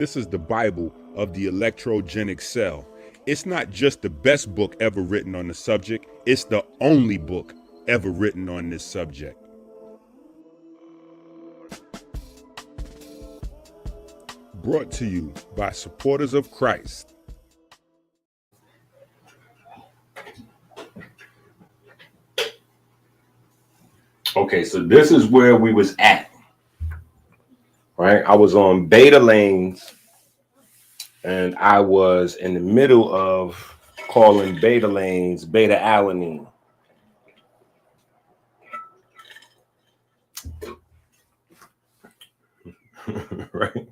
This is the Bible of the electrogenic cell. It's not just the best book ever written on the subject, it's the only book ever written on this subject. Brought to you by supporters of Christ. Okay, so this is where we was at, right? I was on beta lanes, and I was in the middle of calling beta lanes beta alanine. Right?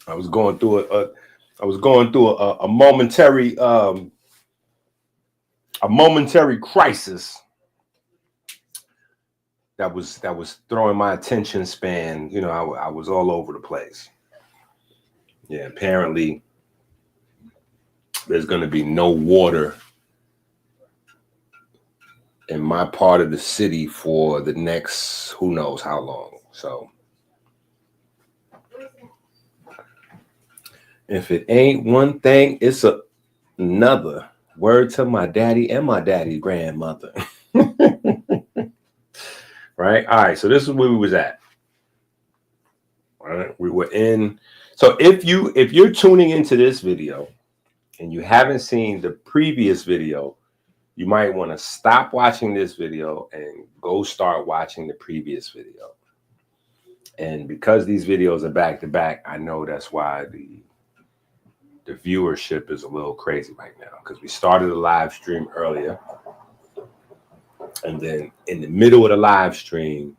I was going through a momentary crisis that was throwing my attention span. You know, I was all over the place. Yeah, apparently there's going to be no water in my part of the city for the next who knows how long. So if it ain't one thing, it's another. Word to my daddy and my daddy's grandmother. Right? All right, so this is where we was at. All right, we were in. So if you're tuning into this video and you haven't seen the previous video, you might want to stop watching this video and go start watching the previous video. And because these videos are back to back, I know that's why the viewership is a little crazy right now, because we started a live stream earlier, and then in the middle of the live stream,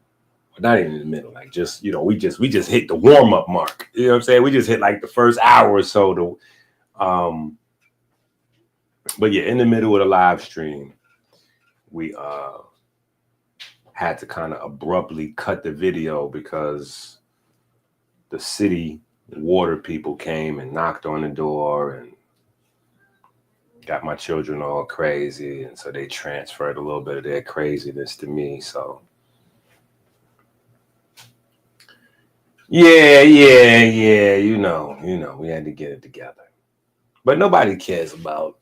not even in the middle, like just, you know, we just hit the warm-up mark. You know what I'm saying? We just hit like the first hour or so but yeah, in the middle of the live stream, we had to kind of abruptly cut the video because the city water people came and knocked on the door and got my children all crazy, and so they transferred a little bit of their craziness to me. So yeah, you know, we had to get it together. But nobody cares about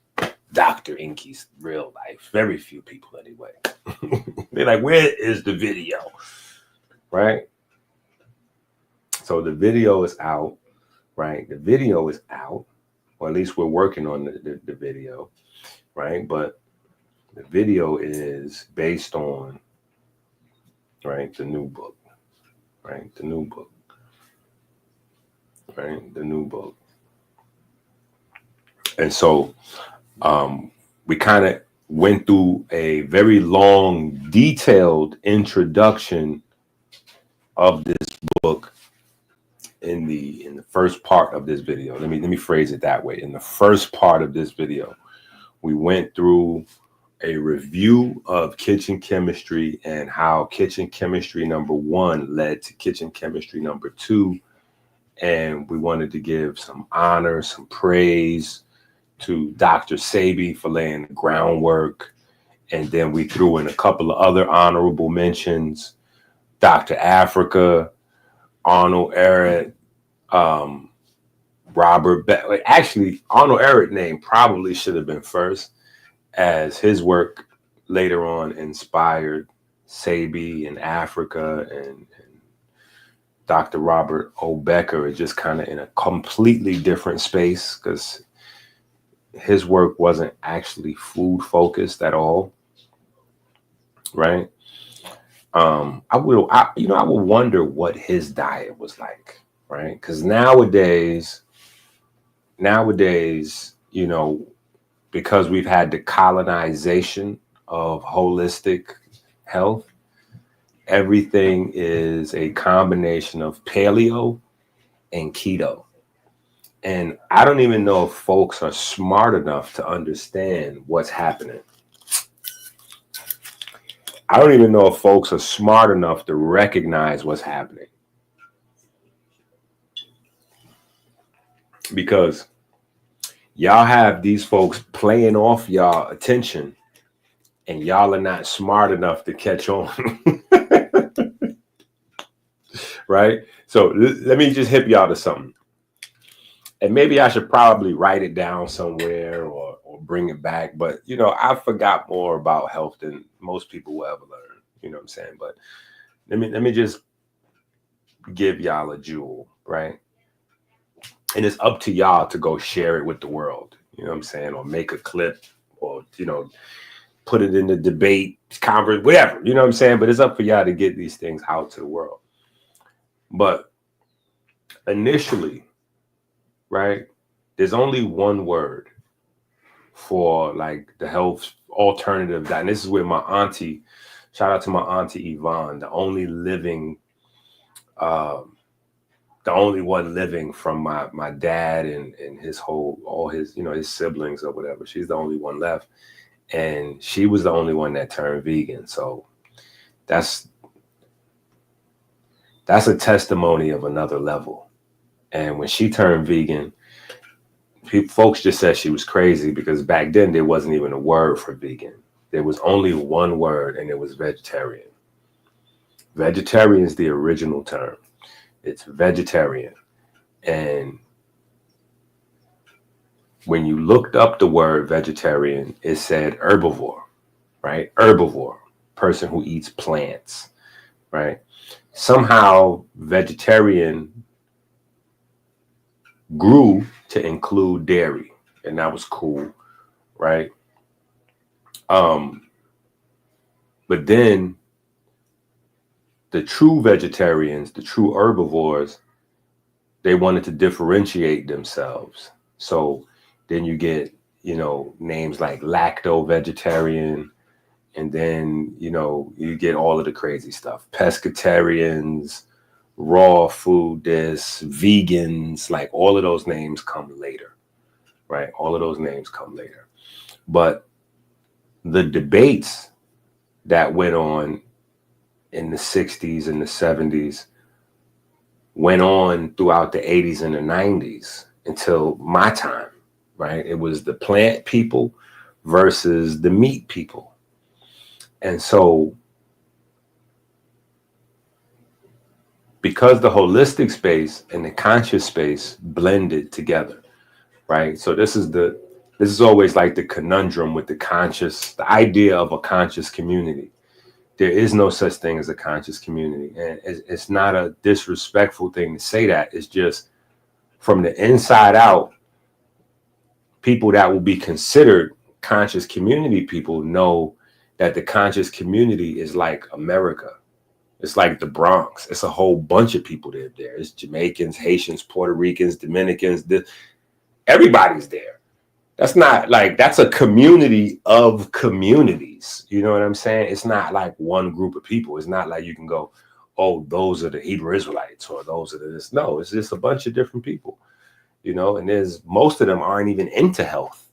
Dr. Inky's real life. Very few people anyway. They're like, where is the video? Right? So the video is out, right? The video is out, or at least we're working on the video, right? But the video is based on, right, the new book, right? The new book, right? The new book. And so we kind of went through a very long, detailed introduction of this book in the first part of this video. Let me phrase it that way. In the first part of this video, we went through a review of kitchen chemistry and how kitchen chemistry number 1 led to kitchen chemistry number 2. And we wanted to give some honor, some praise to Dr. Sebi for laying the groundwork. And then we threw in a couple of other honorable mentions: Dr. Africa, Arnold Ehret, Robert actually, Arnold Ehret name probably should have been first, as his work later on inspired Sebi and Africa, and Dr. Robert O. Becker is just kind of in a completely different space, because his work wasn't actually food focused at all, right? I would wonder what his diet was like, right? Because nowadays, you know, because we've had the colonization of holistic health, everything is a combination of paleo and keto. And I don't even know if folks are smart enough to understand what's happening. I don't even know if folks are smart enough to recognize what's happening. Because y'all have these folks playing off y'all attention, and y'all are not smart enough to catch on. right? So let me just hip y'all to something. And maybe I should probably write it down somewhere or bring it back. But, you know, I forgot more about health than most people will ever learn. You know what I'm saying? But let me just give y'all a jewel, right? And it's up to y'all to go share it with the world. You know what I'm saying? Or make a clip or, you know, put it in the debate, conference, whatever. You know what I'm saying? But it's up for y'all to get these things out to the world. But initially, right, there's only one word for like the health alternative diet. And this is where my auntie, shout out to my auntie Yvonne, the only one living from my dad and his all his, you know, his siblings or whatever. She's the only one left. And she was the only one that turned vegan. So that's a testimony of another level. And when she turned vegan, folks just said she was crazy because back then there wasn't even a word for vegan. There was only one word, and it was vegetarian. Vegetarian is the original term. It's vegetarian. And when you looked up the word vegetarian, it said herbivore, right? Herbivore, person who eats plants, right? Somehow vegetarian grew to include dairy, and that was cool, right? But then the true vegetarians, the true herbivores, they wanted to differentiate themselves. So then you get, you know, names like lacto vegetarian, and then, you know, you get all of the crazy stuff. Pescatarians, raw food, vegans, like all of those names come later, right? All of those names come later. But the debates that went on in the 60s and the 70s went on throughout the 80s and the 90s until my time, right? It was the plant people versus the meat people. And so because the holistic space and the conscious space blended together, right? So this is always like the conundrum with the idea of a conscious community. There is no such thing as a conscious community. And it's not a disrespectful thing to say that. It's just from the inside out, people that will be considered conscious community people know that the conscious community is like America. It's like the Bronx. It's a whole bunch of people that are there. It's Jamaicans, Haitians, Puerto Ricans, Dominicans. Everybody's there. That's a community of communities. You know what I'm saying? It's not like one group of people. It's not like you can go, oh, those are the Hebrew Israelites or those are this. No, it's just a bunch of different people, you know, and most of them aren't even into health.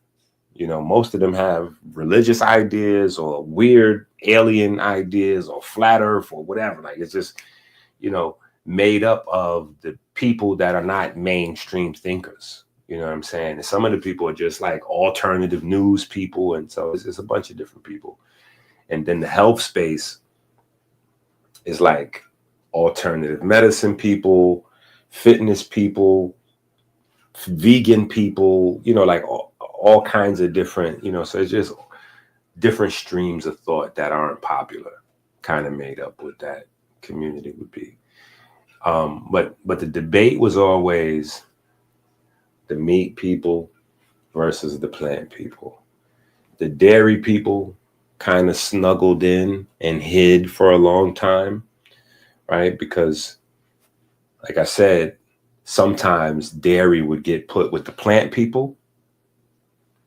You know, most of them have religious ideas or weird alien ideas or flat earth or whatever. Like it's just, you know, made up of the people that are not mainstream thinkers. You know what I'm saying? And some of the people are just like alternative news people. And so it's a bunch of different people. And then the health space is like alternative medicine people, fitness people, vegan people, you know, like all kinds of different, you know, so it's just different streams of thought that aren't popular kind of made up what that community would be. But the debate was always the meat people versus the plant people. The dairy people kind of snuggled in and hid for a long time, right? Because, like I said, sometimes dairy would get put with the plant people.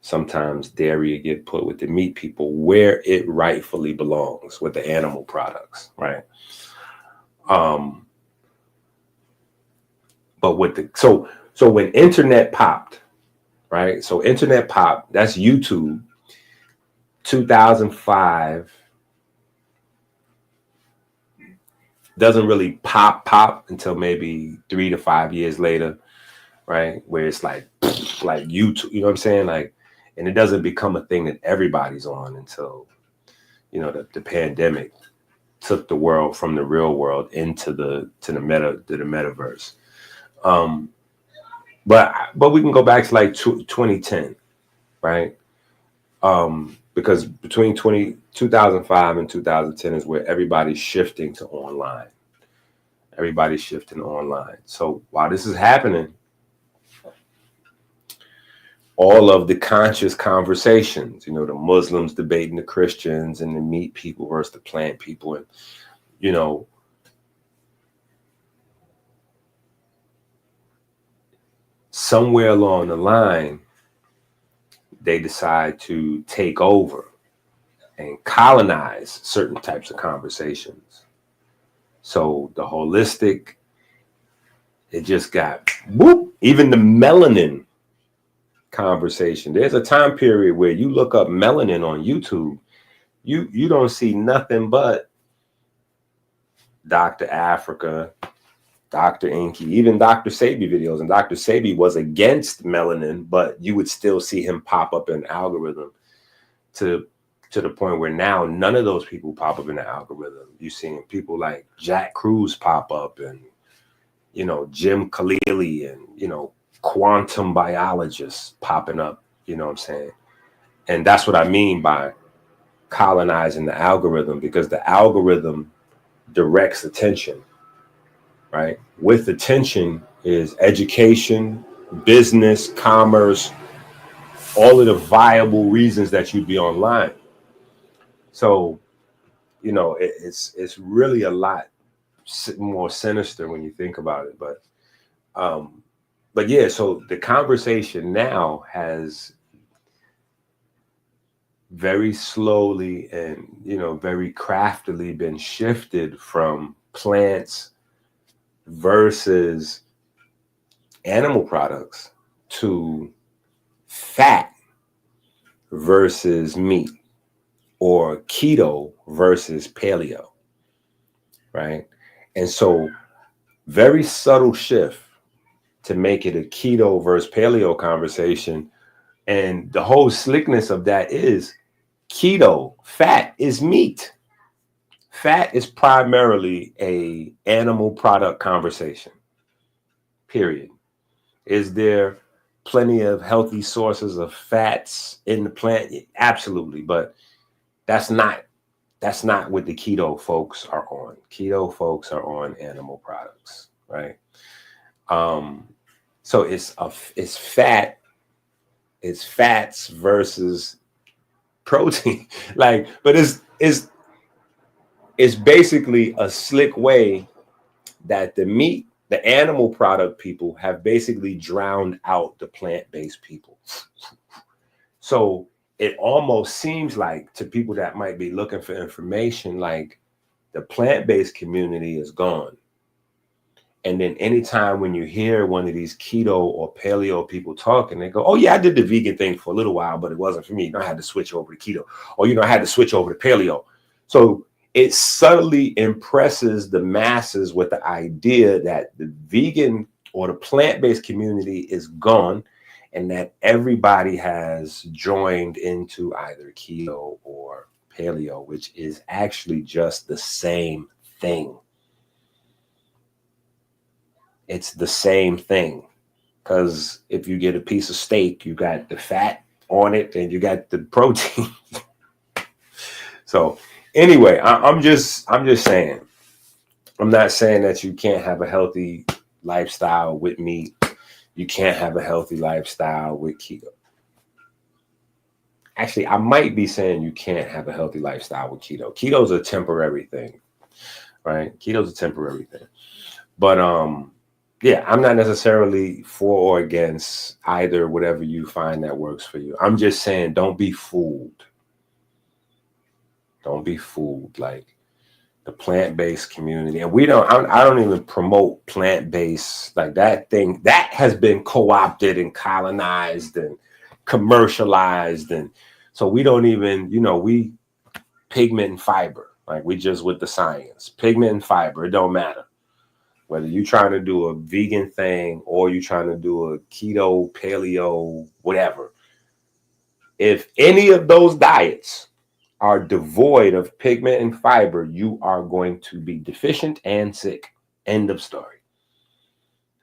Sometimes dairy would get put with the meat people where it rightfully belongs, with the animal products, right? But so when internet popped, right? So internet popped, that's YouTube, 2005. Doesn't really pop until maybe 3 to 5 years later, right? Where it's like YouTube, you know what I'm saying? Like, and it doesn't become a thing that everybody's on until, you know, the pandemic took the world from the real world into the metaverse. But we can go back to like 2010, right? Because between 2005 and 2010 is where everybody's shifting to online. Everybody's shifting online. So while this is happening, all of the conscious conversations, the Muslims debating the Christians and the meat people versus the plant people, and somewhere along the line, they decide to take over and colonize certain types of conversations. So the holistic, it just got whoop. Even the melanin conversation. There's a time period where you look up melanin on YouTube, you don't see nothing but Dr. Africa, Dr. Inky, even Dr. Sebi videos. And Dr. Sebi was against melanin, but you would still see him pop up in algorithm to the point where now none of those people pop up in the algorithm. You're seeing people like Jack Cruz pop up, and Jim Khalili, and quantum biologists popping up, what I'm saying? And that's what I mean by colonizing the algorithm, because the algorithm directs attention, right? With attention is education, business, commerce, all of the viable reasons that you'd be online. So, it's really a lot more sinister when you think about it. But yeah, so the conversation now has very slowly and, very craftily been shifted from plants versus animal products to fat versus meat, or keto versus paleo, right? And so very subtle shift to make it a keto versus paleo conversation. And the whole slickness of that is keto, fat is meat. Fat is primarily a animal product conversation, period. Is there plenty of healthy sources of fats in the plant? Absolutely. But that's not what the keto folks are on. Keto folks are on animal products, right? So it's fats versus protein. But it's basically a slick way that the animal product people have basically drowned out the plant-based people. So it almost seems like, to people that might be looking for information, like the plant-based community is gone. And then anytime when you hear one of these keto or paleo people talking, they go, oh yeah, I did the vegan thing for a little while, but it wasn't for me. I had to switch over to keto, or, I had to switch over to paleo. So it subtly impresses the masses with the idea that the vegan or the plant-based community is gone, and that everybody has joined into either keto or paleo, which is actually just the same thing. It's the same thing, because if you get a piece of steak, you got the fat on it and you got the protein. So anyway, I'm just saying, I'm not saying that you can't have a healthy lifestyle with meat. You can't have a healthy lifestyle with keto. Actually, I might be saying you can't have a healthy lifestyle with keto. Keto's a temporary thing, right? Keto's a temporary thing. But yeah, I'm not necessarily for or against either, whatever you find that works for you. I'm just saying, don't be fooled. Don't be fooled. Like the plant-based community, and I don't even promote plant-based, like that thing that has been co-opted and colonized and commercialized. And so we don't even, we pigment and fiber, like we just with the science, pigment and fiber, it don't matter. Whether you're trying to do a vegan thing or you're trying to do a keto, paleo, whatever. If any of those diets are devoid of pigment and fiber, you are going to be deficient and sick. End of story.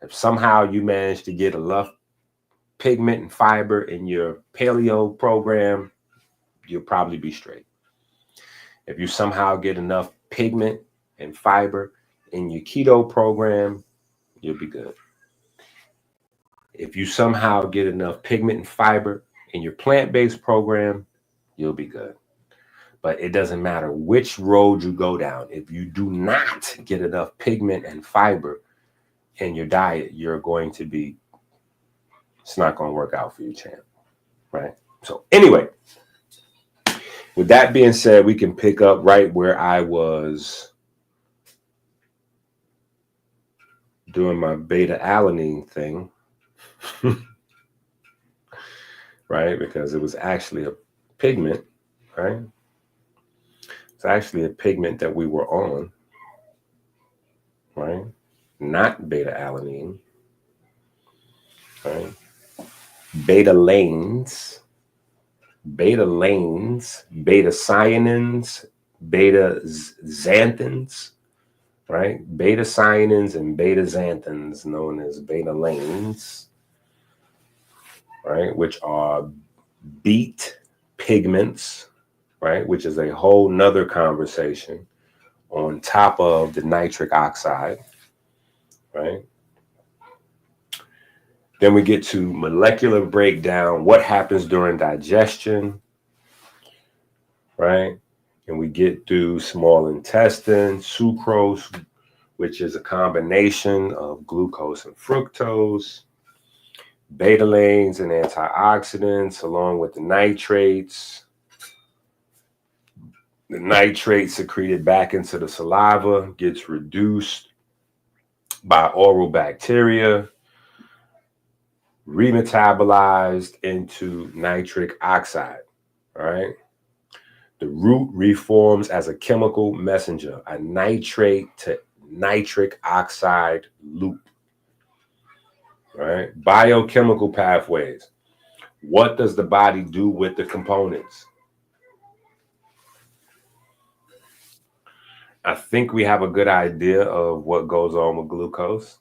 If somehow you manage to get enough pigment and fiber in your paleo program, you'll probably be straight. If you somehow get enough pigment and fiber in your keto program, you'll be good. If you somehow get enough pigment and fiber in your plant-based program, you'll be good. But it doesn't matter which road you go down. If you do not get enough pigment and fiber in your diet, you're going to be, it's not going to work out for you, champ. Right? So anyway, with that being said, we can pick up right where I was doing my beta alanine thing. Right? Because it was actually a pigment, right? It's actually a pigment that we were on, right? Not beta alanine, right? Beta lanes, beta cyanins, beta xanthins, right? Beta cyanins and beta xanthins, known as beta lanes, right? Which are beet pigments, right? Which is a whole nother conversation on top of the nitric oxide, right? Then we get to molecular breakdown, what happens during digestion, right? And we get through small intestine, sucrose, which is a combination of glucose and fructose, betalains and antioxidants, along with the nitrates. The nitrate secreted back into the saliva gets reduced by oral bacteria, remetabolized into nitric oxide, all right? The root reforms as a chemical messenger, a nitrate to nitric oxide loop, right? Biochemical pathways. What does the body do with the components? I think we have a good idea of what goes on with glucose.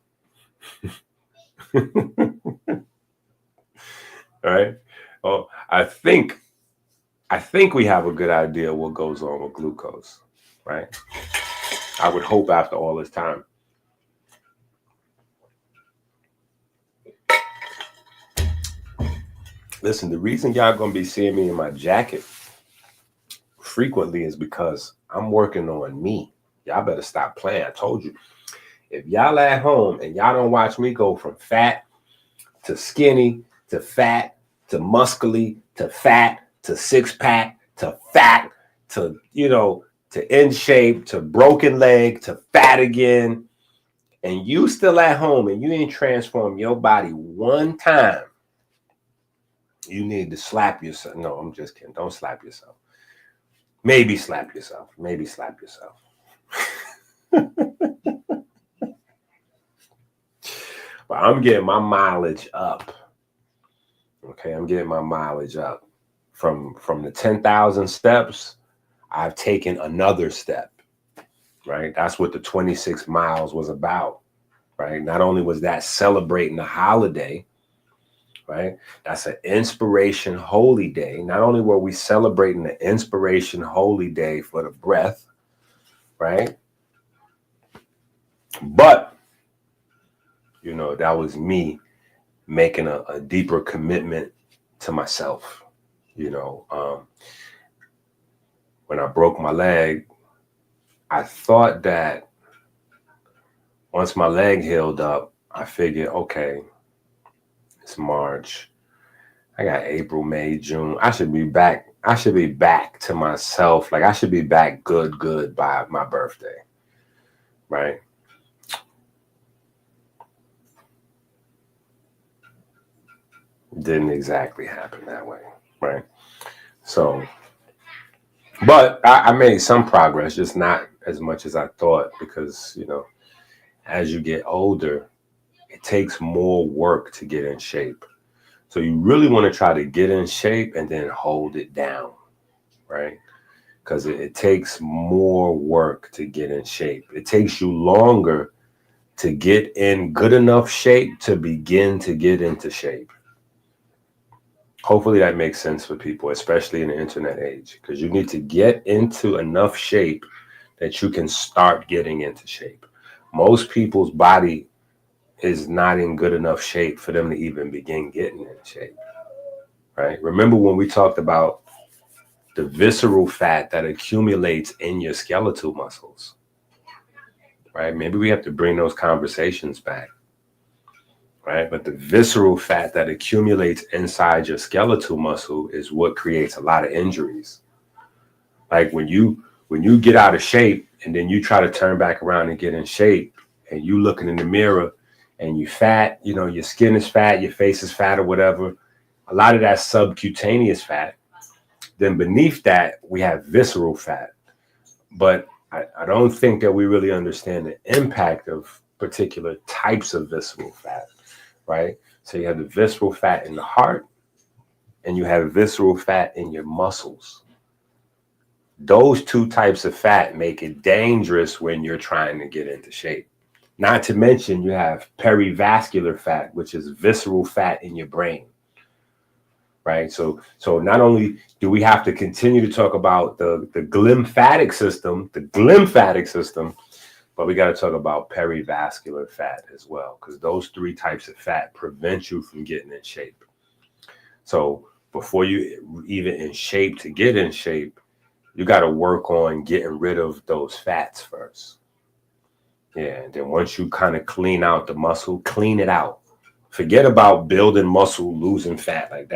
Right? Oh, I think we have a good idea what goes on with glucose, right? I would hope after all this time. Listen, the reason y'all gonna be seeing me in my jacket frequently is because I'm working on me. Y'all better stop playing. I told you. If y'all at home and y'all don't watch me go from fat to skinny to fat to muscly to fat to six pack to fat to, to in shape to broken leg to fat again, and you still at home and you ain't transformed your body one time, you need to slap yourself. No, I'm just kidding. Don't slap yourself. Maybe slap yourself. Maybe slap yourself. But I'm getting my mileage up. Okay, I'm getting my mileage up. From the 10,000 steps, I've taken another step, right? That's what the 26 miles was about, right? Not only was that celebrating the holiday, right? That's an inspiration holy day. Not only were we celebrating the inspiration holy day for the breath, right? But, that was me making a deeper commitment to myself. When I broke my leg, I thought that once my leg healed up, I figured, okay, it's March. I got April, May, June. I should be back. I should be back to myself. Like I should be back good by my birthday. Right? Didn't exactly happen that way. Right? So, but I made some progress, just not as much as I thought, because, as you get older, it takes more work to get in shape. So you really want to try to get in shape and then hold it down, right? because it takes more work to get in shape. It takes you longer to get in good enough shape to begin to get into shape. Hopefully that makes sense for people, especially in the internet age, because you need to get into enough shape that you can start getting into shape. Most people's body is not in good enough shape for them to even begin getting in shape, right? Remember when we talked about the visceral fat that accumulates in your skeletal muscles, right? Maybe we have to bring those conversations back, right? But the visceral fat that accumulates inside your skeletal muscle is what creates a lot of injuries. Like when you get out of shape and then you try to turn back around and get in shape, and you looking in the mirror and you fat, you know, your skin is fat, your face is fat or whatever, a lot of that subcutaneous fat. Then beneath that, we have visceral fat. But I don't think that we really understand the impact of particular types of visceral fat, right? So you have the visceral fat in the heart and you have visceral fat in your muscles. Those two types of fat make it dangerous when you're trying to get into shape. Not to mention you have perivascular fat, which is visceral fat in your brain. Right. So not only do we have to continue to talk about the glymphatic system, but we got to talk about perivascular fat as well, because those three types of fat prevent you from getting in shape. So before you even in shape to get in shape, you got to work on getting rid of those fats first. Yeah. And then once you kind of clean out the muscle, clean it out. Forget about building muscle, losing fat. Like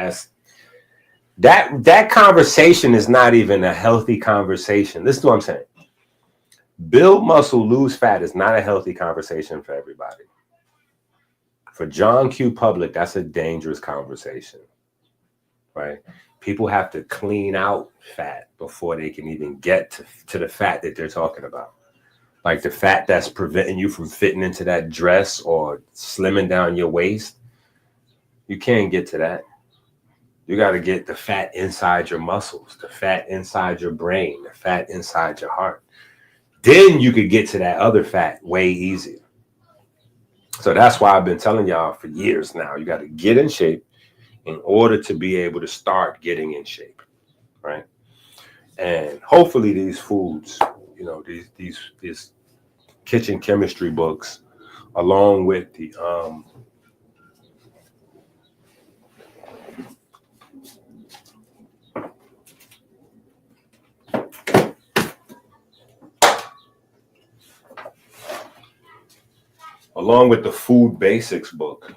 that conversation is not even a healthy conversation. Listen to what I'm saying. Build muscle, lose fat is not a healthy conversation for everybody. For John Q. Public, that's a dangerous conversation, right? People have to clean out fat before they can even get to the fat that they're talking about. Like the fat that's preventing you from fitting into that dress or slimming down your waist. You can't get to that. You got to get the fat inside your muscles, the fat inside your brain, the fat inside your heart. Then you could get to that other fat way easier. So that's why I've been telling y'all for years now, you got to get in shape in order to be able to start getting in shape, right? And hopefully these foods, you know, these kitchen chemistry books, along with the food basics book,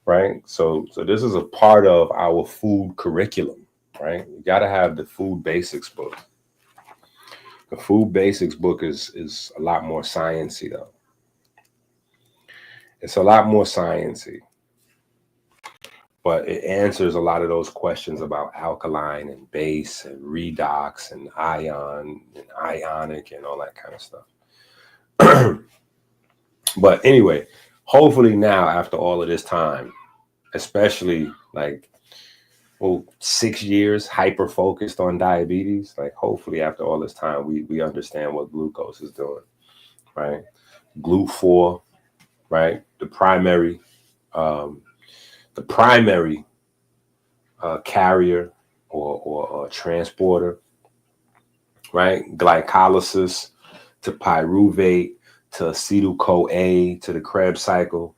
right? So this is a part of our food curriculum, right? You got to have the food basics book. The food basics book is a lot more sciencey though. It's a lot more sciencey, but it answers a lot of those questions about alkaline and base and redox and ion and ionic and all that kind of stuff. But anyway, hopefully now after all of this time, especially like 6 years hyper focused on diabetes, like hopefully after all this time we understand what glucose is doing, right? GLUT4, right? The primary carrier or transporter, right? Glycolysis to pyruvate to acetyl-CoA to the Krebs cycle.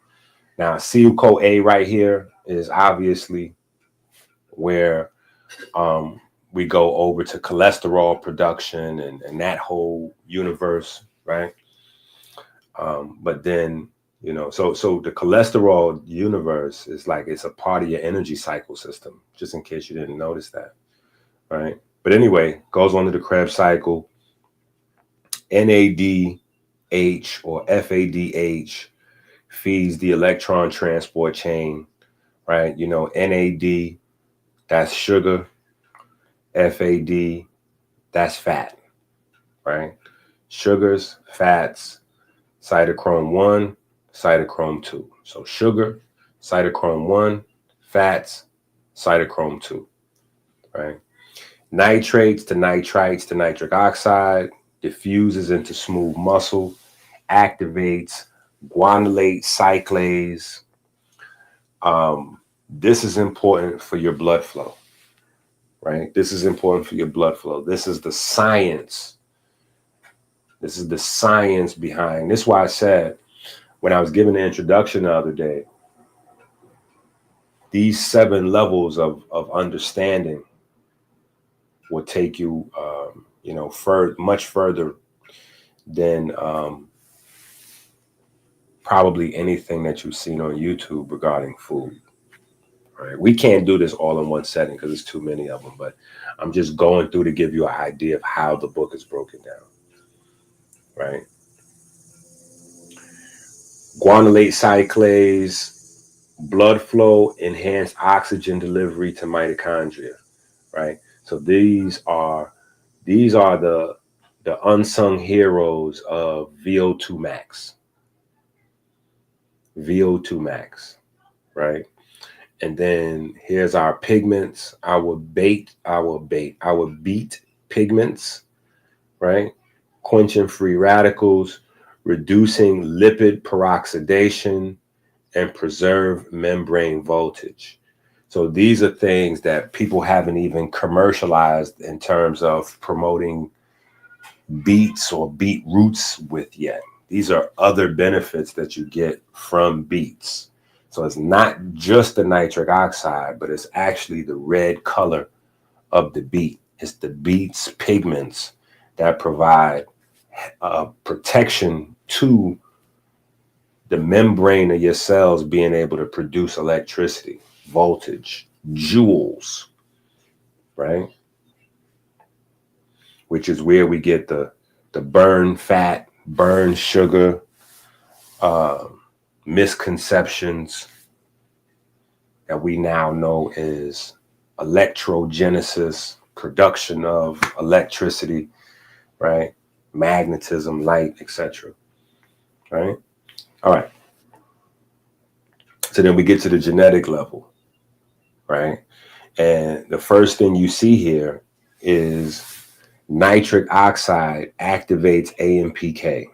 Now acetyl-CoA right here is obviously where we go over to cholesterol production and that whole universe, right? But then, you know, so the cholesterol universe is like, it's a part of your energy cycle system, just in case you didn't notice that, right? But anyway, goes on to the Krebs cycle. NADH or FADH feeds the electron transport chain, right? You know, NAD, that's sugar. FAD, that's fat, right? Sugars, fats, cytochrome 1, cytochrome 2. So sugar, cytochrome 1, fats, cytochrome 2, right? nitrates to nitrites to nitric oxide, diffuses into smooth muscle, activates guanylate cyclase. This is important for your blood flow, right? This is important for your blood flow. This is the science. This is the science behind. This is why I said when I was giving the introduction the other day, these 7 levels of understanding will take you, much further than probably anything that you've seen on YouTube regarding food. Right? We can't do this all in one setting because there's too many of them, but I'm just going through to give you an idea of how the book is broken down. Right? Guanylate cyclase, blood flow, enhanced oxygen delivery to mitochondria. Right? So these are the unsung heroes of VO2 max. VO2 max, right? And then here's our pigments, our beet pigments, right? Quenching free radicals, reducing lipid peroxidation, and preserve membrane voltage. So these are things that people haven't even commercialized in terms of promoting beets or beet roots with yet. These are other benefits that you get from beets. So it's not just the nitric oxide, but it's actually the red color of the beet. It's the beet's pigments that provide protection to the membrane of your cells being able to produce electricity, voltage, joules, right? Which is where we get the burn fat, burn sugar, misconceptions that we now know is electrogenesis, production of electricity, right? Magnetism, light, etc. Right? All right. So then we get to the genetic level, right? And the first thing you see here is nitric oxide activates AMPK,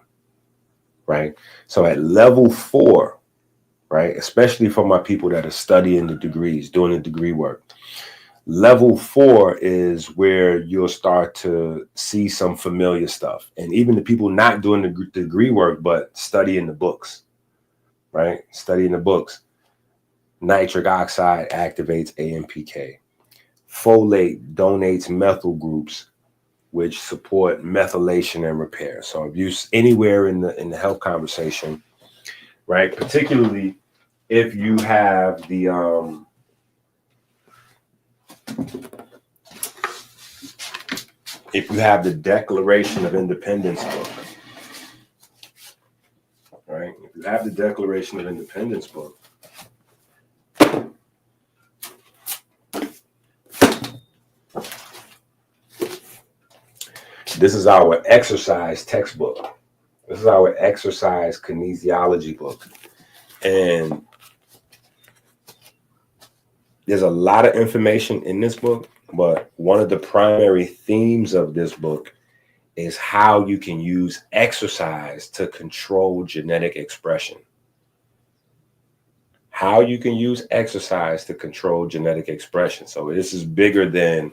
right? So at level 4, right, especially for my people that are studying the degrees, doing the degree work, level 4 is where you'll start to see some familiar stuff. And even the people not doing the degree work, but studying the books, right? Studying the books. Nitric oxide activates AMPK. Folate donates methyl groups, which support methylation and repair. So if you anywhere in the health conversation, right, particularly if you have the Declaration of Independence book, right? If you have the Declaration of Independence book, this is our exercise textbook. This is our exercise kinesiology book. And there's a lot of information in this book, but one of the primary themes of this book is how you can use exercise to control genetic expression. How you can use exercise to control genetic expression. So this is bigger than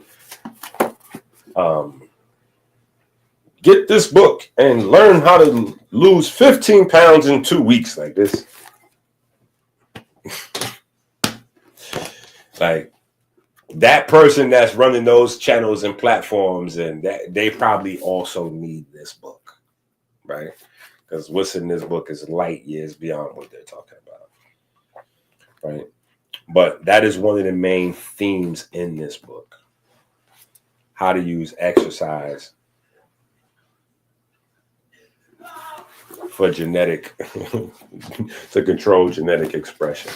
get this book and learn how to lose 15 pounds in 2 weeks like this. Like that person that's running those channels and platforms, and that they probably also need this book, right? Because what's in this book is light years beyond what they're talking about, right? But that is one of the main themes in this book: how to use exercise for genetic to control genetic expression,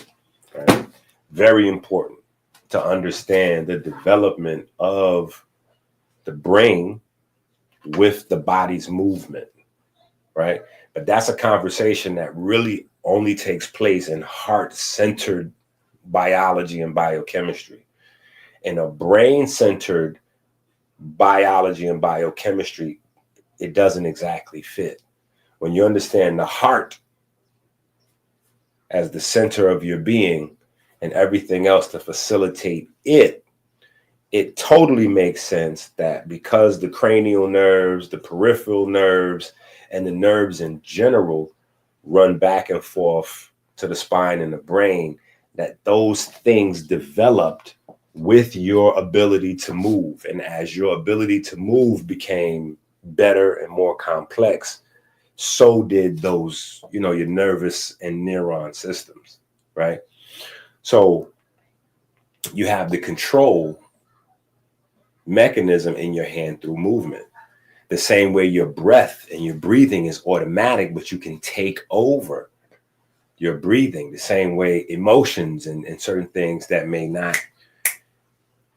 right? Very important to understand the development of the brain with the body's movement, right? But that's a conversation that really only takes place in heart-centered biology and biochemistry. In a brain-centered biology and biochemistry, it doesn't exactly fit. When you understand the heart as the center of your being and everything else to facilitate it, it totally makes sense that because the cranial nerves, the peripheral nerves, and the nerves in general run back and forth to the spine and the brain, that those things developed with your ability to move. And as your ability to move became better and more complex, so did those, your nervous and neuron systems, right? So you have the control mechanism in your hand through movement. The same way your breath and your breathing is automatic, but you can take over your breathing. The same way emotions and certain things that may not.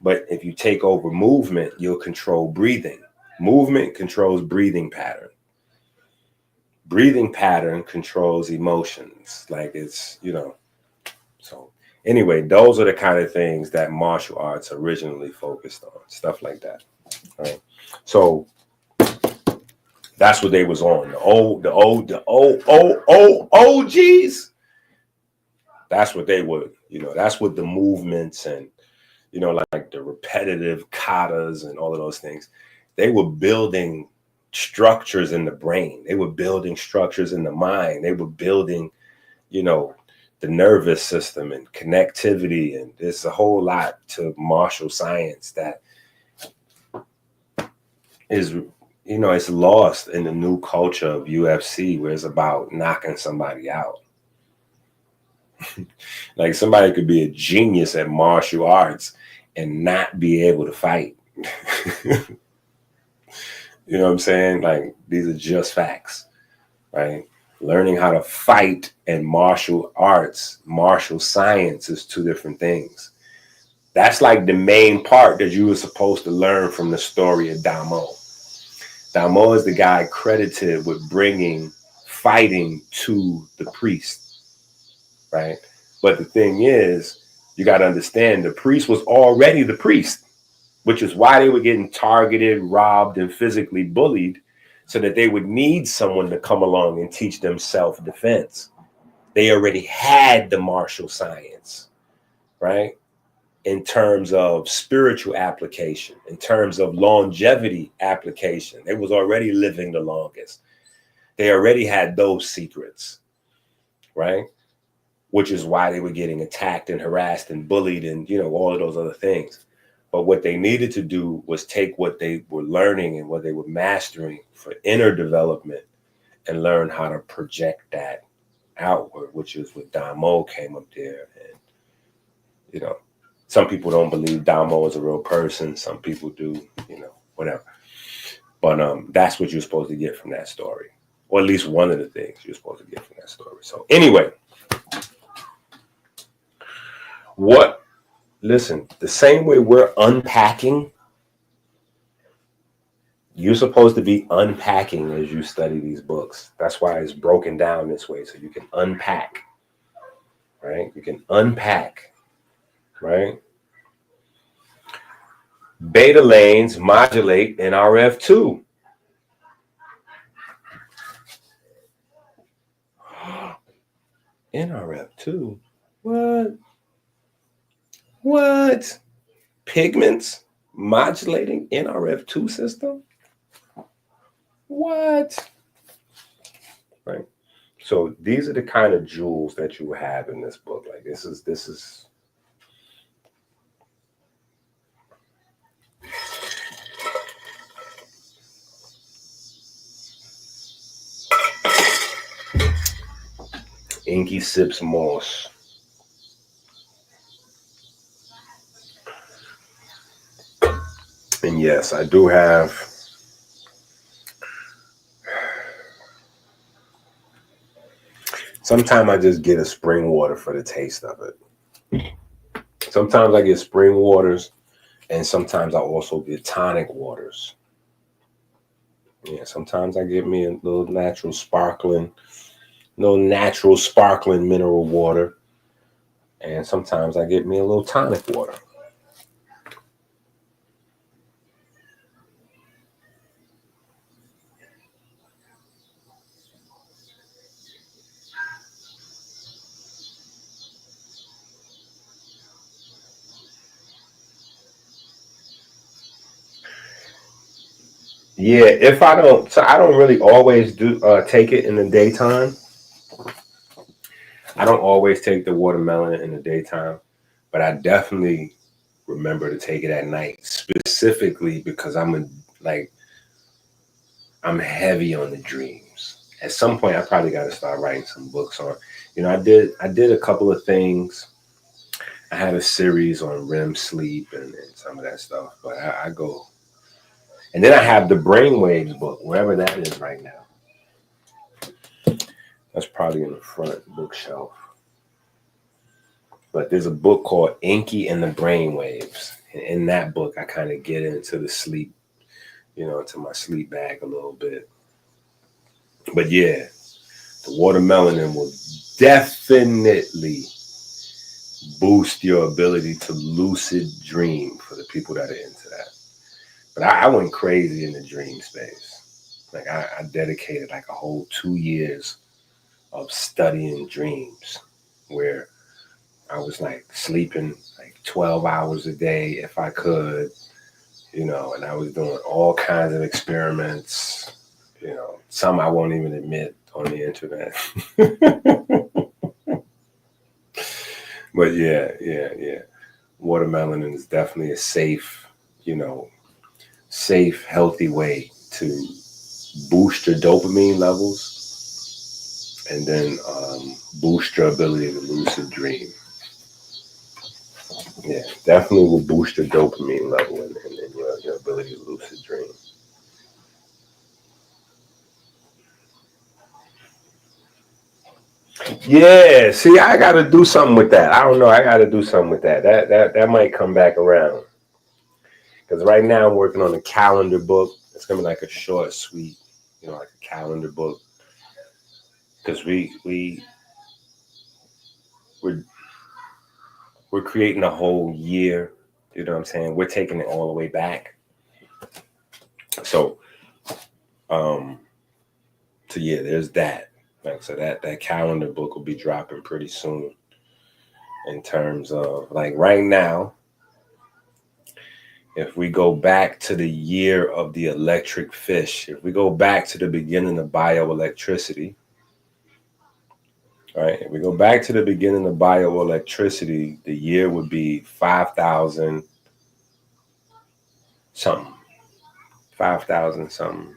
But if you take over movement, you'll control breathing. Movement controls breathing pattern. Breathing pattern controls emotions. Like it's, so anyway, those are the kind of things that martial arts originally focused on, stuff like that. Right. So that's what they was on. The old OGs. That's what they would, that's what the movements and, like the repetitive katas and all of those things, they were building structures in the brain. They were building structures in the mind. They were building, the nervous system and connectivity. And there's a whole lot to martial science that is, it's lost in the new culture of UFC, where it's about knocking somebody out. Like somebody could be a genius at martial arts and not be able to fight. You know what I'm saying? Like, these are just facts, right? Learning how to fight and martial arts, martial science is two different things. That's like the main part that you were supposed to learn from the story of Damo. Damo is the guy credited with bringing fighting to the priest, right? But the thing is, you got to understand, the priest was already the priest, which is why they were getting targeted, robbed, and physically bullied, so that they would need someone to come along and teach them self-defense. They already had the martial science, right? In terms of spiritual application, in terms of longevity application. They was already living the longest. They already had those secrets, right? Which is why they were getting attacked and harassed and bullied and, all of those other things. But what they needed to do was take what they were learning and what they were mastering for inner development and learn how to project that outward, which is what Damo came up there. And, some people don't believe Damo is a real person. Some people do, whatever. But that's what you're supposed to get from that story. Or at least one of the things you're supposed to get from that story. So anyway, listen, the same way we're unpacking, you're supposed to be unpacking as you study these books. That's why it's broken down this way, so you can unpack, right? You can unpack, right? Beta lanes modulate NRF2. NRF2? What? Pigments modulating NRF2 system? What? Right. So these are the kind of jewels that you have in this book. Like this is Inky sips moss. And yes, I do have sometimes I just get a spring water for the taste of it. Sometimes I get spring waters, and sometimes I also get tonic waters. Yeah, sometimes I get me a little natural sparkling mineral water. And sometimes I get me a little tonic water. Yeah, if I don't, so I don't really always do take it in the daytime. I don't always take the watermelon in the daytime, but I definitely remember to take it at night, specifically because like I'm heavy on the dreams. At some point, I probably got to start writing some books on. I did a couple of things. I had a series on REM sleep and some of that stuff, but I go, and then I have the brainwaves book, wherever that is right now. That's probably in the front bookshelf. But there's a book called Inky and the Brainwaves. And in that book, I kind of get into the sleep, into my sleep bag a little bit. But yeah, the watermelon will definitely boost your ability to lucid dream for the people that are into that. But I went crazy in the dream space. Like I dedicated like a whole 2 years of studying dreams where I was like sleeping like 12 hours a day if I could, and I was doing all kinds of experiments, some I won't even admit on the internet. But yeah. Watermelon is definitely a safe, healthy way to boost your dopamine levels and then boost your ability to lucid dream. Yeah, definitely will boost your dopamine level and your ability to lucid dream. Yeah, see, I got to do something with that. I don't know. I got to do something with that. That might come back around because right now I'm working on a calendar book. It's gonna be like a short, sweet, like a calendar book. Because we're we're creating a whole year. You know what I'm saying? We're taking it all the way back. So, um, so yeah, there's that. Like, so that calendar book will be dropping pretty soon. In terms of like right now, if we go back to the year of the electric fish, if we go back to the beginning of bioelectricity, right? If we go back to the beginning of bioelectricity, the year would be 5,000 something, 5,000 something.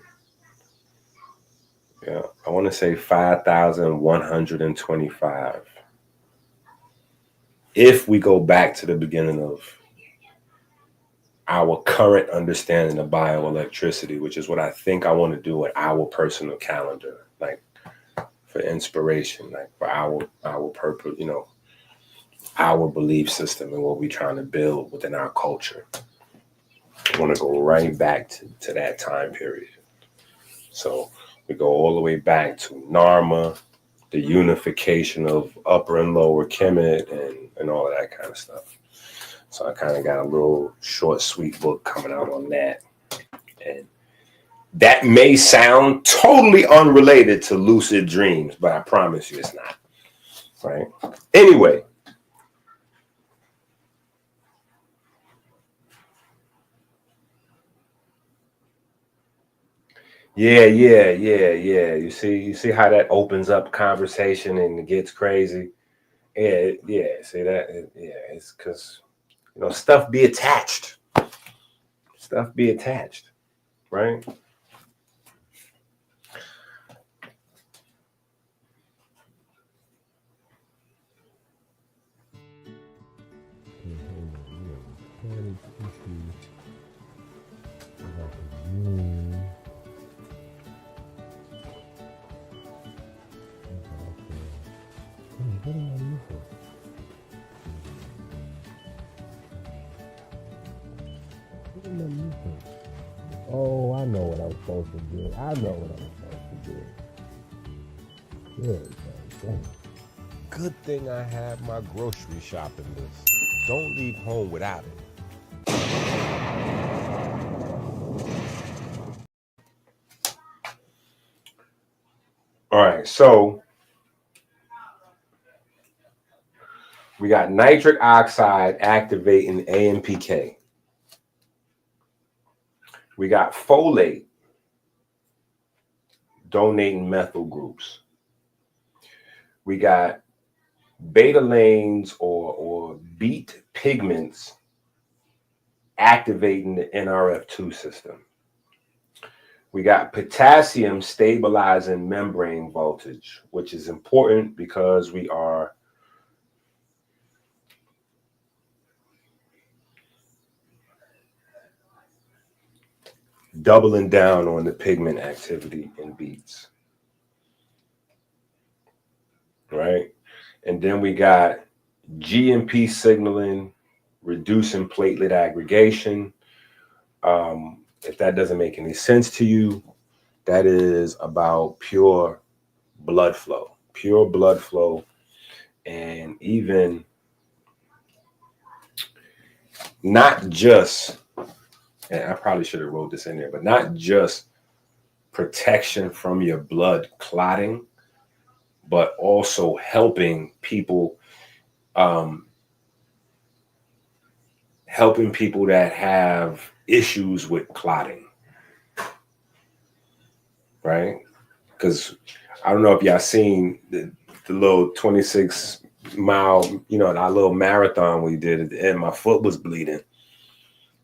Yeah, I want to say 5,125. If we go back to the beginning of our current understanding of bioelectricity, which is what I think I want to do with our personal calendar, like for inspiration, like for our purpose, our belief system and what we're trying to build within our culture. I want to go right back to that time period. So we go all the way back to Narma, the unification of upper and lower Kemet and all of that kind of stuff. So I kind of got a little short, sweet book coming out on that. And that may sound totally unrelated to lucid dreams, but I promise you it's not. Right? Anyway. Yeah. You see how that opens up conversation and it gets crazy. Yeah. See that? Yeah, it's because stuff be attached. Stuff be attached, right? Oh, I know what I'm supposed to do. I know what I'm supposed to do. Good, man. Good thing I have my grocery shopping list. Don't leave home without it. All right, so we got nitric oxide activating AMPK. We got folate donating methyl groups. We got beta lanes or beet pigments activating the NRF2 system. We got potassium stabilizing membrane voltage, which is important because we are doubling down on the pigment activity in beets, right? And then we got GMP signaling, reducing platelet aggregation. If that doesn't make any sense to you, that is about pure blood flow, and even not just, and I probably should have wrote this in there, but not just protection from your blood clotting, but also helping people that have issues with clotting, right? Because I don't know if y'all seen the little 26-mile, that little marathon we did at the end. My foot was bleeding,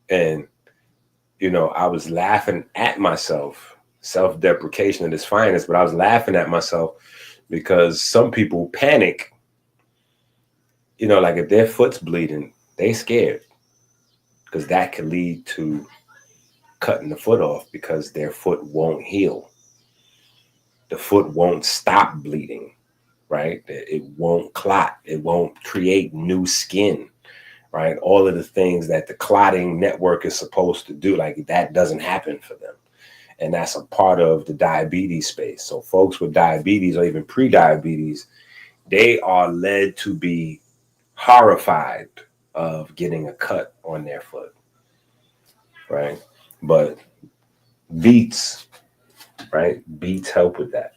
and I was laughing at myself, self-deprecation at its finest, but I was laughing at myself because some people panic, like if their foot's bleeding, they scared because that could lead to cutting the foot off because their foot won't heal. The foot won't stop bleeding, right? It won't clot. It won't create new skin, right? All of the things that the clotting network is supposed to do, like that doesn't happen for them. And that's a part of the diabetes space. So folks with diabetes or even pre-diabetes, they are led to be horrified of getting a cut on their foot, right? But beets, right? Beets help with that.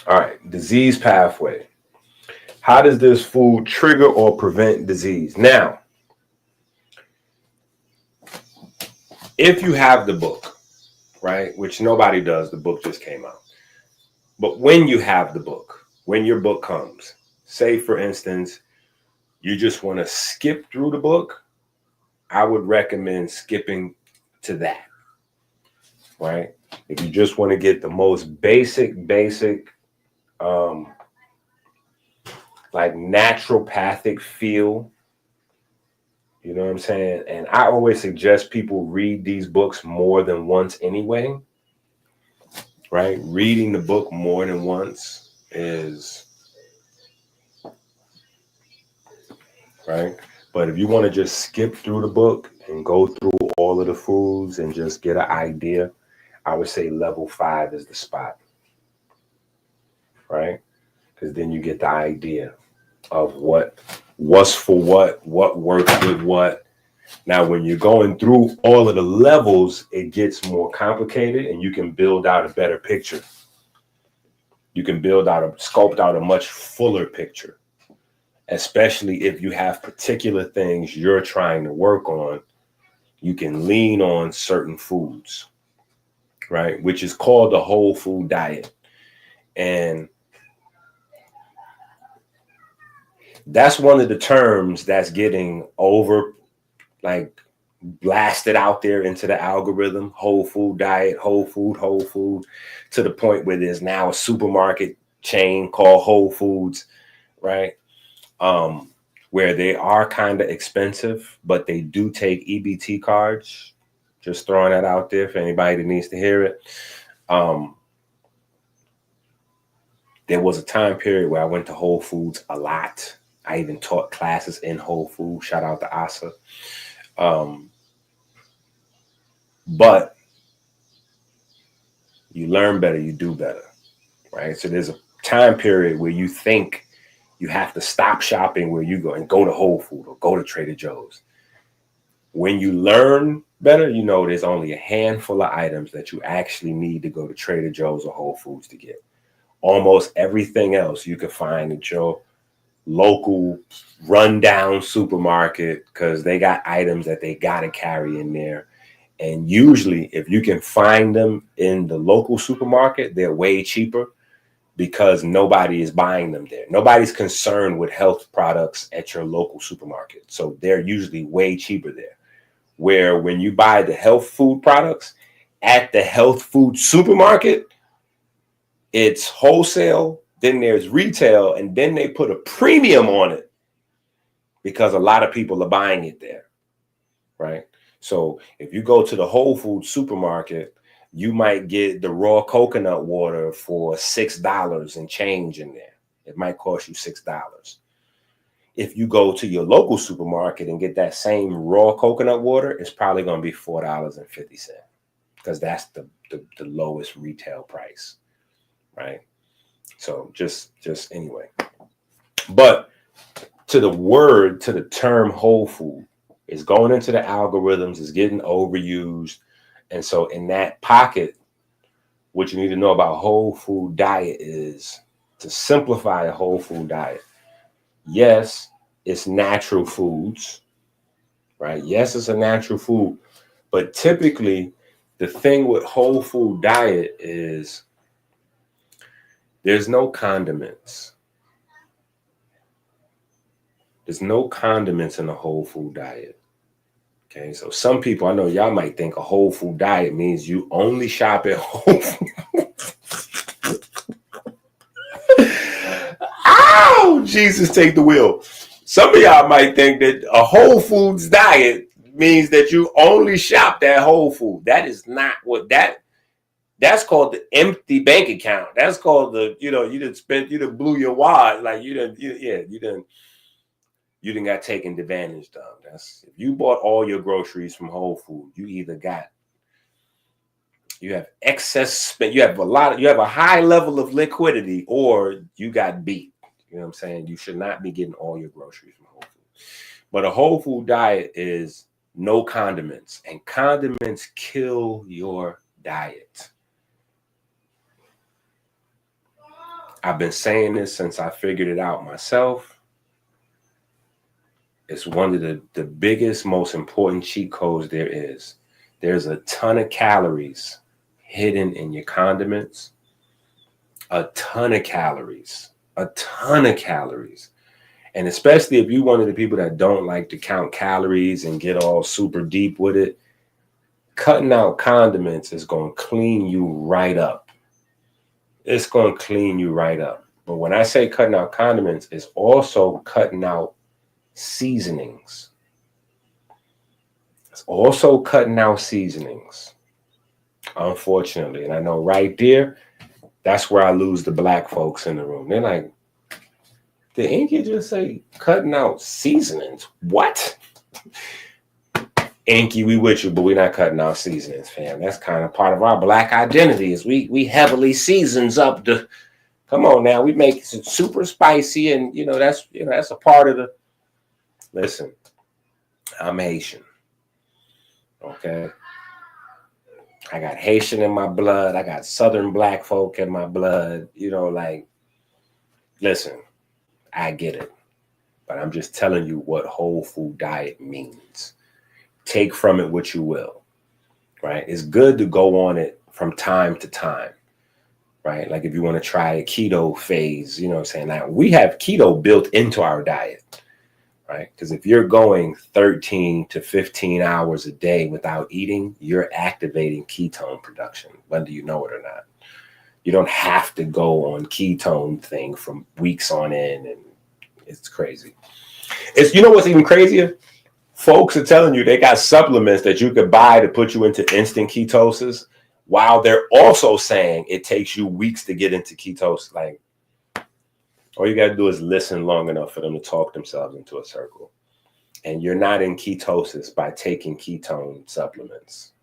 All right, disease pathway. How does this food trigger or prevent disease? Now, if you have the book, right, which nobody does, the book just came out. But when you have the book, when your book comes, say for instance, you just want to skip through the book, I would recommend skipping to that, right? If you just want to get the most basic, like naturopathic feel, you know what I'm saying? And I always suggest people read these books more than once anyway, right? Reading the book more than once is, right? But if you want to just skip through the book and go through all of the foods and just get an idea, I would say level 5 is the spot, right? Because then you get the idea of what's for what works with what. Now, when you're going through all of the levels, it gets more complicated and you can build out a better picture. You can sculpt out a much fuller picture, especially if you have particular things you're trying to work on. You can lean on certain foods, right? Which is called the whole food diet. And that's one of the terms that's getting blasted out there into the algorithm. Whole food diet, whole food, to the point where there's now a supermarket chain called Whole Foods, right? Where they are kind of expensive, but they do take EBT cards. Just throwing that out there for anybody that needs to hear it. There was a time period where I went to Whole Foods a lot. I even taught classes in Whole Foods. Shout out to Asa. But you learn better, you do better, right? So there's a time period where you think you have to stop shopping where you go and go to Whole Foods or go to Trader Joe's. When you learn better, there's only a handful of items that you actually need to go to Trader Joe's or Whole Foods to get. Almost everything else you can find at your local rundown supermarket because they got items that they got to carry in there. And usually, if you can find them in the local supermarket, they're way cheaper because nobody is buying them there. Nobody's concerned with health products at your local supermarket. So they're usually way cheaper there. Where when you buy the health food products at the health food supermarket, it's wholesale, then there's retail, and then they put a premium on it because a lot of people are buying it there, right? So if you go to the Whole Foods supermarket, you might get the raw coconut water for $6 and change in there. It might cost you $6. If you go to your local supermarket and get that same raw coconut water, it's probably going to be $4.50 because that's the lowest retail price, right? So just anyway. But to the term whole food, is going into the algorithms, is getting overused. And so in that pocket, what you need to know about whole food diet is to simplify a whole food diet. Yes, it's natural foods, right? Yes, it's a natural food. But typically, the thing with whole food diet is there's no condiments. There's no condiments in a whole food diet. Okay, so some people, I know y'all might think a whole food diet means you only shop at Whole Foods. Ow! Jesus, take the wheel. Some of y'all might think that a Whole Foods diet means that you only shop at Whole Food. That is not what that's called the empty bank account. That's called the, you done blew your wad. Like you done got taken advantage of. That's if you bought all your groceries from Whole Food, you have excess spend, you have a high level of liquidity, or you got beat. You know what I'm saying? You should not be getting all your groceries from Whole Food. But a whole food diet is no condiments, and condiments kill your diet. I've been saying this since I figured it out myself. It's one of the biggest, most important cheat codes there is. There's a ton of calories hidden in your condiments. A ton of calories. And especially if you're one of the people that don't like to count calories and get all super deep with it, cutting out condiments is going to clean you right up. It's going to clean you right up. But when I say cutting out condiments, it's also cutting out seasonings. It's also cutting out seasonings, unfortunately. And I know right there, that's where I lose the black folks in the room. They're like, did Inky just say cutting out seasonings? What? Inky, we with you, but we're not cutting out seasonings, fam. That's kind of part of our black identity is we heavily seasons up the, come on now, we make it super spicy, and that's a part of the, listen, I'm Haitian. Okay. I got Haitian in my blood. I got Southern black folk in my blood. Listen, I get it. But I'm just telling you what whole food diet means. Take from it what you will, right? It's good to go on it from time to time, right? Like if you want to try a keto phase, you know what I'm saying? Now, we have keto built into our diet, right? Because if you're going 13 to 15 hours a day without eating, you're activating ketone production, whether you know it or not. You don't have to go on ketone thing from weeks on end, and it's crazy. What's even crazier? Folks are telling you they got supplements that you could buy to put you into instant ketosis, while they're also saying it takes you weeks to get into ketosis. Like, all you got to do is listen long enough for them to talk themselves into a circle. And you're not in ketosis by taking ketone supplements.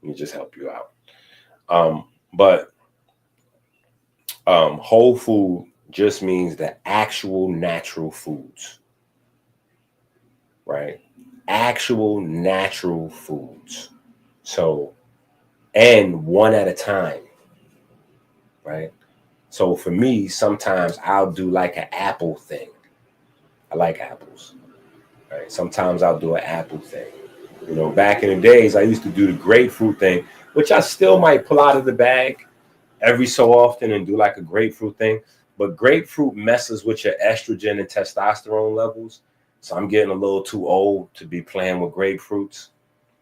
Let me just help you out. But whole food just means the actual natural foods, right? Actual natural foods. So, and one at a time, right? So for me, sometimes I'll do like an apple thing. I like apples, right? Sometimes I'll do an apple thing. You know, back in the days, I used to do the grapefruit thing, which I still might pull out of the bag every so often and do like a grapefruit thing. But grapefruit messes with your estrogen and testosterone levels. So I'm getting a little too old to be playing with grapefruits.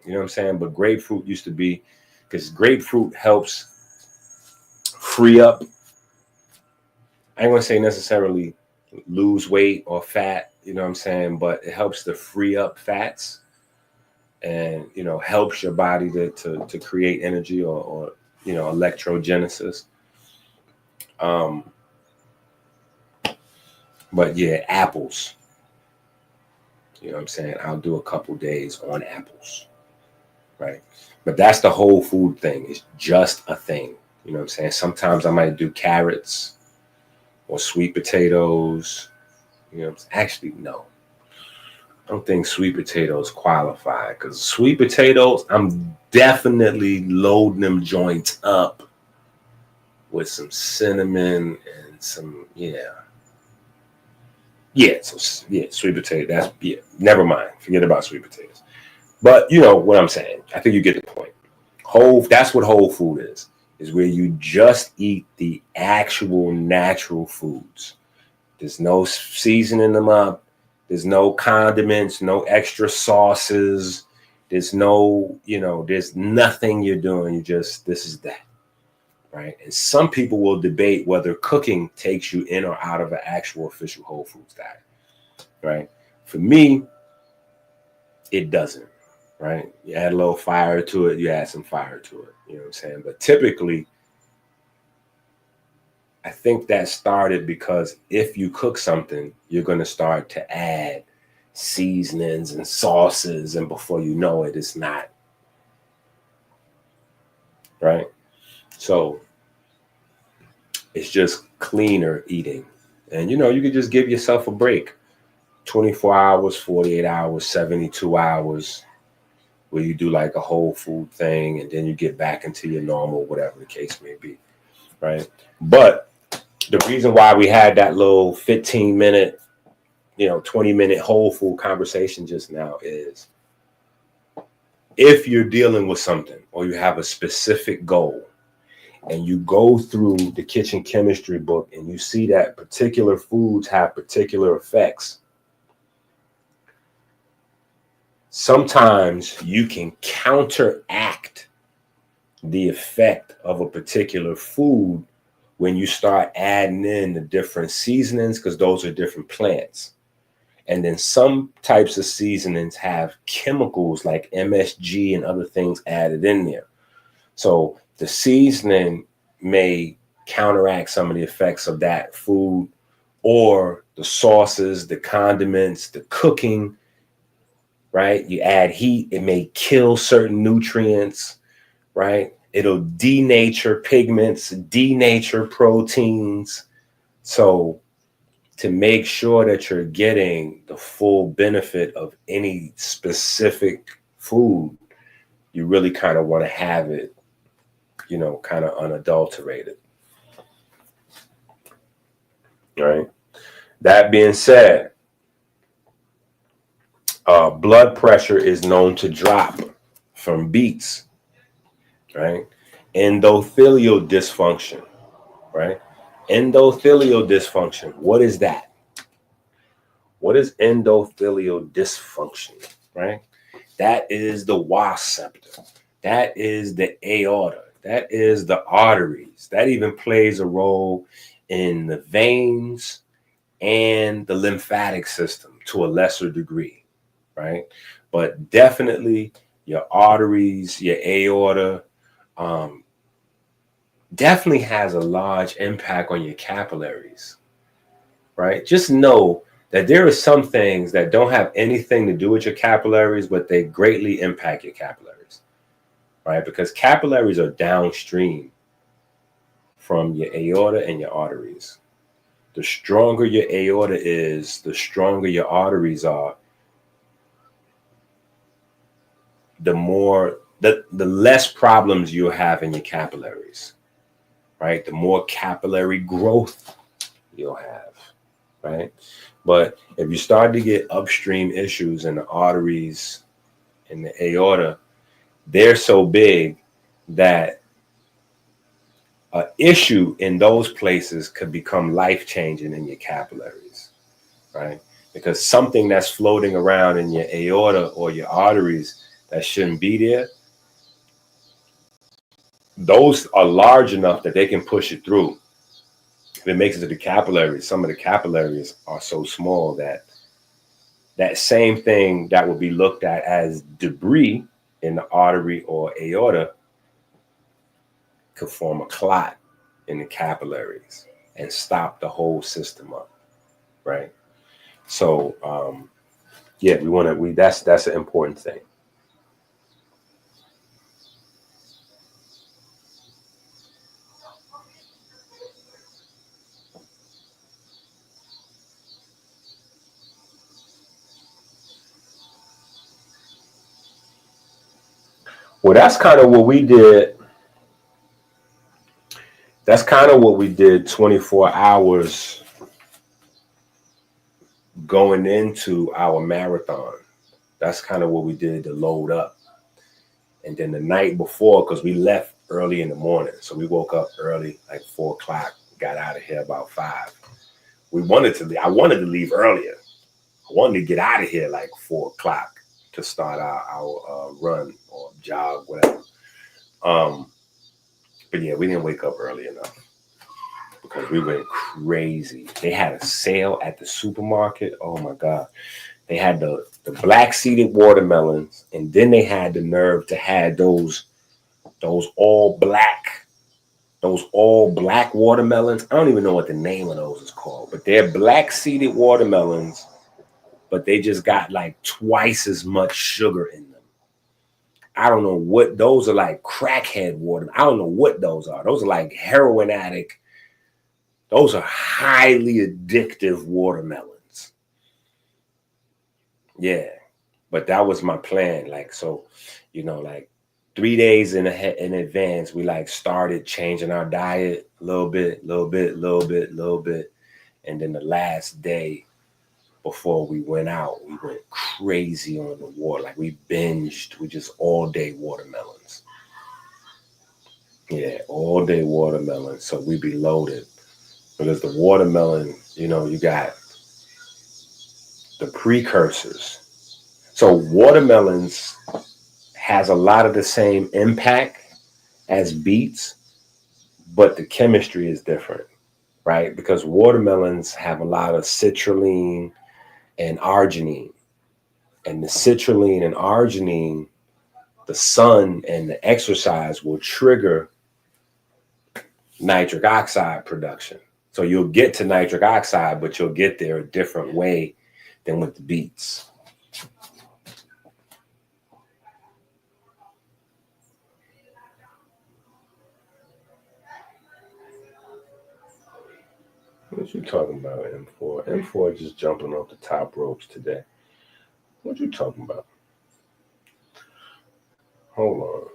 You know what I'm saying? But grapefruit used to be, because grapefruit helps free up, I ain't gonna say necessarily lose weight or fat, you know what I'm saying? But it helps to free up fats and, you know, helps your body to create energy or you know, electrogenesis. But yeah, apples. You know what I'm saying? I'll do a couple days on apples, right? But that's the whole food thing. It's just a thing. You know what I'm saying? Sometimes I might do carrots or sweet potatoes. You know, actually, no. I don't think sweet potatoes qualify, because sweet potatoes, I'm definitely loading them joints up with some cinnamon and some, yeah. Yeah, so yeah, sweet potato. That's, yeah, never mind. Forget about sweet potatoes. But you know what I'm saying. I think you get the point. That's what whole food is where you just eat the actual natural foods. There's no seasoning them up. There's no condiments, no extra sauces. There's no, you know, there's nothing you're doing. You just, this is that, right? And some people will debate whether cooking takes you in or out of an actual official whole foods diet, right? For me, it doesn't, right? You add a little fire to it, you add some fire to it, you know what I'm saying? But typically, I think that started because if you cook something, you're going to start to add seasonings and sauces, and before you know it, it's not, right? So it's just cleaner eating. And you know, you could just give yourself a break. 24 hours, 48 hours, 72 hours, where you do like a whole food thing, and then you get back into your normal, whatever the case may be, right? But the reason why we had that little 15-minute, you know, 20-minute whole food conversation just now is, if you're dealing with something or you have a specific goal and you go through the kitchen chemistry book and you see that particular foods have particular effects, sometimes you can counteract the effect of a particular food when you start adding in the different seasonings, because those are different plants. And then some types of seasonings have chemicals like MSG and other things added in there. So the seasoning may counteract some of the effects of that food, or the sauces, the condiments, the cooking, right? You add heat, it may kill certain nutrients, right? It'll denature pigments, denature proteins. So to make sure that you're getting the full benefit of any specific food, you really kind of want to have it, you know, kind of unadulterated. Right. That being said, blood pressure is known to drop from beets, right? Endothelial dysfunction, right? Endothelial dysfunction. What is that? What is endothelial dysfunction, right? That is the was septum. That is the aorta. That is the arteries. That even plays a role in the veins and the lymphatic system to a lesser degree, right? But definitely your arteries, your aorta, definitely has a large impact on your capillaries, right? Just know that there are some things that don't have anything to do with your capillaries, but they greatly impact your capillaries, right? Because capillaries are downstream from your aorta and your arteries. The stronger your aorta is, the stronger your arteries are, the less problems you'll have in your capillaries, right? The more capillary growth you'll have, right? But if you start to get upstream issues in the arteries and the aorta, they're so big that an issue in those places could become life-changing in your capillaries, right? Because something that's floating around in your aorta or your arteries that shouldn't be there, those are large enough that they can push it through. If it makes it to the capillaries, some of the capillaries are so small that that same thing that would be looked at as debris in the artery or aorta could form a clot in the capillaries and stop the whole system up, right? So yeah, that's an important thing. Well, that's kind of what we did. That's kind of what we did 24 hours going into our marathon. That's kind of what we did to load up. And then the night before, because we left early in the morning, so we woke up early, like 4 o'clock, got out of here about 5. I wanted to leave earlier. I wanted to get out of here like 4 o'clock to start our run or jog, whatever. But yeah, we didn't wake up early enough because we went crazy. They had a sale at the supermarket. Oh my God. They had the black seeded watermelons, and then they had the nerve to have those all black watermelons. I don't even know what the name of those is called, but they're black seeded watermelons, but they just got like twice as much sugar in them. I don't know what those are, like crackhead water. I don't know what those are. Those are like heroin addict. Those are highly addictive watermelons. Yeah, but that was my plan. Like, so, like 3 days in advance, we like started changing our diet a little bit. And then the last day before we went out, we went crazy on the water. Like we binged with just all day watermelons. Yeah, all day watermelon. So we be loaded because the watermelon, you got the precursors. So watermelons has a lot of the same impact as beets, but the chemistry is different, right? Because watermelons have a lot of citrulline and arginine. And the citrulline and arginine, the sun and the exercise will trigger nitric oxide production. So you'll get to nitric oxide, but you'll get there a different way than with the beets. What you talking about, M4? M4 just jumping off the top ropes today. What you talking about? Hold on.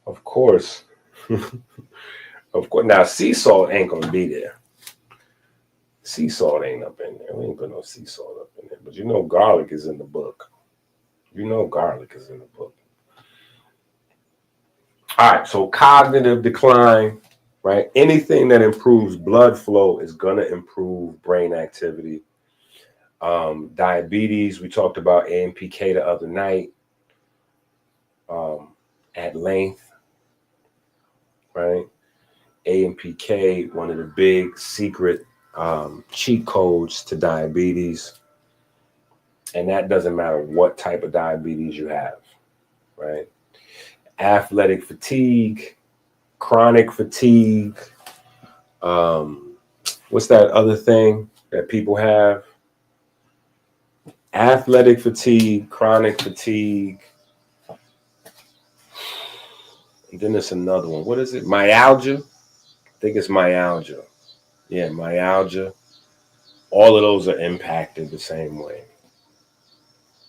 Of course. Of course. Now, sea salt ain't going to be there. Sea salt ain't up in there. We ain't put no sea salt up in there. But garlic is in the book. Garlic is in the book. All right. So cognitive decline, right? Anything that improves blood flow is going to improve brain activity. Diabetes, we talked about AMPK the other night at length, right? AMPK, one of the big secret cheat codes to diabetes. And that doesn't matter what type of diabetes you have, right? Athletic fatigue, chronic fatigue. What's that other thing that people have? Athletic fatigue, chronic fatigue. And then there's another one. What is it? Myalgia? I think it's myalgia. Yeah, myalgia. All of those are impacted the same way.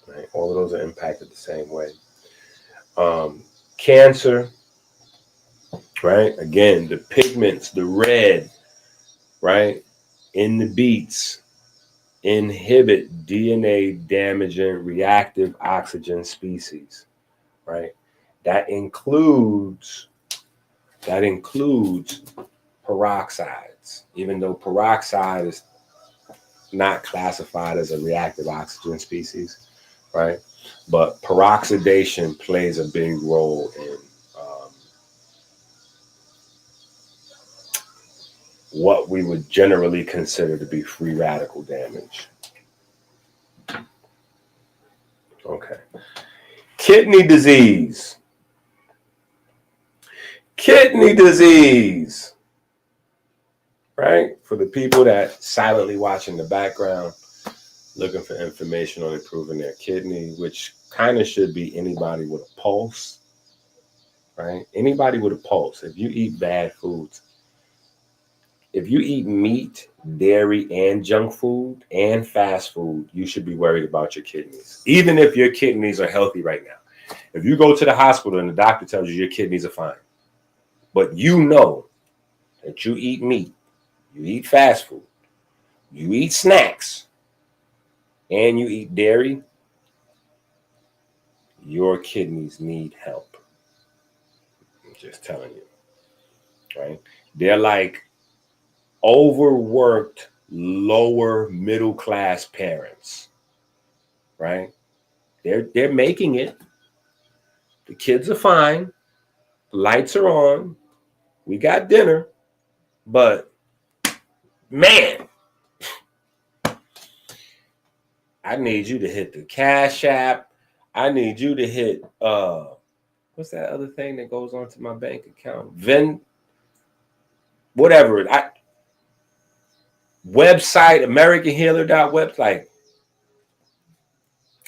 Right? All of those are impacted the same way. Cancer, right? Again, the pigments, the red, right? In the beets, inhibit DNA damaging reactive oxygen species, right? That includes peroxides, even though peroxide is not classified as a reactive oxygen species, right? But peroxidation plays a big role in what we would generally consider to be free radical damage. Okay. Kidney disease. Kidney disease, right? For the people that silently watch in the background, looking for information on improving their kidney, which kind of should be anybody with a pulse, right? Anybody with a pulse. If you eat bad foods, if you eat meat, dairy, and junk food and fast food, you should be worried about your kidneys, even if your kidneys are healthy right now. If you go to the hospital and the doctor tells you your kidneys are fine, but you know that you eat meat, you eat fast food, you eat snacks, and you eat dairy, your kidneys need help. I'm just telling you, right? They're like overworked lower middle class parents, right? They're making it. The kids are fine. The lights are on. We got dinner, but man, I need you to hit the Cash App. I need you to hit what's that other thing that goes onto my bank account? Whatever. Website, AmericanHealer.web. Like,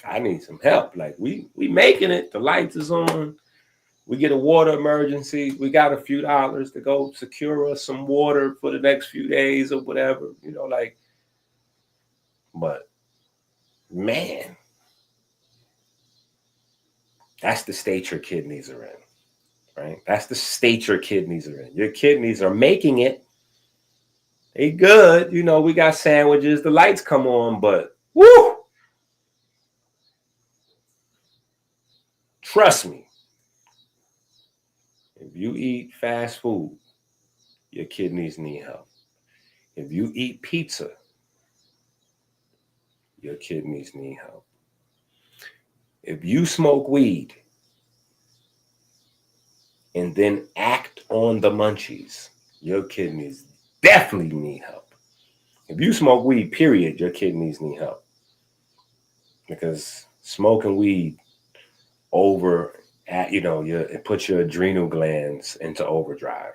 I need some help. Like, we making it. The lights is on. We get a water emergency. We got a few dollars to go secure us some water for the next few days or whatever. You know, like, but man, that's the state your kidneys are in, right? That's the state your kidneys are in. Your kidneys are making it. They good. You know, we got sandwiches. The lights come on, but woo! Trust me. If you eat fast food, your kidneys need help. If you eat pizza, your kidneys need help. If you smoke weed and then act on the munchies, your kidneys definitely need help. If you smoke weed, period, your kidneys need help. Because smoking weed it puts your adrenal glands into overdrive.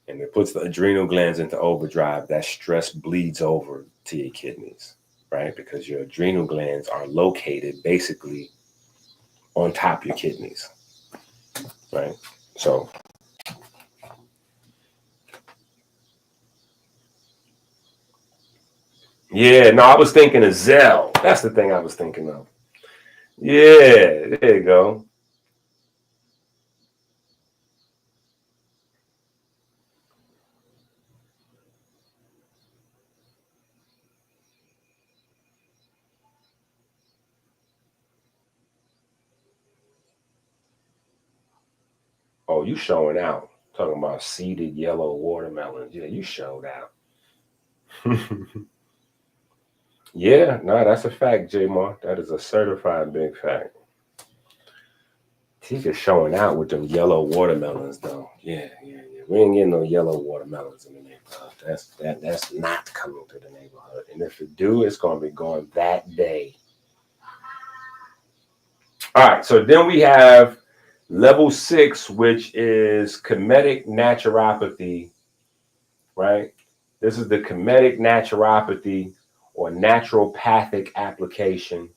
And it puts the adrenal glands into overdrive. That stress bleeds over to your kidneys, right? Because your adrenal glands are located basically on top of your kidneys, right? So, yeah, no, I was thinking of Zell. That's the thing I was thinking of. Yeah, there you go. Oh, you showing out. Talking about seeded yellow watermelons. Yeah, you showed out. Yeah, no, that's a fact, J Mar. That is a certified big fact. He's just showing out with them yellow watermelons, though. Yeah. We ain't getting no yellow watermelons in the neighborhood. That's not coming to the neighborhood. And if it do, it's gonna be going that day. All right, so then we have level 6, which is comedic naturopathy, right? This is the comedic naturopathy or naturopathic application,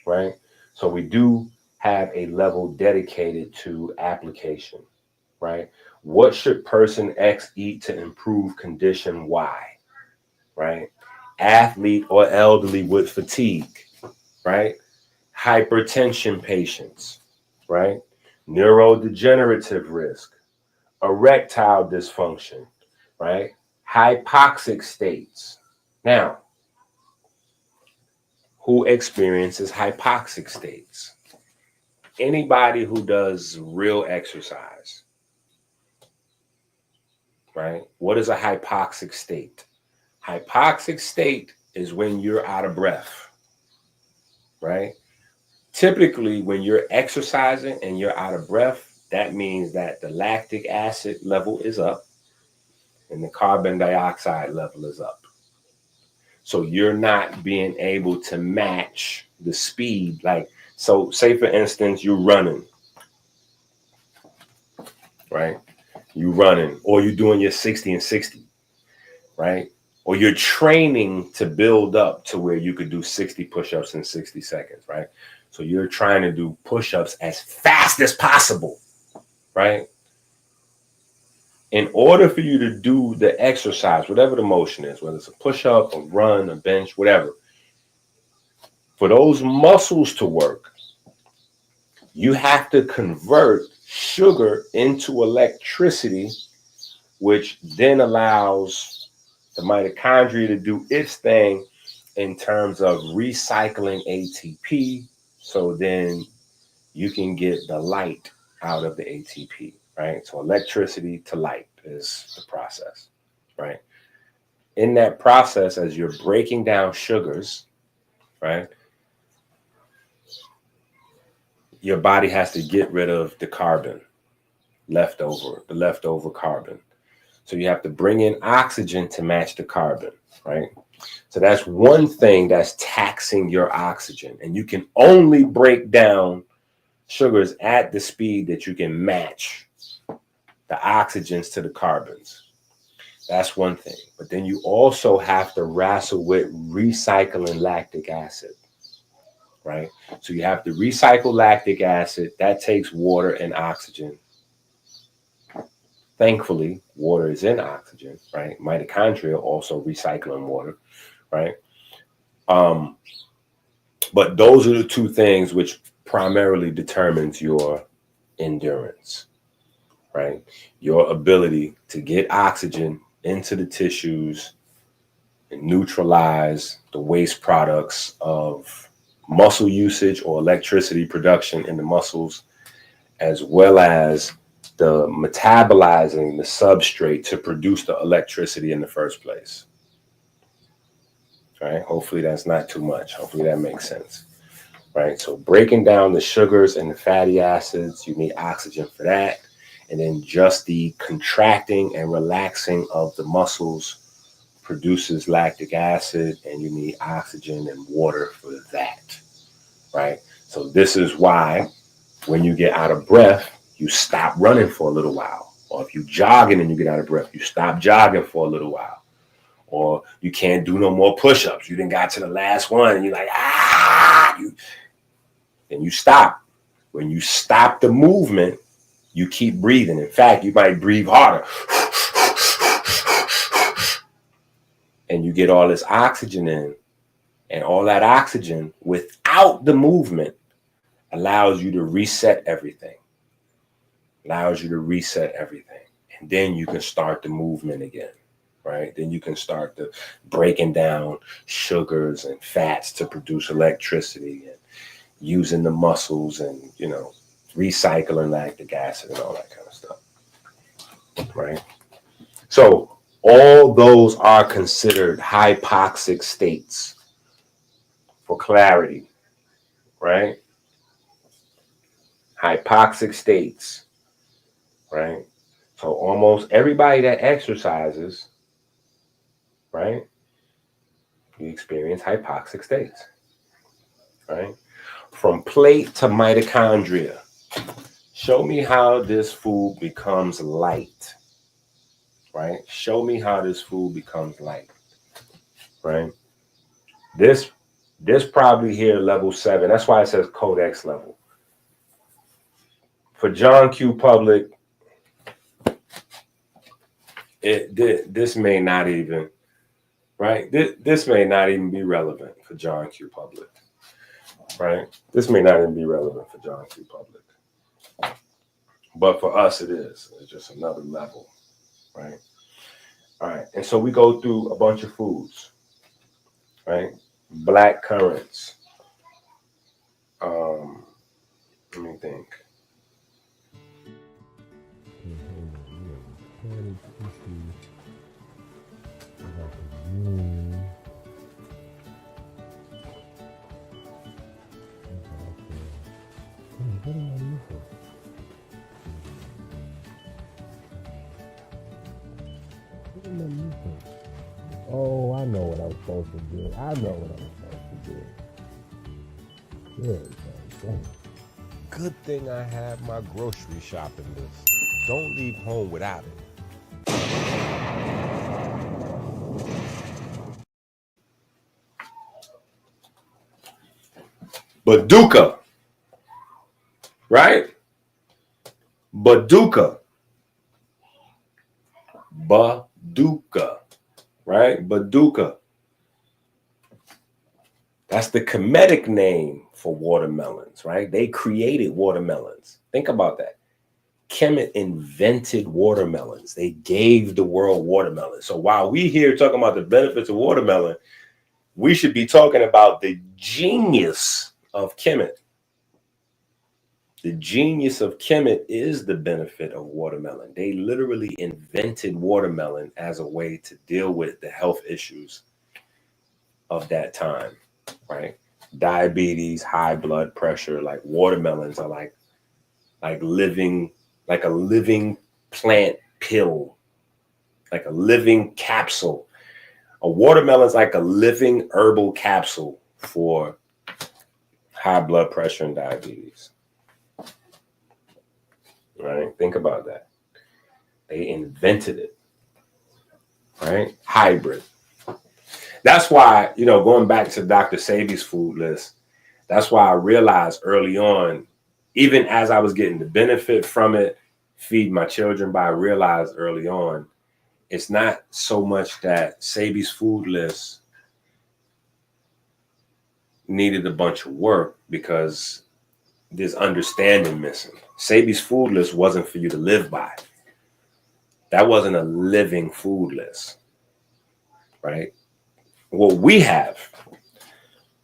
right? So we do have a level dedicated to application, right? What should person X eat to improve condition Y, right? Athlete or elderly with fatigue, right? Hypertension patients, right? Neurodegenerative risk, erectile dysfunction, right? Hypoxic states, Now, who experiences hypoxic states? Anybody who does real exercise, right? What is a hypoxic state? Hypoxic state is when you're out of breath, right? Typically, when you're exercising and you're out of breath, that means that the lactic acid level is up and the carbon dioxide level is up. So you're not being able to match the speed. Like, so say for instance, you're running, right? You're running, or you're doing your 60 and 60, right? Or you're training to build up to where you could do 60 push-ups in 60 seconds, right? So you're trying to do push-ups as fast as possible, right? In order for you to do the exercise, whatever the motion is, whether it's a push-up, a run, a bench, whatever, for those muscles to work, you have to convert sugar into electricity, which then allows the mitochondria to do its thing in terms of recycling ATP. So then you can get the light out of the ATP, right? So electricity to light is the process, right? In that process, as you're breaking down sugars, right, your body has to get rid of the carbon the leftover carbon. So you have to bring in oxygen to match the carbon, right? So that's one thing that's taxing your oxygen. And you can only break down sugars at the speed that you can match the oxygens to the carbons. That's one thing. But then you also have to wrestle with recycling lactic acid, right? So you have to recycle lactic acid. That takes water and oxygen. Thankfully, water is in oxygen, right? Mitochondria also recycling water, right? But those are the two things which primarily determines your endurance, right? Your ability to get oxygen into the tissues and neutralize the waste products of muscle usage or electricity production in the muscles, as well as the metabolizing the substrate to produce the electricity in the first place. Right? Hopefully that's not too much. Hopefully that makes sense. Right? So breaking down the sugars and the fatty acids, you need oxygen for that. And then just the contracting and relaxing of the muscles produces lactic acid, and you need oxygen and water for that. Right? So this is why when you get out of breath, you stop running for a little while. Or if you're jogging and you get out of breath, you stop jogging for a little while. Or you can't do no more push-ups. You done got to the last one and you're like, and you stop. When you stop the movement, you keep breathing. In fact, you might breathe harder. And you get all this oxygen in. And all that oxygen without the movement allows you to reset everything. And then you can start the movement again, right? Then you can start the breaking down sugars and fats to produce electricity and using the muscles and, recycling lactic acid and all that kind of stuff, right? So all those are considered hypoxic states for clarity, right? Hypoxic states, right? So almost everybody that exercises, right, you experience hypoxic states, right? From plate to mitochondria. Show me how this food becomes light, right? Show me how this food becomes light, right? This probably here level 7. That's why it says Codex level. For John Q. Public, this may not even, right? This may not even be relevant for John Q. Public, right? This may not even be relevant for John Q. Public. But for us, it is. It's just another level, right? All right. And so we go through a bunch of foods, right? Black currants. Let me think. Oh, I know what I'm supposed to do. I know what I'm supposed to do. There we go. Good thing I have my grocery shopping list. Don't leave home without it. Baduka, right? Baduka. Baduka, right? Baduka. That's the Kemetic name for watermelons, right? They created watermelons. Think about that. Kemet invented watermelons. They gave the world watermelon. So while we here talking about the benefits of watermelon, we should be talking about the genius of Kemet. The genius of Kemet is the benefit of watermelon. They literally invented watermelon as a way to deal with the health issues of that time, right? Diabetes, high blood pressure, like watermelons are like living, like a living plant pill, like a living capsule. A watermelon is like a living herbal capsule for high blood pressure and diabetes. Right? Think about that. They invented it. Right? Hybrid. That's why, going back to Dr. Sebi's food list, that's why I realized early on, even as I was getting the benefit from it, feed my children, but I realized early on, it's not so much that Sebi's food list needed a bunch of work because there's understanding missing. Sebi's food list wasn't for you to live by. That wasn't a living food list, right? What we have,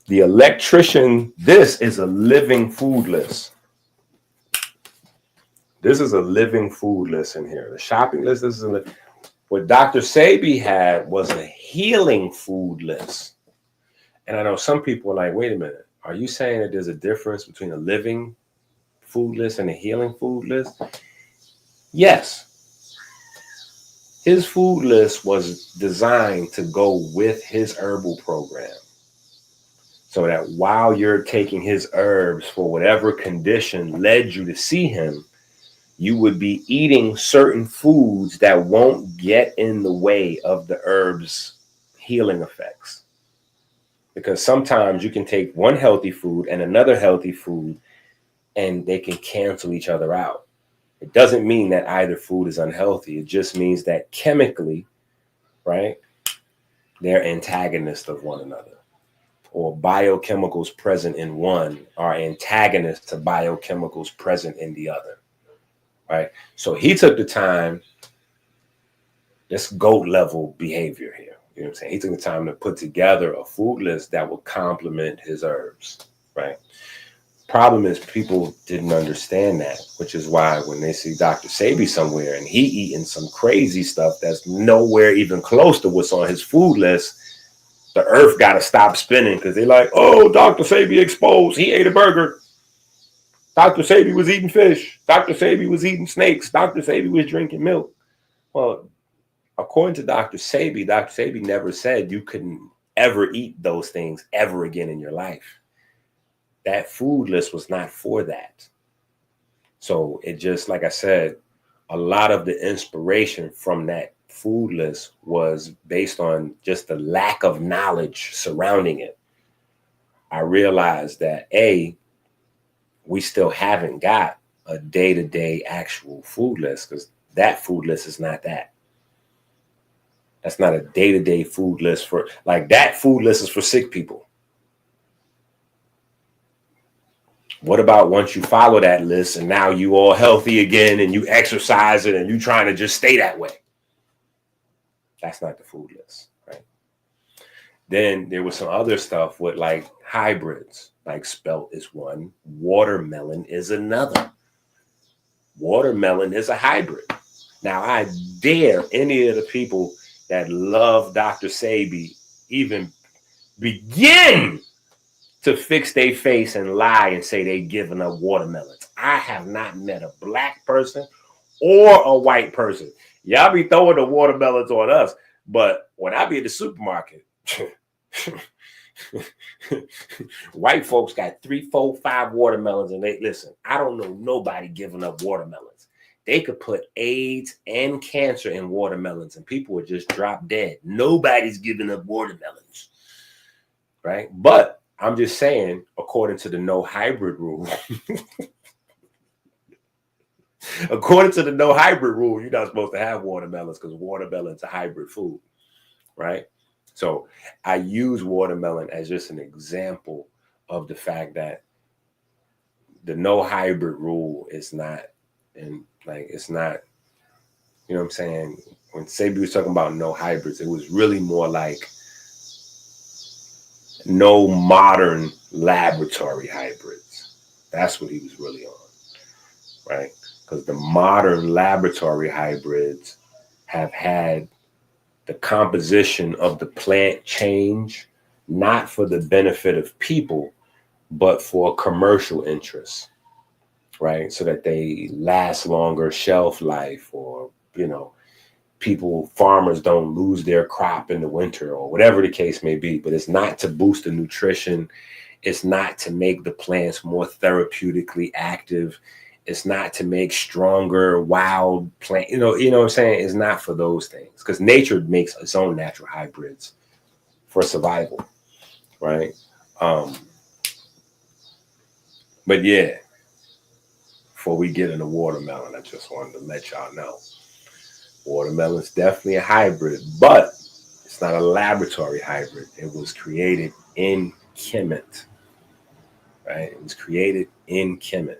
the electrician, this is a living food list. This is a living food list in here. The shopping list, this is what Dr. Sebi had was a healing food list. And I know some people are like, wait a minute, are you saying that there's a difference between a living food list and a healing food list? Yes. His food list was designed to go with his herbal program. So that while you're taking his herbs for whatever condition led you to see him, you would be eating certain foods that won't get in the way of the herbs' healing effects. Because sometimes you can take one healthy food and another healthy food and they can cancel each other out. It doesn't mean that either food is unhealthy. It just means that chemically, right, they're antagonists of one another. Or biochemicals present in one are antagonists to biochemicals present in the other, right? So he took the time, this GOAT level behavior here. You know what I'm saying? He took the time to put together a food list that would complement his herbs, right? Problem is people didn't understand that, which is why when they see Dr. Sebi somewhere and he eating some crazy stuff that's nowhere even close to what's on his food list, the earth got to stop spinning because they're like, oh, Dr. Sebi exposed. He ate a burger. Dr. Sebi was eating fish. Dr. Sebi was eating snakes. Dr. Sebi was drinking milk. Well, according to Dr. Sebi never said you couldn't ever eat those things ever again in your life. That food list was not for that. So it just, like I said, a lot of the inspiration from that food list was based on just the lack of knowledge surrounding it. I realized that we still haven't got a day-to-day actual food list because that food list is not that. That's not a day-to-day food list for, like, that food list is for sick people. What about once you follow that list and now you all healthy again and you exercise it and you trying to just stay that way? That's not the food list, right? Then there was some other stuff with like hybrids, like spelt is one, watermelon is another. Watermelon is a hybrid. Now, I dare any of the people that love Dr. Sebi even begin to fix their face and lie and say they giving up watermelons. I have not met a black person or a white person. Y'all be throwing the watermelons on us, but when I be in the supermarket, white folks got 3, 4, 5 watermelons, and they listen. I don't know nobody giving up watermelons. They could put AIDS and cancer in watermelons, and people would just drop dead. Nobody's giving up watermelons, right? But I'm just saying, according to the no hybrid rule, according to the no hybrid rule, you're not supposed to have watermelons because watermelon's a hybrid food, right? So I use watermelon as just an example of the fact that the no hybrid rule is not, and like it's not, you know what I'm saying? When Sebi was talking about no hybrids, it was really more like no modern laboratory hybrids. That's what he was really on, right? Because the modern laboratory hybrids have had the composition of the plant change, not for the benefit of people, but for commercial interests, right? So that they last longer shelf life, or, you know, farmers don't lose their crop in the winter, or whatever the case may be. But it's not to boost the nutrition. It's not to make the plants more therapeutically active. It's not to make stronger wild plant. You know what I'm saying? It's not for those things, because nature makes its own natural hybrids for survival, right? But yeah, before we get into watermelon, I just wanted to let y'all know. Watermelon is definitely a hybrid, but it's not a laboratory hybrid. It was created in Kemet, right? It was created in Kemet.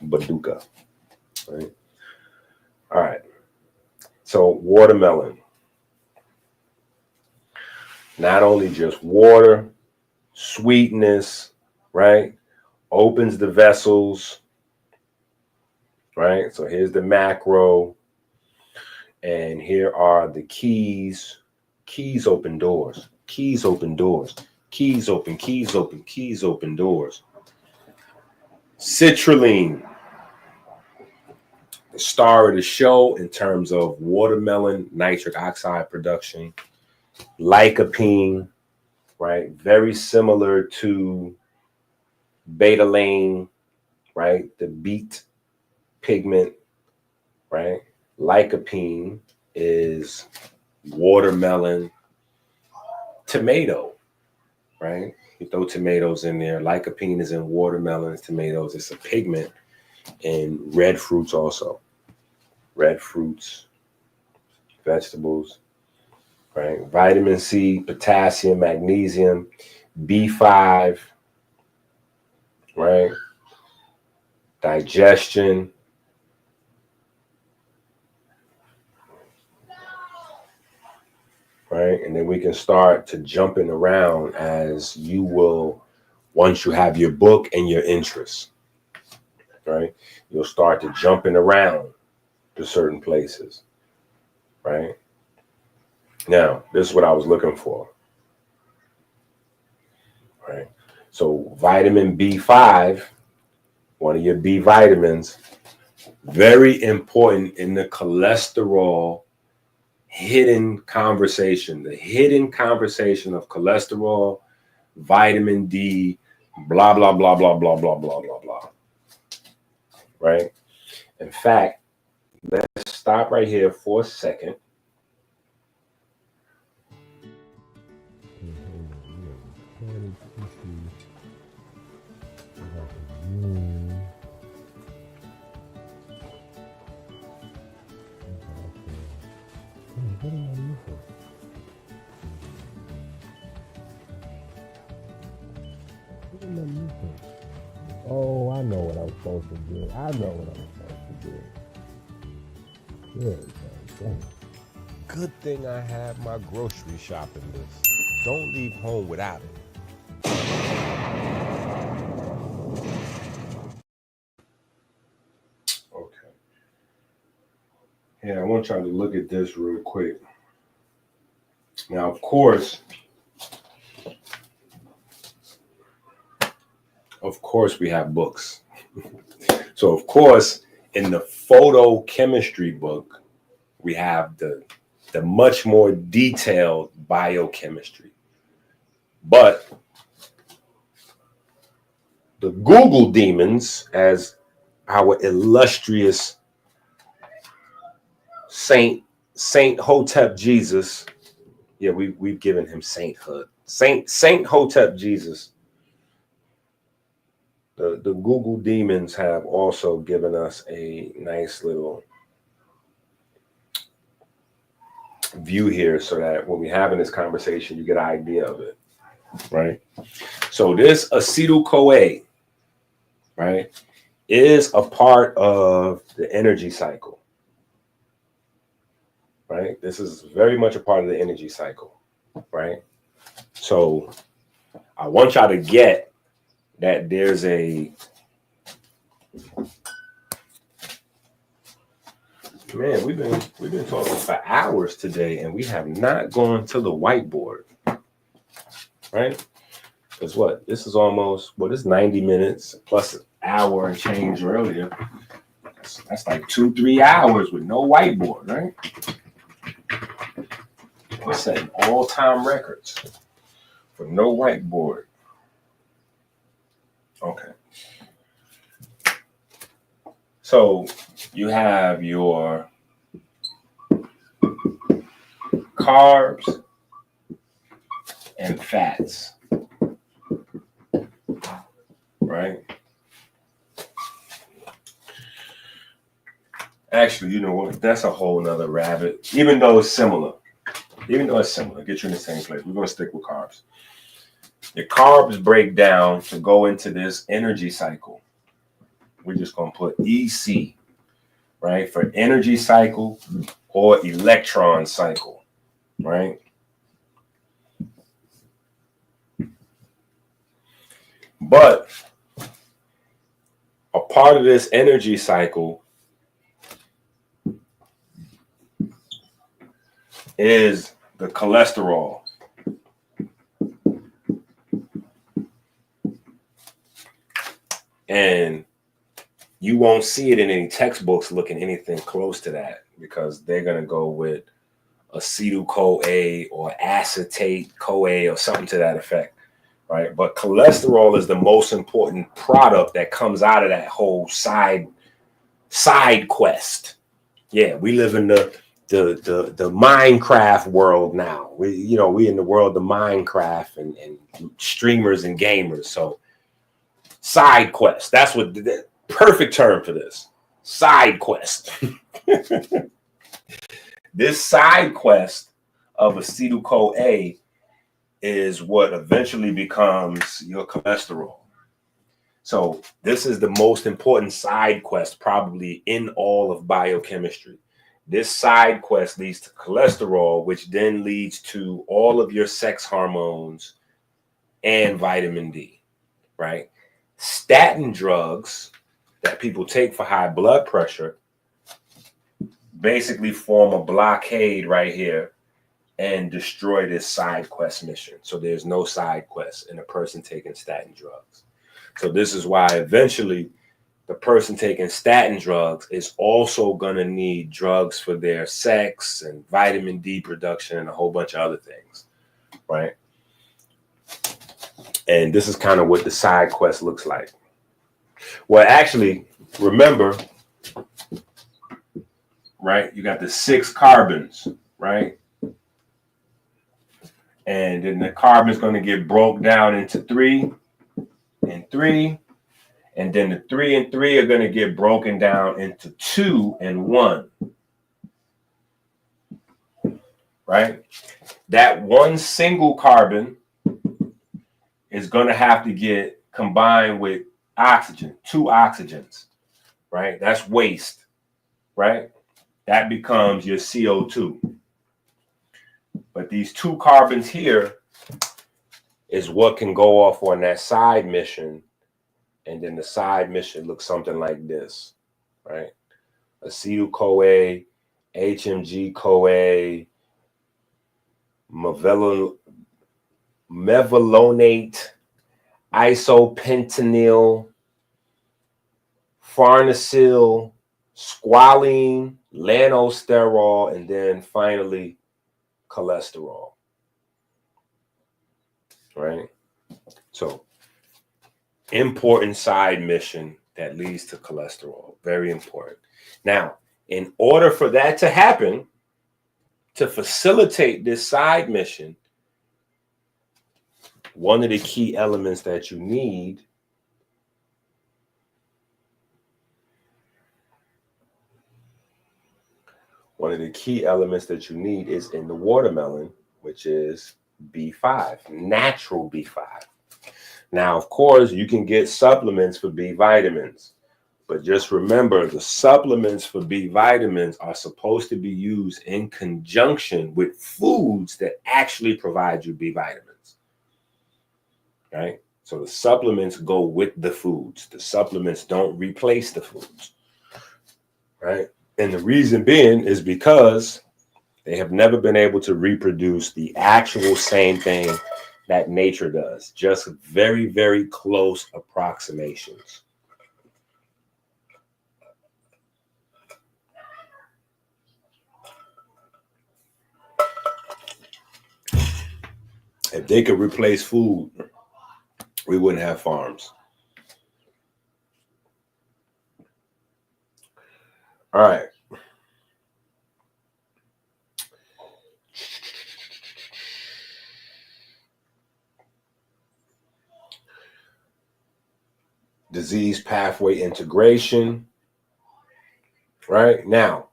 Baduka, right? All right. So watermelon, not only just water, sweetness, right? Opens the vessels, right? So here's the macro, and here are the keys. Keys open doors. Keys open doors. Keys open, keys open, keys open doors. Citrulline, the star of the show in terms of watermelon nitric oxide production. Lycopene, right? Very similar to betalain, right? The beet pigment, right? Lycopene is watermelon, tomato, right? You throw tomatoes in there. Lycopene is in watermelons, tomatoes. It's a pigment in red fruits also. Red fruits, vegetables, right? Vitamin C, potassium, magnesium, B5, right? Digestion. Right? And then we can start to jumping around as you will, once you have your book and your interests, right? You'll start to jumping around to certain places, right? Now, this is what I was looking for, right? So vitamin B5, one of your B vitamins, very important in the cholesterol hidden conversation, the hidden conversation of cholesterol, vitamin D, blah, blah, blah, blah, blah, blah, blah, blah, blah. Right? In fact, let's stop right here for a second. Oh, I know what I'm supposed to do. I know what I'm supposed to do. Yeah, Good thing I have my grocery shopping list. Don't leave home without it. Okay. Yeah, I want y'all to look at this real quick. Now, of course, we have books. So, of course, in the photochemistry book, we have the much more detailed biochemistry. But the Google demons, as our illustrious Saint Hotep Jesus, yeah, we've given him sainthood. Saint Hotep Jesus. The Google demons have also given us a nice little view here so that when we're having this conversation, you get an idea of it, right? So this acetyl-CoA, right, is a part of the energy cycle, right? This is very much a part of the energy cycle, right? So I want y'all to get that there's a, man, we've been talking for hours today and we have not gone to the whiteboard, right? Because what, this is almost, this is 90 minutes plus an hour and change earlier. That's like 2-3 hours with no whiteboard, right? We're setting all-time records for no whiteboard. Okay. So you have your carbs and fats, right? Actually, you know what? That's a whole nother rabbit. Even though it's similar, get you in the same place. We're going to stick with carbs. Your carbs break down to go into this energy cycle. We're just going to put EC, right, for energy cycle or electron cycle, right? But a part of this energy cycle is the cholesterol. And you won't see it in any textbooks looking anything close to that because they're going to go with acetyl-CoA or acetate-CoA or something to that effect, right? But cholesterol is the most important product that comes out of that whole side quest. Yeah, we live in the Minecraft world now. We in the world of Minecraft and streamers and gamers. So side quest. That's what the perfect term for this. Side quest. This side quest of acetyl-CoA is what eventually becomes your cholesterol. So this is the most important side quest probably in all of biochemistry. This side quest leads to cholesterol, which then leads to all of your sex hormones and vitamin D, right? Statin drugs that people take for high blood pressure basically form a blockade right here and destroy this side quest mission. So there's no side quest in a person taking statin drugs. So this is why eventually the person taking statin drugs is also going to need drugs for their sex and vitamin D production and a whole bunch of other things, right? And this is kind of what the side quest looks like. Well, actually, remember, right? You got the 6 carbons, right? And then the carbon is going to get broke down into 3 and 3. And then the 3 and 3 are going to get broken down into 2 and 1. Right? That one single carbon is going to have to get combined with oxygen, 2 oxygens. Right? That's waste. Right? That becomes your CO2. But these 2 carbons here is what can go off on that side mission. And then the side mission looks something like this, right? Acetyl-CoA, HMG-CoA, mevalonate, isopentenyl, farnesyl, squalene, lanosterol, and then finally cholesterol, right? So important side mission that leads to cholesterol, very important. Now, in order for that to happen, to facilitate this side mission, one of the key elements that you need is in the watermelon, which is B5, natural B5. Now, of course, you can get supplements for B vitamins, but just remember the supplements for B vitamins are supposed to be used in conjunction with foods that actually provide you B vitamins, right? So the supplements go with the foods. The supplements don't replace the foods, right? And the reason being is because they have never been able to reproduce the actual same thing that nature does, just very, very close approximations. If they could replace food, we wouldn't have farms. All right. Disease pathway integration. Right now,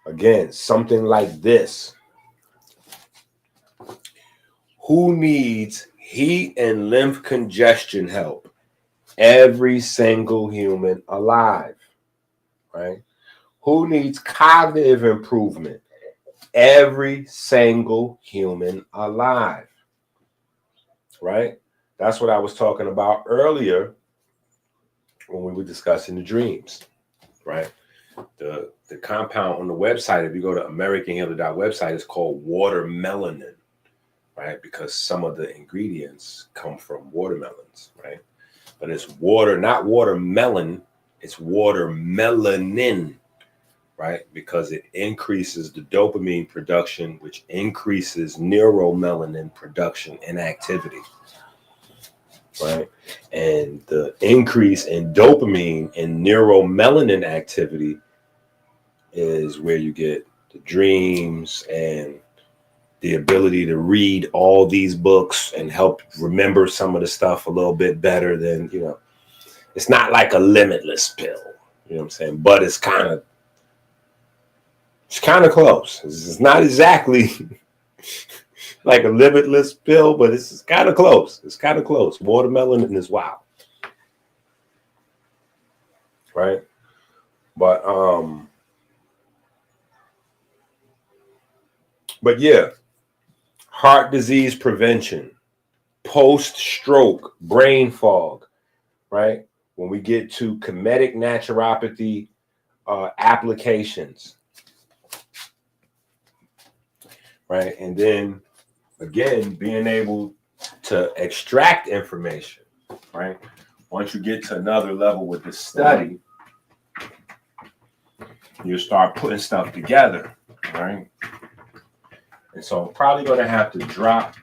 again, something like this. Who needs heat and lymph congestion help? Every single human alive, right? Who needs cognitive improvement? Every single human alive, right? That's what I was talking about earlier when we were discussing the dreams, right? The compound on the website, if you go to AmericanHealer.website, is called watermelanin, right? Because some of the ingredients come from watermelons, right? But it's water, not watermelon, it's watermelanin, right? Because it increases the dopamine production, which increases neuromelanin production and activity, right? And the increase in dopamine and neuromelanin activity is where you get the dreams and the ability to read all these books and help remember some of the stuff a little bit better than, it's not like a limitless pill, you know what I'm saying? But it's kind of close. It's not exactly like a limitless pill, but it's kind of close. It's kind of close. Watermelon is wow. Right? But yeah, heart disease prevention, post-stroke, brain fog, right? When we get to comedic naturopathy applications, right? And then again, being able to extract information, right? Once you get to another level with the study, you start putting stuff together, right? And so I'm probably going to have to drop,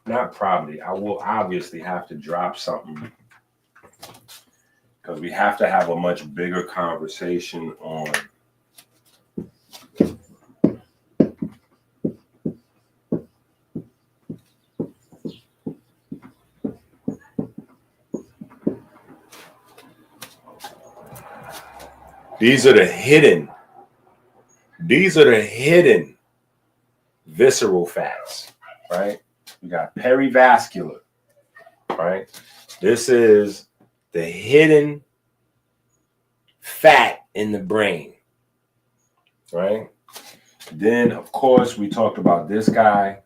not probably, I will obviously have to drop something because we have to have a much bigger conversation on these are the hidden visceral fats, right? We got perivascular, right? This is the hidden fat in the brain, right? Then, of course, we talked about this guy.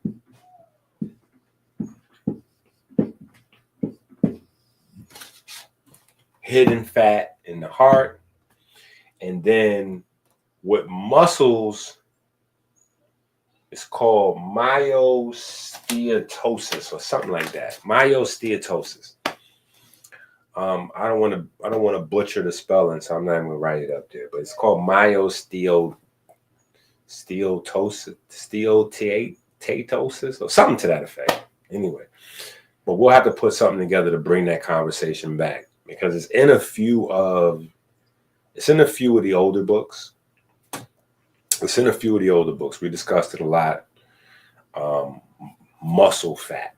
Hidden fat in the heart. And then with muscles, it's called myosteatosis or something like that. Myosteatosis. I don't want to butcher the spelling, so I'm not even gonna write it up there. But it's called myosteatosis or something to that effect. Anyway, but we'll have to put something together to bring that conversation back because it's in a few of the older books. It's in a few of the older books. We discussed it a lot. Muscle fat,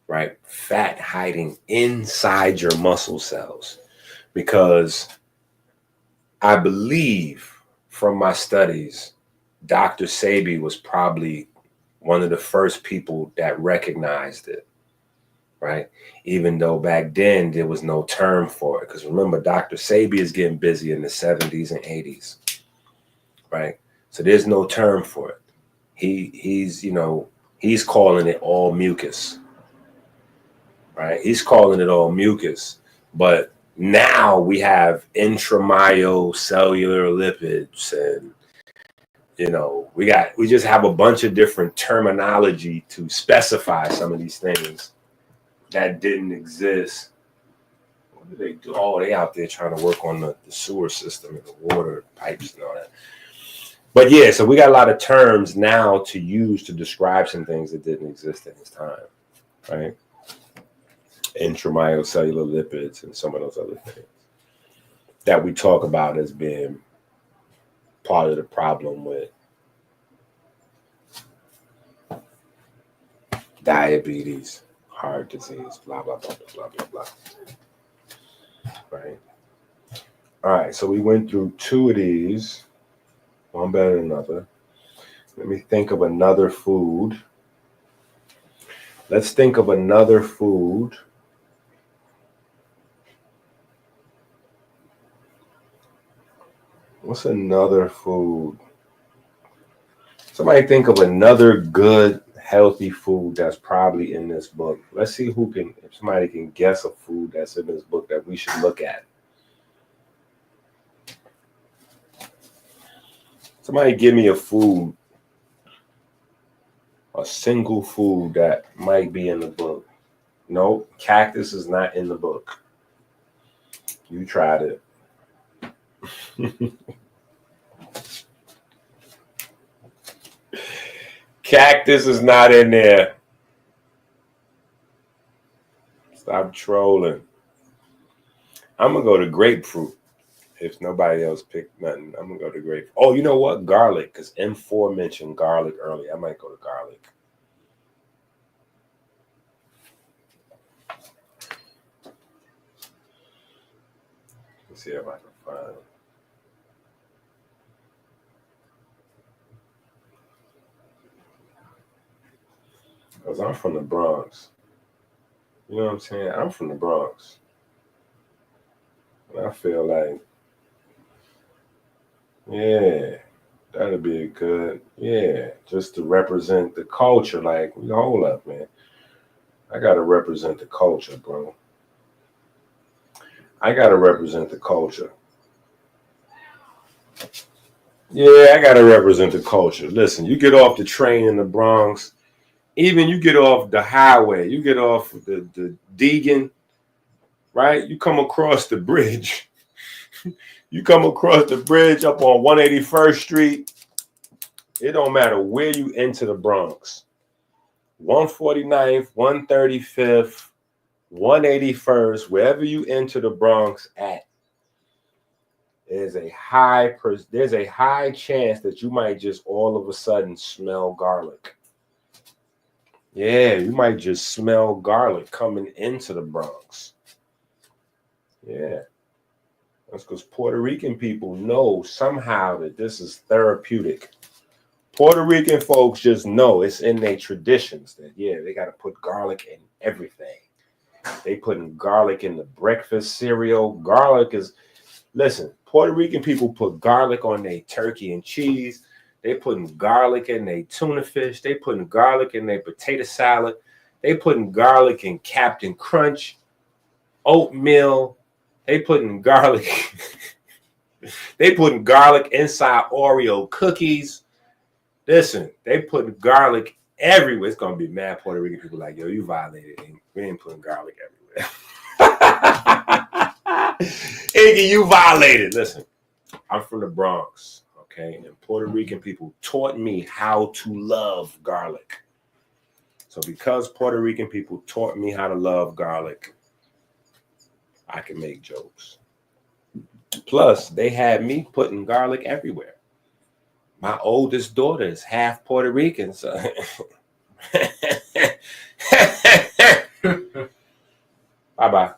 right? Fat hiding inside your muscle cells. Because I believe from my studies, Dr. Sebi was probably one of the first people that recognized it, right? Even though back then there was no term for it. Because remember, Dr. Sebi is getting busy in the 70s and 80s, right? So there's no term for it. He's calling it all mucus, right? He's calling it all mucus. But now we have intramyocellular lipids and, we just have a bunch of different terminology to specify some of these things that didn't exist. What do they do? Oh, they out there trying to work on the sewer system and the water pipes and all that. But yeah, so we got a lot of terms now to use to describe some things that didn't exist at this time, right? Intramyocellular lipids and some of those other things that we talk about as being part of the problem with diabetes, heart disease, blah, blah, blah, blah, blah, blah, right? All right, so we went through two of these, one better than another. Let me think of another food. Let's think of another food. What's another food? Somebody think of another good, healthy food that's probably in this book. Let's see if somebody can guess a food that's in this book that we should look at. Somebody give me a food, a single food that might be in the book. No, cactus is not in the book. You tried it. Cactus is not in there. Stop trolling. I'm going to go to grapefruit. If nobody else picked nothing, I'm going to go to grapefruit. Oh, you know what? Garlic, because M4 mentioned garlic earlier. I might go to garlic. Let's see if I can find it. Because I'm from the Bronx. You know what I'm saying? I'm from the Bronx. And I feel like, yeah, that'd be a good, just to represent the culture. Like, hold up, man. I got to represent the culture, bro. I got to represent the culture. Yeah, I got to represent the culture. Listen, you get off the train in the Bronx, even you get off the highway, you get off the Deegan, right? You come across the bridge. You come across the bridge up on 181st Street. It don't matter where you enter the Bronx. 149th, 135th, 181st, wherever you enter the Bronx at, there's a high chance that you might just all of a sudden smell garlic. Yeah, you might just smell garlic coming into the Bronx. Yeah. That's because Puerto Rican people know somehow that this is therapeutic. Puerto Rican folks just know it's in their traditions that, they got to put garlic in everything. They putting garlic in the breakfast cereal. Listen, Puerto Rican people put garlic on their turkey and cheese. They putting garlic in their tuna fish. They putting garlic in their potato salad. They putting garlic in Captain Crunch, oatmeal. They putting garlic. They putting garlic inside Oreo cookies. Listen, they putting garlic everywhere. It's gonna be mad Puerto Rican people like, yo, you violated. We ain't putting garlic everywhere. Iggy, you violated. Listen, I'm from the Bronx, okay? And Puerto Rican people taught me how to love garlic. So because Puerto Rican people taught me how to love garlic, I can make jokes. Plus, they had me putting garlic everywhere. My oldest daughter is half Puerto Rican, so bye-bye.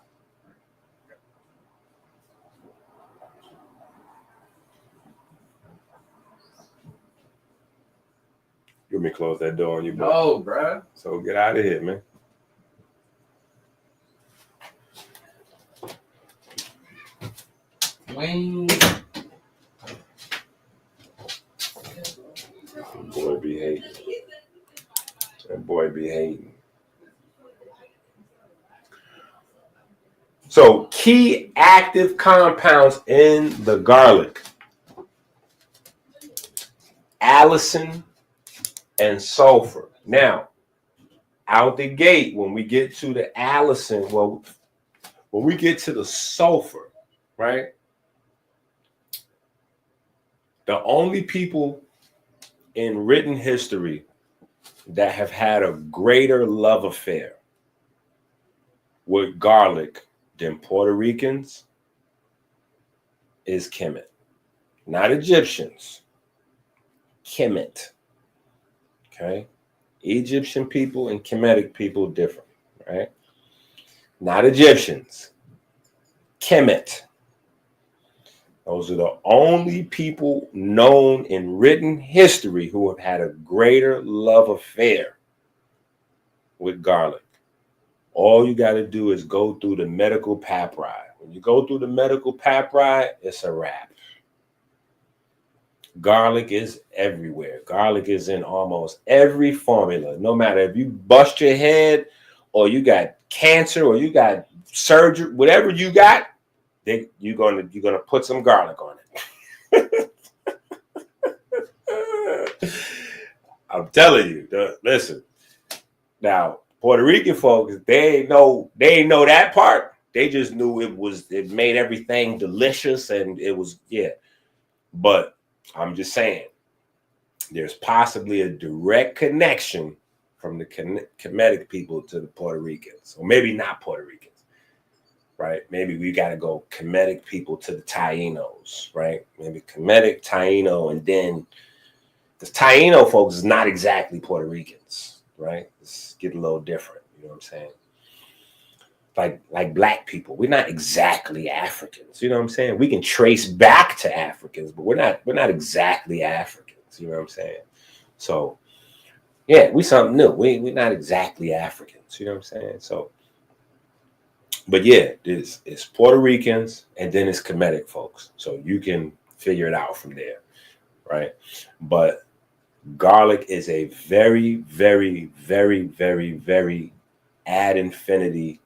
You want me to close that door on you, bro? No, bruh. So get out of here, man. Wayne. Boy be hating. That boy be hating. So key active compounds in the garlic: allicin and sulfur. Now, out the gate, when we get to the allicin, well, when we get to the sulfur, right? The only people in written history that have had a greater love affair with garlic than Puerto Ricans is Kemet. Not Egyptians. Kemet. Okay? Egyptian people and Kemetic people different, right? Not Egyptians. Kemet. Those are the only people known in written history who have had a greater love affair with garlic. All you got to do is go through the medical papyri. When you go through the medical papyri, it's a wrap. Garlic is everywhere. Garlic is in almost every formula. No matter if you bust your head or you got cancer or you got surgery, whatever you got, you're gonna put some garlic on it. I'm telling you. Listen. Now, Puerto Rican folks, they ain't know that part. They just knew it made everything delicious and it was, yeah. But I'm just saying, there's possibly a direct connection from the Kemetic people to the Puerto Ricans, or maybe not Puerto Ricans, right? Maybe we got to go Kemetic people to the Tainos, right? Maybe Kemetic, Taino, and then the Taino folks is not exactly Puerto Ricans, right? It's getting a little different, you know what I'm saying? Like black people, we're not exactly Africans, you know what I'm saying? We can trace back to Africans, but we're not exactly Africans, you know what I'm saying? So yeah, we something new. We're not exactly Africans, you know what I'm saying? So, but yeah, it's Puerto Ricans and then it's Kemetic folks. So you can figure it out from there, right? But garlic is a very, very, very, very, very ad infinity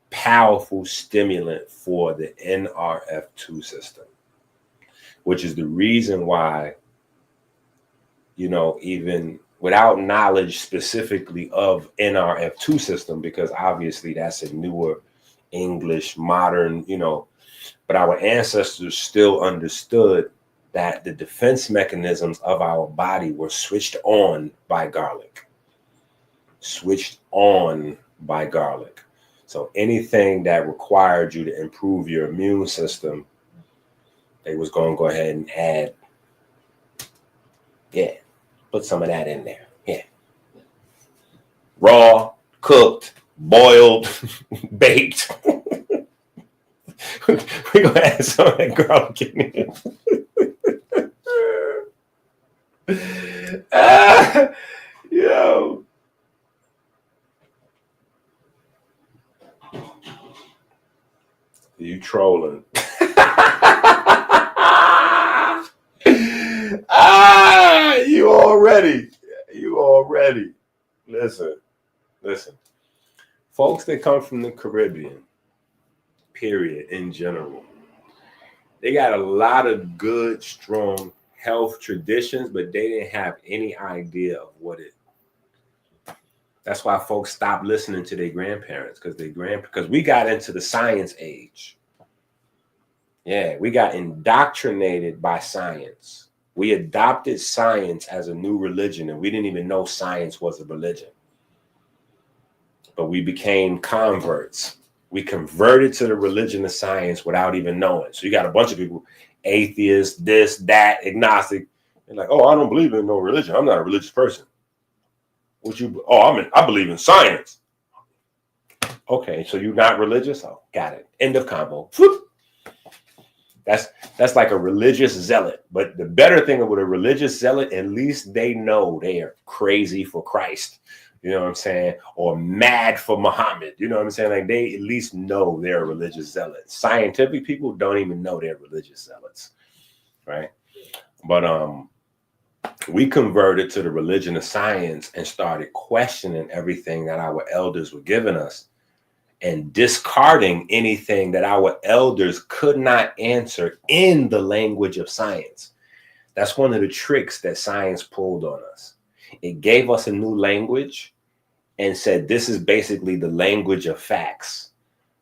powerful stimulant for the NRF2 system, which is the reason why, you know, even without knowledge specifically of NRF2 system, because obviously that's a newer English modern, you know, but our ancestors still understood that the defense mechanisms of our body were switched on by garlic. Switched on by garlic. So anything that required you to improve your immune system, they was going to go ahead and add, yeah, put some of that in there. Yeah. Raw, cooked, boiled, baked. We're going to add some of that garlic in there. Yo. You trolling. already. Listen. Folks that come from the Caribbean, period, in general, they got a lot of good, strong health traditions, but they didn't have any idea of what it. That's why folks stopped listening to their grandparents, because we got into the science age. Yeah, we got indoctrinated by science. We adopted science as a new religion, and we didn't even know science was a religion. But we became converts. We converted to the religion of science without even knowing. So you got a bunch of people, atheists, this, that, agnostic. They're like, oh, I don't believe in no religion. I'm not a religious person. I believe in science. Okay, so you're not religious? Oh, got it. End of combo. That's like a religious zealot. But the better thing with a religious zealot, at least they know they are crazy for Christ. You know what I'm saying? Or mad for Muhammad. You know what I'm saying? Like, they at least know they're religious zealots. Scientific people don't even know they're religious zealots. Right? But we converted to the religion of science and started questioning everything that our elders were giving us and discarding anything that our elders could not answer in the language of science. That's one of the tricks that science pulled on us. It gave us a new language and said, this is basically the language of facts.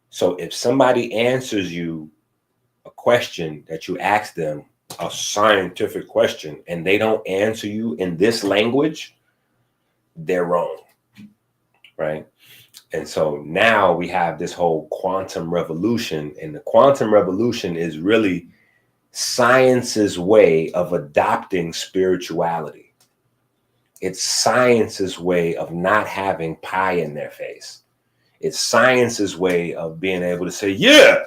So if somebody answers you a question that you ask them, a scientific question, and they don't answer you in this language, they're wrong, right? And so now we have this whole quantum revolution, and the quantum revolution is really science's way of adopting spirituality. It's science's way of not having pie in their face. It's science's way of being able to say, yeah,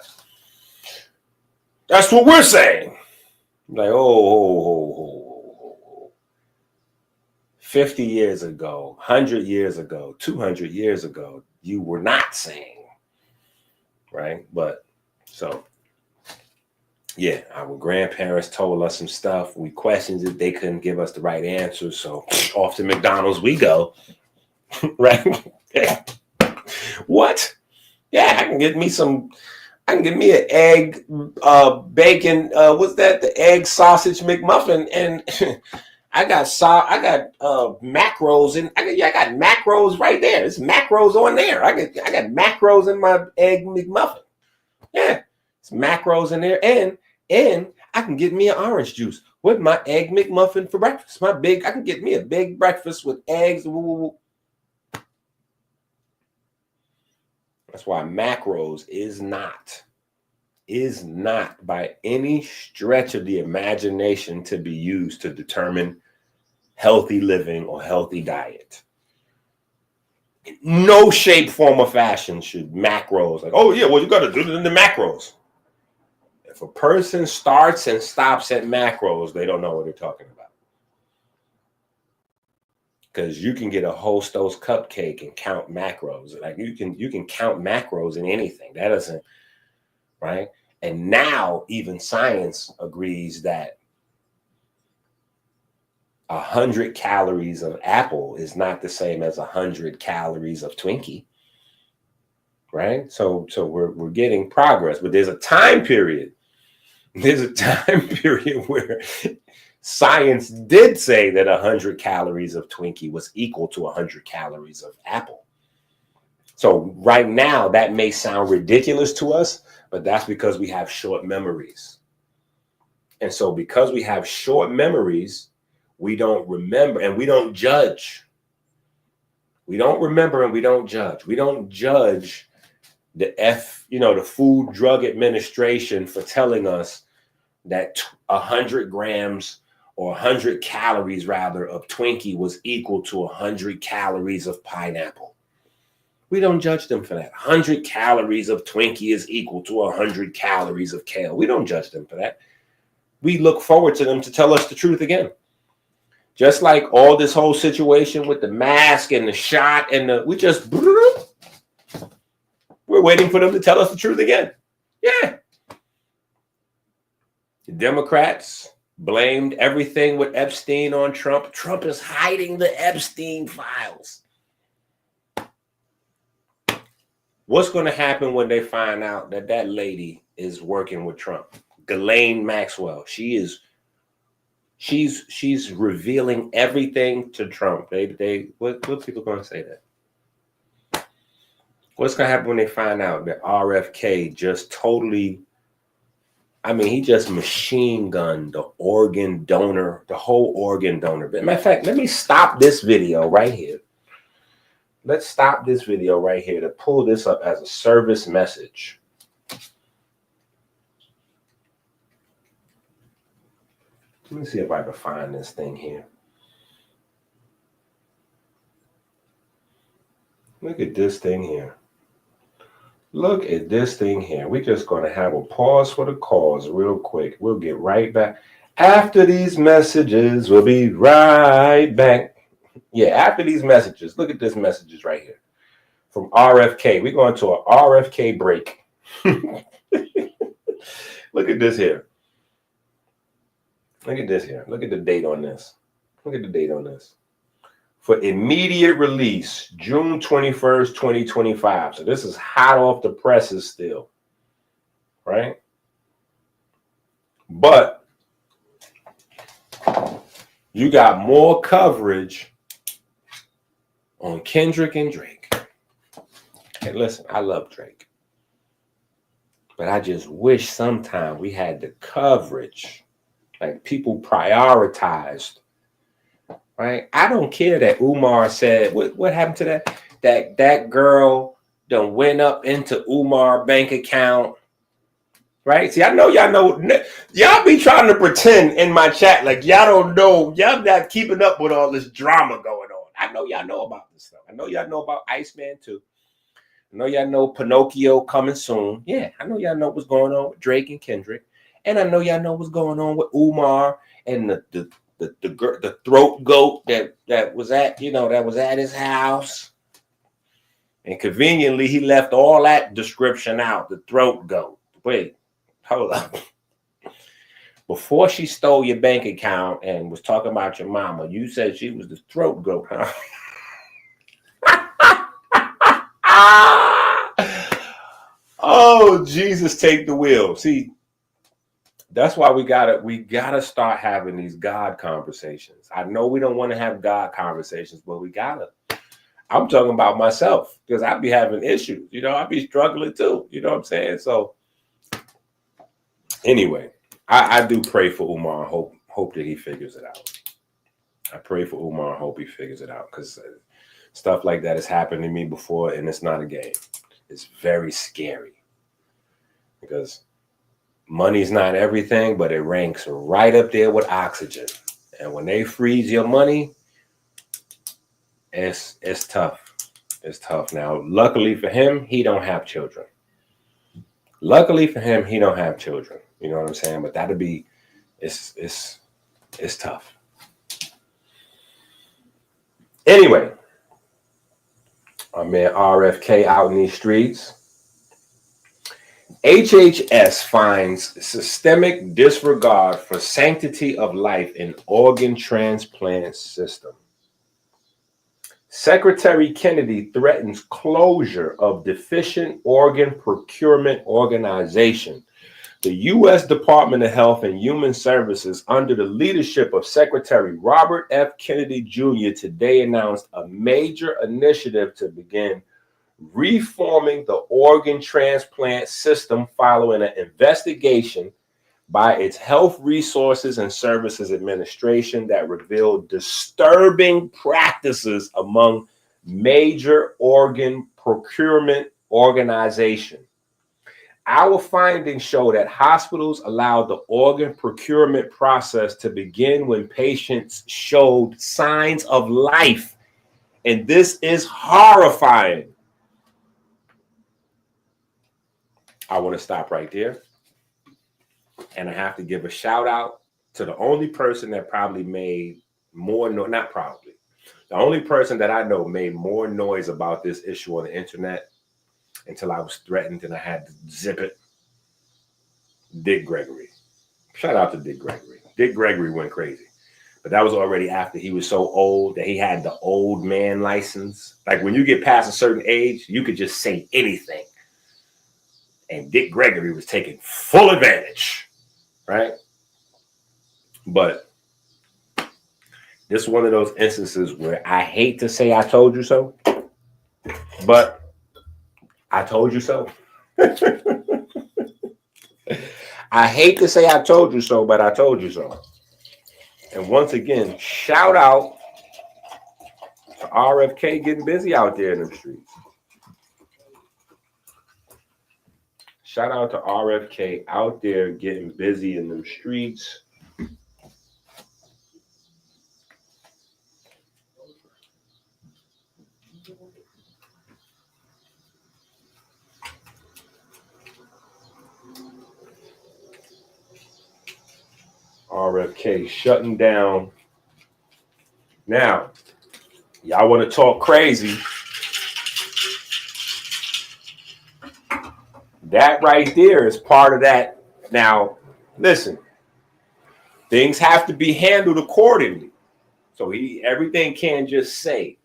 that's what we're saying. Like, oh. 50 years ago, 100 years ago, 200 years ago, you were not saying, right? But so, yeah, our grandparents told us some stuff. We questioned it. They couldn't give us the right answers. So off to McDonald's we go, right? Yeah. What? Yeah, I can get me an egg, bacon, what's that? The egg sausage McMuffin, and I got macros, and I got macros right there. There's macros on there. I got macros in my egg McMuffin. Yeah, it's macros in there, and I can get me an orange juice with my egg McMuffin for breakfast. I can get me a big breakfast with eggs. That's why macros is not by any stretch of the imagination to be used to determine healthy living or healthy diet. In no shape, form, or fashion should macros, like, oh yeah, well, you got to do it in the macros. If a person starts and stops at macros, they don't know what they're talking about. Because you can get a whole Stove's cupcake and count macros. Like, you can count macros in anything. That doesn't, right? And now even science agrees that 100 calories of apple is not the same as 100 calories of Twinkie, right? So we're getting progress, but there's a time period. There's a time period where science did say that 100 calories of Twinkie was equal to 100 calories of apple. So right now that may sound ridiculous to us, but that's because we have short memories. And so because we have short memories, we don't remember and we don't judge. We don't remember and we don't judge. We don't judge the Food Drug Administration for telling us that 100 grams or 100 calories rather of Twinkie was equal to 100 calories of pineapple. We don't judge them for that. 100 calories of Twinkie is equal to 100 calories of kale. We don't judge them for that. We look forward to them to tell us the truth again. Just like all this whole situation with the mask and the shot and we're waiting for them to tell us the truth again. Yeah. The Democrats blamed everything with Epstein on Trump. Trump is hiding the Epstein files. What's going to happen when they find out that that lady is working with Trump? Ghislaine Maxwell. She's revealing everything to Trump. What people going to say that? What's going to happen when they find out that RFK just totally, I mean, he just machine gunned the organ donor, the whole organ donor. But matter of fact, let me stop this video right here. Let's stop this video right here to pull this up as a service message. Let me see if I can find this thing here. Look at this thing here. Look at this thing here. We're just going to have a pause for the cause real quick. We'll get right back. After these messages, we'll be right back. Yeah, after these messages, look at this messages right here from RFK. We're going to an RFK break. Look at this here. Look at this here. Look at the date on this. Look at the date on this. For immediate release, June 21st, 2025. So this is hot off the presses still, right? But you got more coverage on Kendrick and Drake. Hey, listen, I love Drake. But I just wish sometime we had the coverage, like people prioritized. Right? I don't care that Umar said, what happened to that? That girl done went up into Umar bank account. Right? See, I know y'all be trying to pretend in my chat like y'all don't know, y'all not keeping up with all this drama going on. I know y'all know about this stuff. I know y'all know about Iceman too. I know y'all know Pinocchio coming soon. Yeah, I know y'all know what's going on with Drake and Kendrick. And I know y'all know what's going on with Umar and the throat goat that was at his house, and conveniently he left all that description out. The throat goat. Wait, hold up. Before she stole your bank account and was talking about your mama, you said she was the throat goat, huh? Oh, Jesus, take the wheel. See. That's why we gotta start having these God conversations. I know we don't want to have God conversations, but we gotta. I'm talking about myself because I be having issues. I be struggling too. You know what I'm saying? So anyway, I do pray for Umar and hope that he figures it out. I pray for Umar and hope he figures it out because stuff like that has happened to me before, and it's not a game. It's very scary because money's not everything, but it ranks right up there with oxygen. And when they freeze your money, it's tough. It's tough. Now, luckily for him, he don't have children. Luckily for him, he don't have children. You know what I'm saying? But it's tough. Anyway, our man RFK out in these streets. HHS finds systemic disregard for sanctity of life in organ transplant system. Secretary Kennedy threatens closure of deficient organ procurement organization. The U.S. Department of Health and Human Services, under the leadership of Secretary Robert F. Kennedy Jr., today announced a major initiative to begin reforming the organ transplant system following an investigation by its Health Resources and Services Administration that revealed disturbing practices among major organ procurement organizations. Our findings show that hospitals allowed the organ procurement process to begin when patients showed signs of life, and this is horrifying. I want to stop right there. And I have to give a shout out to the only person that probably made more noise, not probably, the only person that I know made more noise about this issue on the internet until I was threatened and I had to zip it. Dick Gregory. Shout out to Dick Gregory. Dick Gregory went crazy. But that was already after he was so old that he had the old man license. Like when you get past a certain age, you could just say anything. And Dick Gregory was taking full advantage, right? But this is one of those instances where I hate to say I told you so, but I told you so. I hate to say I told you so, but I told you so. And once again, shout out to RFK getting busy out there in the streets. Shout out to RFK out there getting busy in them streets. RFK shutting down. Now, y'all want to talk crazy? That right there is part of that. Now, listen, things have to be handled accordingly. So everything can't just say,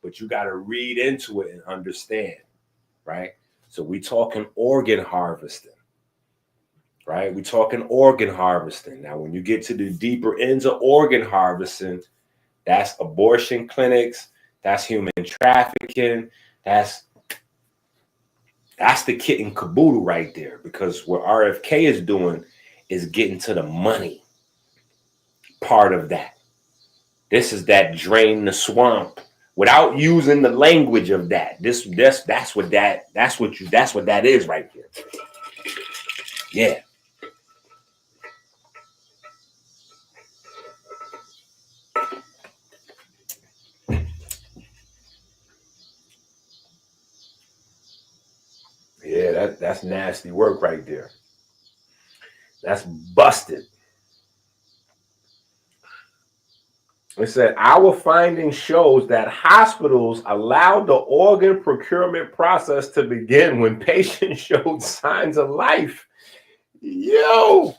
but you got to read into it and understand, right? So we talking organ harvesting, right? We talking organ harvesting. Now, when you get to the deeper ends of organ harvesting, that's abortion clinics, that's human trafficking, that's the kit and caboodle right there, because what RFK is doing is getting to the money part of that. This is that drain the swamp without using the language of that. That's what that is right there. Yeah. Yeah, that's nasty work right there. That's busted. It said, our finding shows that hospitals allowed the organ procurement process to begin when patients showed signs of life. Yo,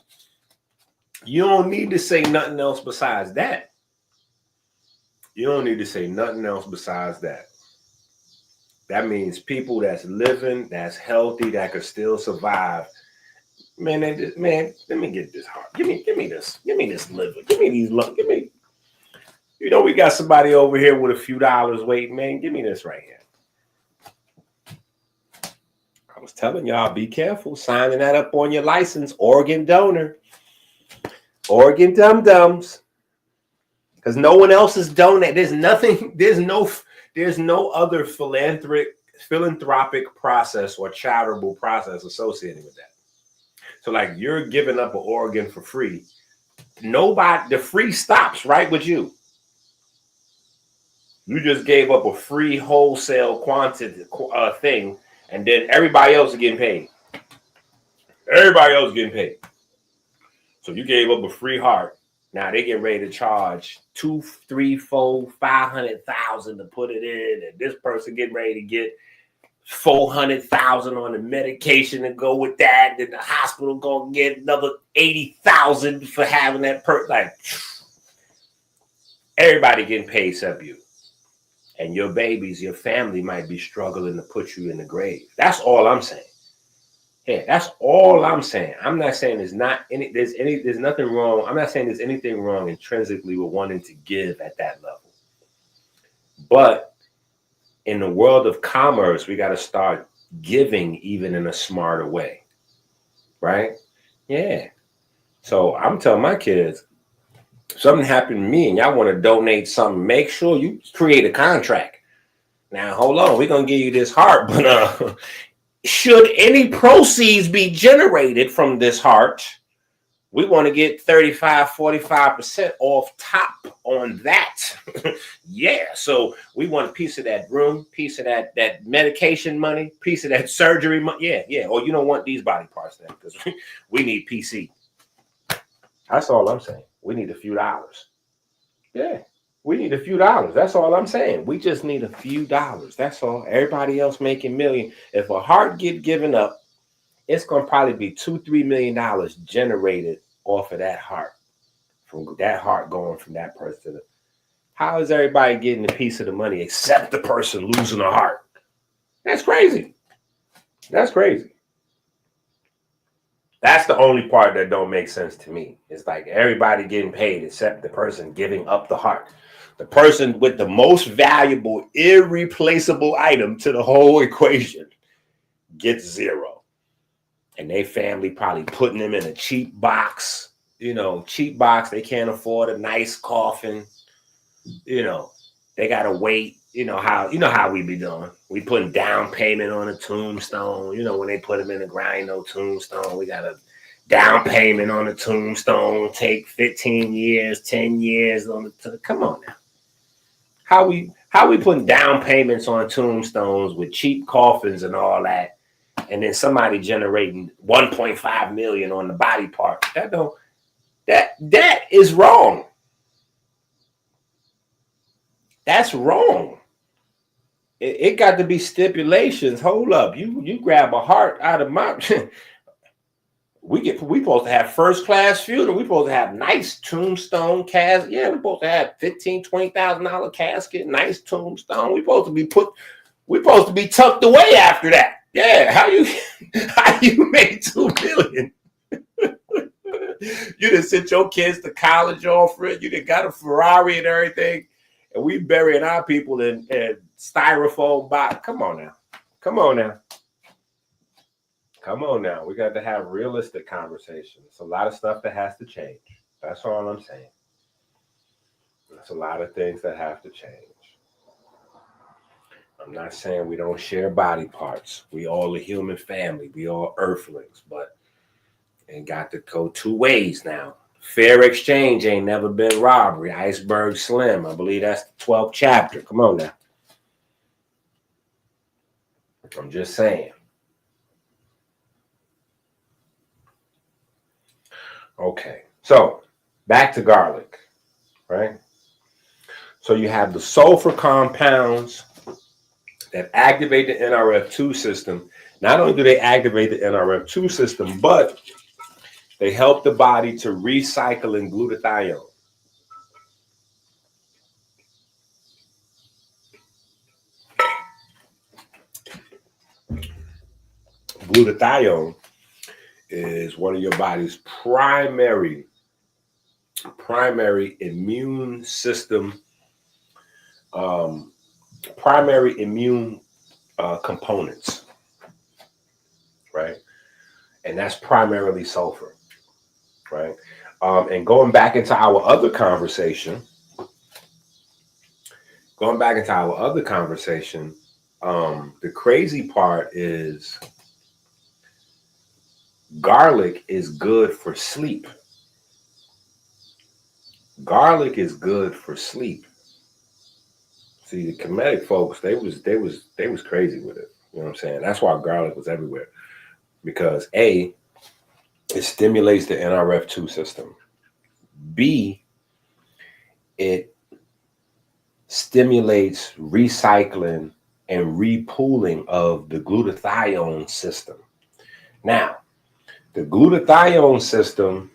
you don't need to say nothing else besides that. You don't need to say nothing else besides that. That means people that's living, that's healthy, that could still survive. Man, let me get this heart. Give me this liver. Give me these lungs. You know, we got somebody over here with a few dollars waiting, man. Give me this right here. I was telling y'all, be careful signing that up on your license. Organ donor. Organ dum-dums. Because no one else is donating. There's no other philanthropic process or charitable process associated with that. So like you're giving up an organ for free. The free stops right with you. You just gave up a free wholesale quantity thing, and then everybody else is getting paid. Everybody else is getting paid. So you gave up a free heart. Now they get ready to charge $200,000, $300,000, $400,000, $500,000 to put it in, and this person getting ready to get $400,000 on the medication to go with that. Then the hospital gonna get another $80,000 for having that like everybody getting paid except you. And your babies, your family might be struggling to put you in the grave. That's all I'm saying. Yeah, that's all I'm saying. I'm not saying there's nothing wrong. I'm not saying there's anything wrong intrinsically with wanting to give at that level. But in the world of commerce, we got to start giving even in a smarter way. Right? Yeah. So I'm telling my kids, if something happened to me and y'all want to donate something, make sure you create a contract. Now, hold on. We're going to give you this heart, but should any proceeds be generated from this heart, we want to get 35, 45% off top on that. Yeah. So we want a piece of that room, piece of that medication money, piece of that surgery money. Yeah. Yeah. Or you don't want these body parts then because we need PC. That's all I'm saying. We need a few dollars. Yeah. We need a few dollars. That's all I'm saying. We just need a few dollars. That's all. Everybody else making million. If a heart get given up, it's going to probably be $2-3 million generated off of that heart. from that heart going from that person. How is everybody getting a piece of the money except the person losing a heart? That's crazy. That's crazy. That's the only part that don't make sense to me. It's like everybody getting paid except the person giving up the heart. The person with the most valuable, irreplaceable item to the whole equation gets zero. And they family probably putting them in a cheap box. Cheap box. They can't afford a nice coffin. They gotta wait. How we be doing. We putting down payment on a tombstone. When they put them in the ground, tombstone. We got a down payment on the tombstone. Take 15 years, 10 years on the. Come on now. How we putting down payments on tombstones with cheap coffins and all that, and then somebody generating 1.5 million on the body part? That is wrong. That's wrong. It got to be stipulations. Hold up, you grab a heart out of my. we supposed to have first class funeral. We supposed to have nice tombstone casket. Yeah, we supposed to have $15,000-$20,000 casket, nice tombstone. We supposed to be tucked away after that. Yeah, how you made $2 million? You done sent your kids to college off for it. You done got a Ferrari and everything. And we burying our people in styrofoam box. Come on now. We got to have realistic conversations. It's a lot of stuff that has to change. That's all I'm saying. There's a lot of things that have to change. I'm not saying we don't share body parts. We all a human family. We all earthlings, but it got to go two ways now. Fair exchange ain't never been robbery. Iceberg Slim. I believe that's the 12th chapter. Come on now. I'm just saying. Okay. So back to garlic, right? So you have the sulfur compounds that activate the NRF2 system. Not only do they activate the NRF2 system, but they help the body to recycle in glutathione. Glutathione is one of your body's primary immune system, components, right? And that's primarily sulfur, right? And going back into our other conversation, the crazy part is garlic is good for sleep. Garlic is good for sleep. See, the Kemetic folks, they was crazy with it. You know what I'm saying? That's why garlic was everywhere. Because A, it stimulates the NRF2 system. B, it stimulates recycling and repooling of the glutathione system. Now, the glutathione system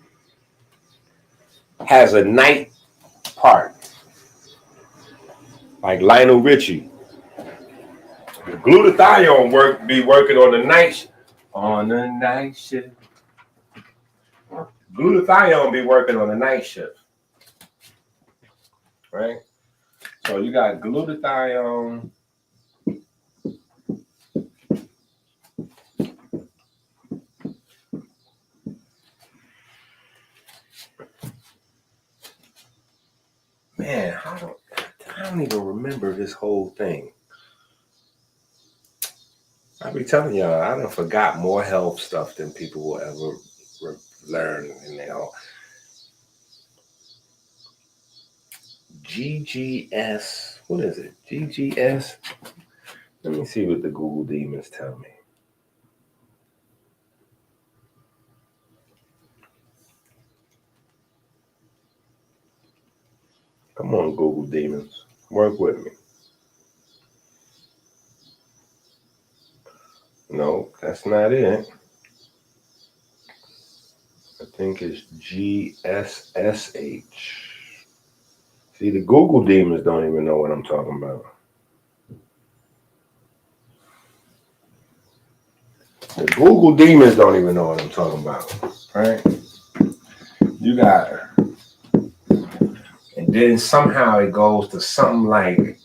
has a night part. Like Lionel Richie. The glutathione be working on the night shift. Glutathione be working on the night shift. Right? So you got glutathione. Man, I don't even remember this whole thing. I be telling y'all, I done forgot more health stuff than people will ever learn. GGS, what is it? GGS? Let me see what the Google demons tell me. Come on, Google demons. Work with me. No, that's not it. think it's GSSH. See, the Google demons don't even know what I'm talking about. The Google demons don't even know what I'm talking about, right? You got, and then somehow it goes to something like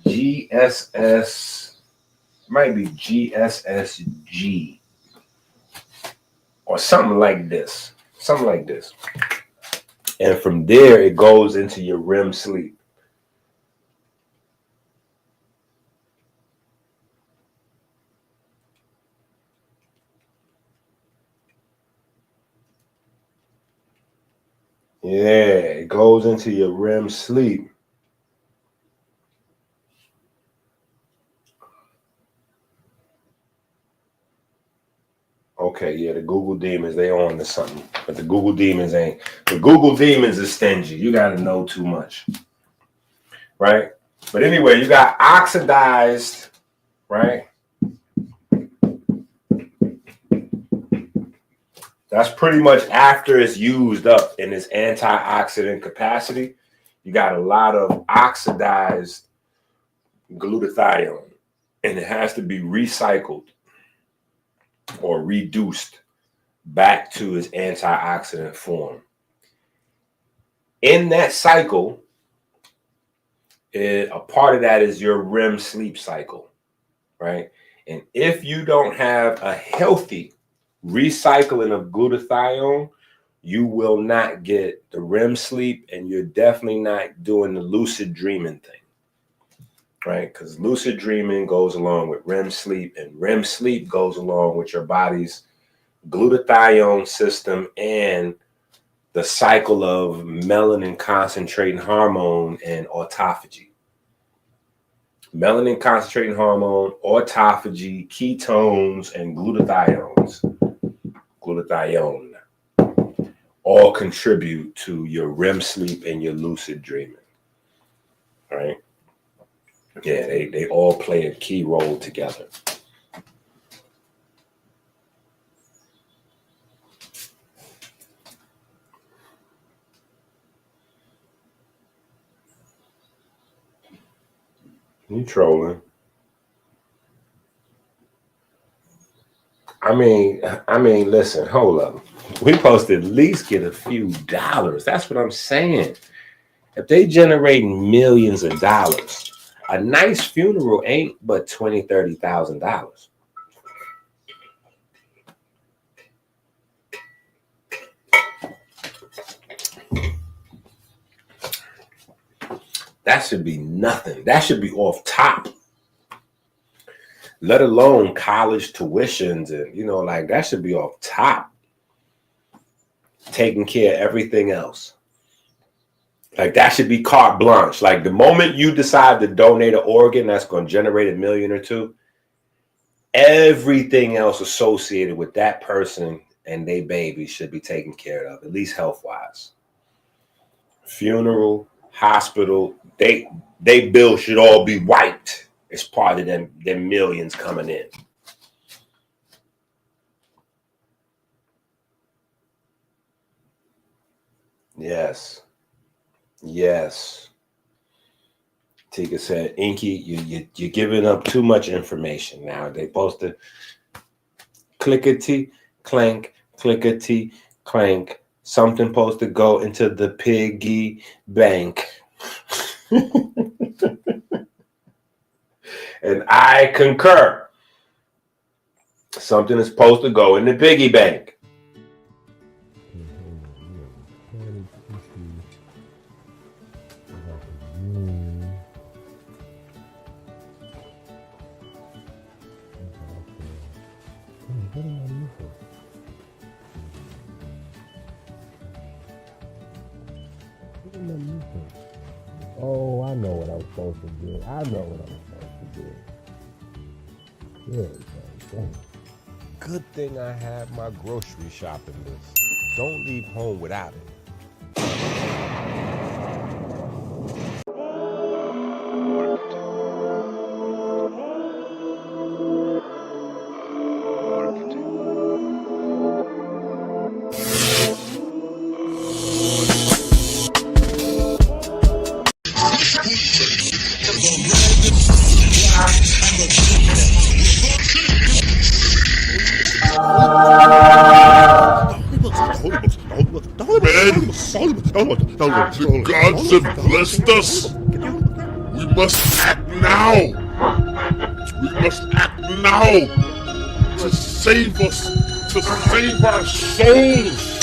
GSS, might be GSSG, or something like this. Something like this. And from there, it goes into your REM sleep. Yeah, it goes into your REM sleep. Okay, yeah, the Google demons, they on to something. But the Google demons ain't. The Google demons is stingy. You got to know too much. Right? But anyway, you got oxidized, right? That's pretty much after it's used up in its antioxidant capacity. You got a lot of oxidized glutathione, and it has to be recycled or reduced back to its antioxidant form. In that cycle, a part of that is your REM sleep cycle, right? And if you don't have a healthy recycling of glutathione, you will not get the REM sleep, and you're definitely not doing the lucid dreaming thing, right? Because lucid dreaming goes along with REM sleep, and REM sleep goes along with your body's glutathione system and the cycle of melanin concentrating hormone and autophagy. Melanin concentrating hormone, autophagy, ketones, and glutathione, all contribute to your REM sleep and your lucid dreaming, right? Yeah, they all play a key role together. You trolling. I mean, listen, hold up. We supposed to at least get a few dollars. That's what I'm saying. If they generate millions of dollars, a nice funeral ain't but $20,000, $30,000. That should be nothing. That should be off top. Let alone college tuitions, and like that should be off top. Taking care of everything else. Like that should be carte blanche. Like the moment you decide to donate an organ that's going to generate $1 million or $2 million, everything else associated with that person and their baby should be taken care of, at least health-wise. Funeral, hospital, they bill should all be wiped as part of them millions coming in. Yes. Tika said, Inky, you're giving up too much information now. They supposed to clickety clank, clickety clank. Something supposed to go into the piggy bank. And I concur. Something is supposed to go in the piggy bank. Oh, I know what I'm supposed to do. I know what I'm supposed to do. Yeah, good thing I have my grocery shopping list. Don't leave home without it. The gods have blessed us. We must act now. We must act now to save us, to save our souls.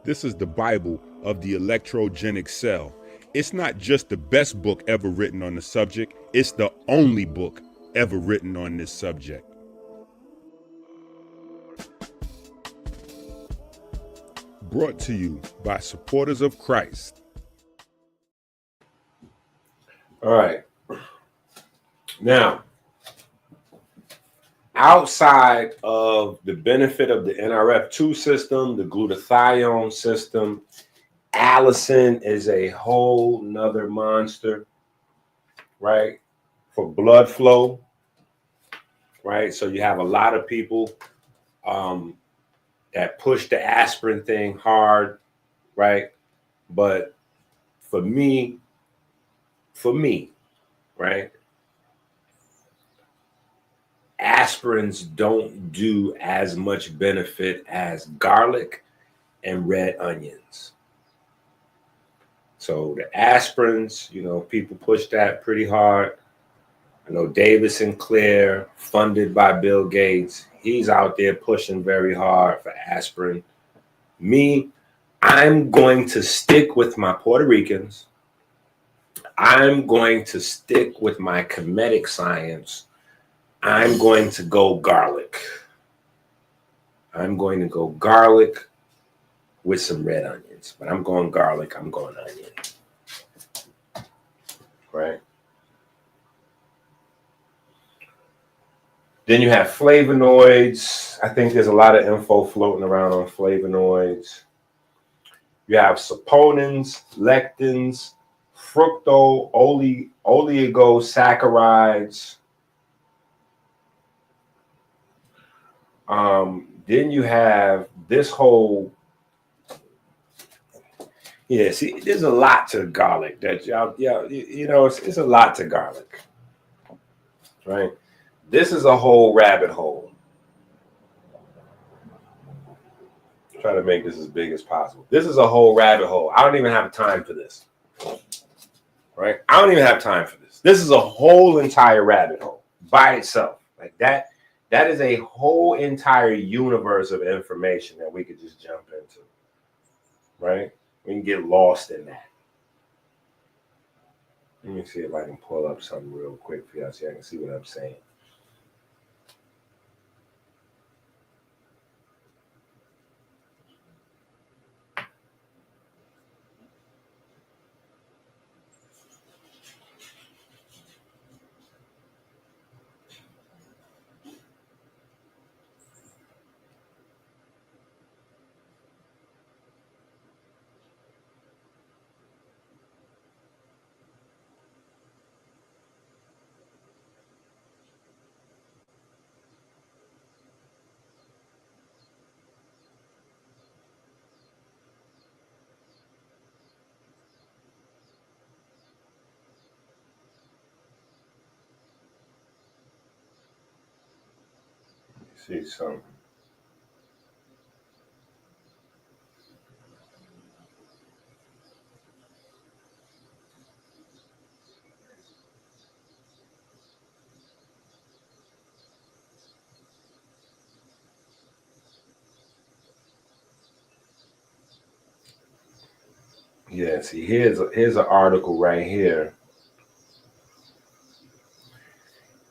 This is the Bible of the electrogenic cell. It's not just the best book ever written on the subject, it's the only book ever written on this subject. Brought to you by supporters of Christ. All right. Now, outside of the benefit of the NRF2 system, the glutathione system, allicin is a whole nother monster, right? For blood flow, right? So you have a lot of people that push the aspirin thing hard, right? But for me, right? Aspirins don't do as much benefit as garlic and red onions. So the aspirins, you know, people push that pretty hard. I know David Sinclair, funded by Bill Gates, he's out there pushing very hard for aspirin. Me, I'm going to stick with my Puerto Ricans. I'm going to stick with my Kemetic science. I'm going to go garlic. I'm going to go garlic with some red onions. But I'm going garlic, I'm going onion. Right? Then you have flavonoids. I think there's a lot of info floating around on flavonoids. You have saponins, lectins, oligosaccharides. Then you have this whole, see, there's a lot to garlic that y'all, you know, it's a lot to garlic, right? This is a whole rabbit hole. Try to make this as big as possible. This is a whole rabbit hole. I don't even have time for this, right? I don't even have time for this. This is a whole entire rabbit hole by itself. Like that is a whole entire universe of information that we could just jump into, right? We can get lost in that. Let me see if I can pull up something real quick for y'all so I can see what I'm saying. See something. Yeah, see, here's an article right here.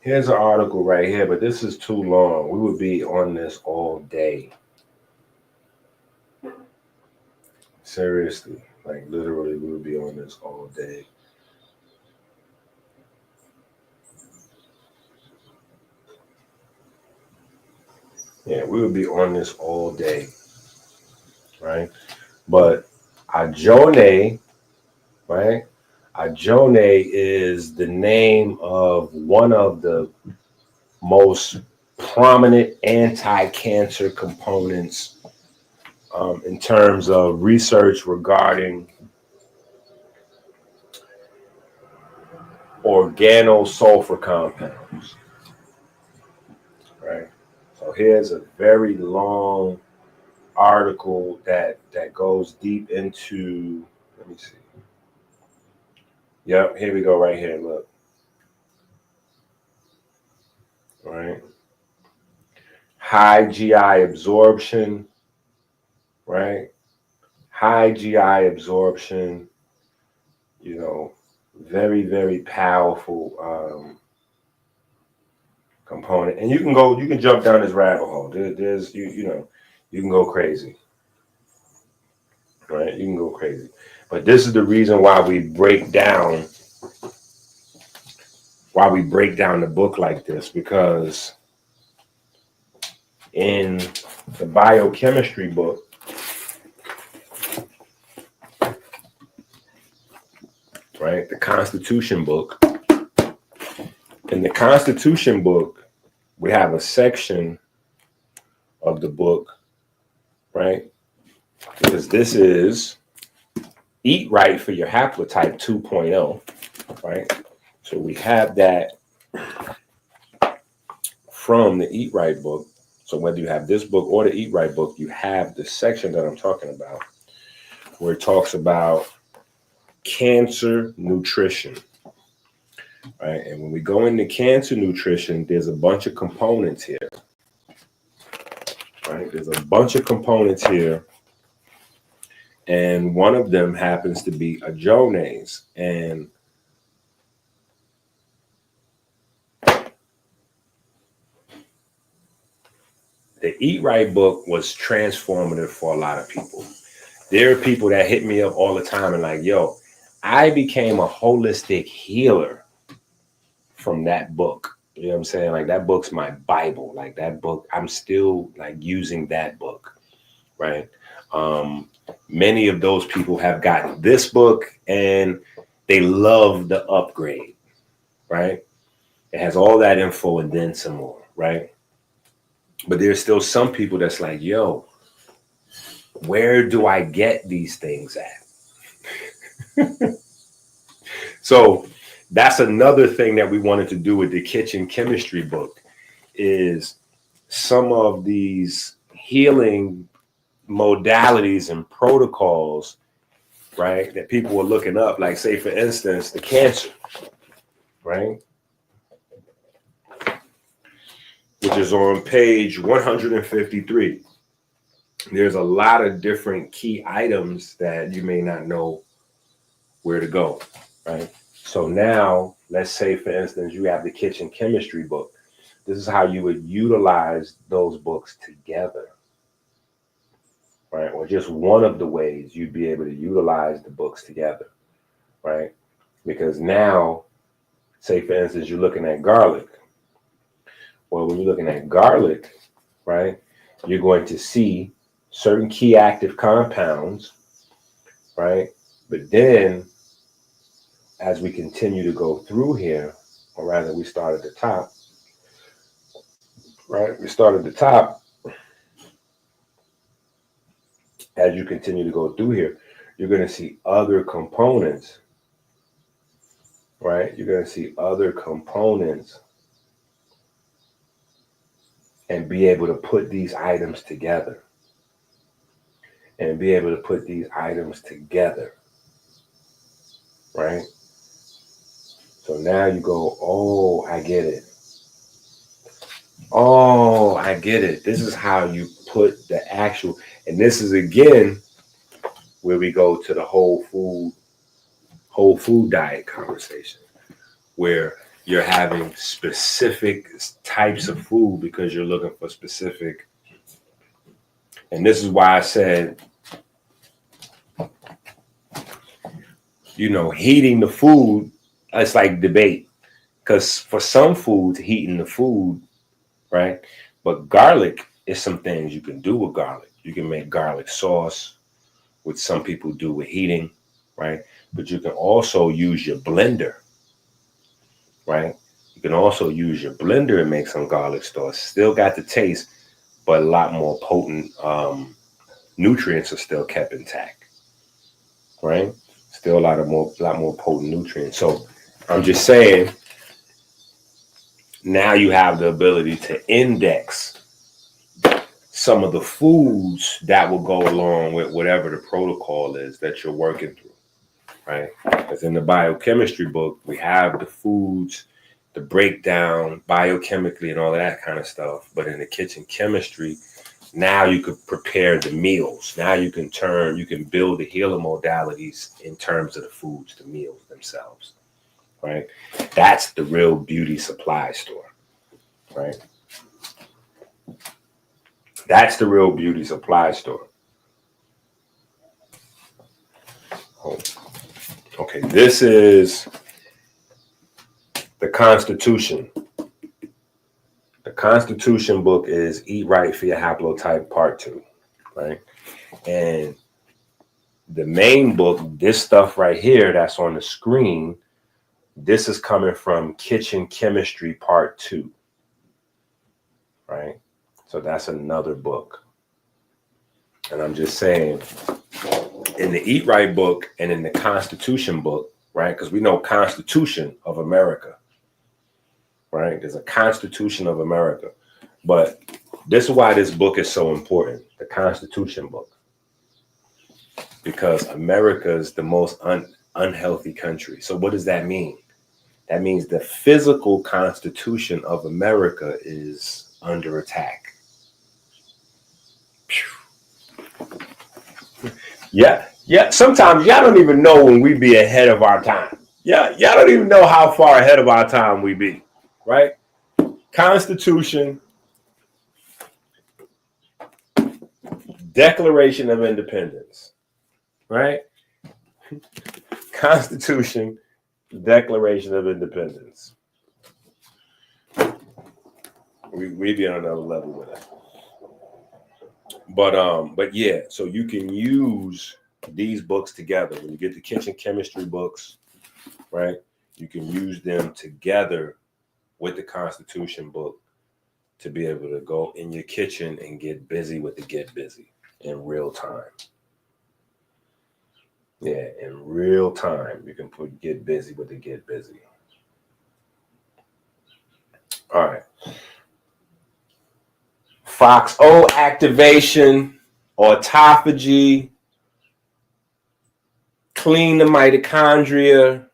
Here's an article right here, but this is too long. We would be on this all day. Seriously, like literally, we would be on this all day. Yeah, we would be on this all day, right? But Ajone, right? Ajone is the name of one of the most prominent anti-cancer components in terms of research regarding organosulfur compounds, right? So here's a very long article that goes deep into, let me see. Yep, here we go right here, look. All right. High GI absorption, right? High GI absorption, you know, very, very powerful component. And you can jump down this rabbit hole. There's you know, you can go crazy. Right? You can go crazy. But this is the reason why we break down the book like this, because in the biochemistry book, right? The Constitution book. In the Constitution book, we have a section of the book, right? Because this is Eat Right for your haplotype 2.0, right? So we have that from the Eat Right book. So whether you have this book or the Eat Right book, you have the section that I'm talking about, where it talks about cancer nutrition, right? And when we go into cancer nutrition, there's a bunch of components here, right? There's a bunch of components here, and one of them happens to be ajonase. And the Eat Right book was transformative for a lot of people. There are people that hit me up all the time and like, yo, I became a holistic healer from that book. You know what I'm saying? Like, that book's my Bible. Like, that book, I'm still like using that book, right? Many of those people have gotten this book and they love the upgrade, right? It has all that info and then some more, right? But there's still some people that's like, yo, where do I get these things at? So that's another thing that we wanted to do with the kitchen chemistry book, is some of these healing modalities and protocols, right, that people were looking up, like, say, for instance, the cancer, right, which is on page 153. There's a lot of different key items that you may not know where to go, right? So now, let's say, for instance, you have the kitchen chemistry book. This is how you would utilize those books together, right? Or just one of the ways you'd be able to utilize the books together, right? Because now, say, for instance, you're looking at garlic. Well, when you're looking at garlic, right, you're going to see certain key active compounds, right? But then, as we continue to go through here, or rather we start at the top, right? We start at the top. As you continue to go through here, you're going to see other components, right? You're going to see other components and be able to put these items together. And be able to put these items together, right? So now you go, oh, I get it. Oh, I get it. This is how you put the actual, and this is again where we go to the whole food diet conversation, where you're having specific types of food because you're looking for specific. And this is why I said, you know, heating the food, it's like debate. Because for some foods, heating the food, right? But garlic is some things you can do with garlic. You can make garlic sauce, which some people do with heating, right? But you can also use your blender, right? You can also use your blender and make some garlic sauce. Still got the taste, but a lot more potent nutrients are still kept intact, right? Still a lot more potent nutrients. So I'm just saying, now you have the ability to index some of the foods that will go along with whatever the protocol is that you're working through, right? Because in the biochemistry book, we have the foods, the breakdown biochemically and all of that kind of stuff. But in the kitchen chemistry, now you could prepare the meals. Now you can build the healing modalities in terms of the foods, the meals themselves, right? That's the real beauty supply store, right? That's the real beauty supply store. Oh. Okay, this is the Constitution. The Constitution book is Eat Right for Your Haplotype Part 2, right? And the main book, this stuff right here that's on the screen, this is coming from Kitchen Chemistry Part 2, right? So that's another book. And I'm just saying, in the Eat Right book and in the Constitution book, right? Because we know Constitution of America, right? There's a Constitution of America. But this is why this book is so important, the Constitution book. Because America is the most unhealthy country. So what does that mean? That means the physical constitution of America is under attack. Yeah. Sometimes y'all don't even know when we be ahead of our time. Yeah, y'all don't even know how far ahead of our time we be, right? Constitution, Declaration of Independence, right? Constitution, Declaration of Independence. We be on another level with it. But yeah, so you can use these books together. When you get the kitchen chemistry books, right? You can use them together with the Constitution book to be able to go in your kitchen and get busy with the get busy in real time. Yeah, in real time, you can get busy with the get busy. All right. FOXO activation, autophagy, clean the mitochondria.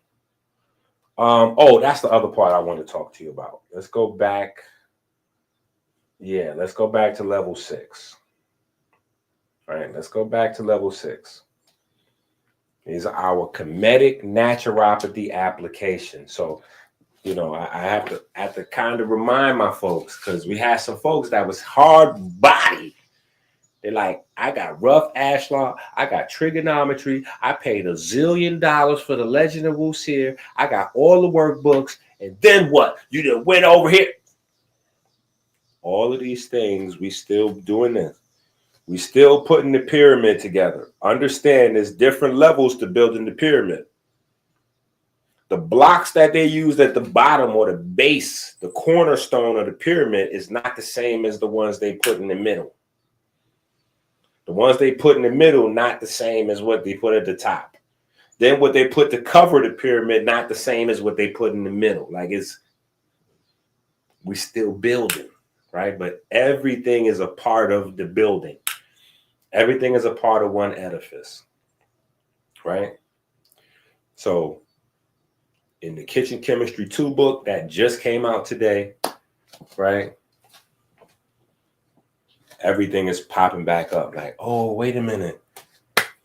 That's the other part I want to talk to you about. Let's go back. Yeah, let's go back to level 6. All right, let's go back to level 6. These are our comedic naturopathy applications. So, you know, I have to kind of remind my folks, because we had some folks that was hard body. They're like, I got rough ashlar, I got trigonometry, I paid $1 zillion for the Legend of Wuxia, I got all the workbooks, and then what? You just went over here. All of these things, we still doing this. We still putting the pyramid together. Understand there's different levels to building the pyramid. The blocks that they use at the bottom or the base, the cornerstone of the pyramid, is not the same as the ones they put in the middle. The ones they put in the middle, not the same as what they put at the top. Then what they put to cover the pyramid, not the same as what they put in the middle. Like we still building, right? But everything is a part of the building. Everything is a part of one edifice, right? So in the Kitchen Chemistry 2 book that just came out today, right? Everything is popping back up. Like, oh, wait a minute.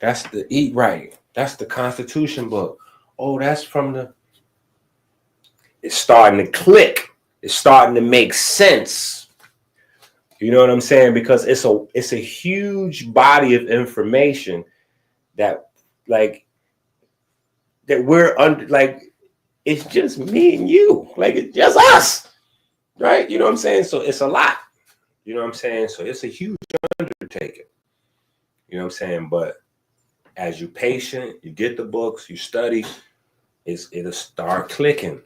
That's the Eat Right. That's the Constitution book. Oh, that's from it's starting to click. It's starting to make sense. You know what I'm saying? Because it's a huge body of information that we're under, like, it's just me and you. Like, it's just us. Right? You know what I'm saying? So it's a lot. You know what I'm saying? So it's a huge undertaking. You know what I'm saying? But as you're patient, you get the books, you study, it'll start clicking.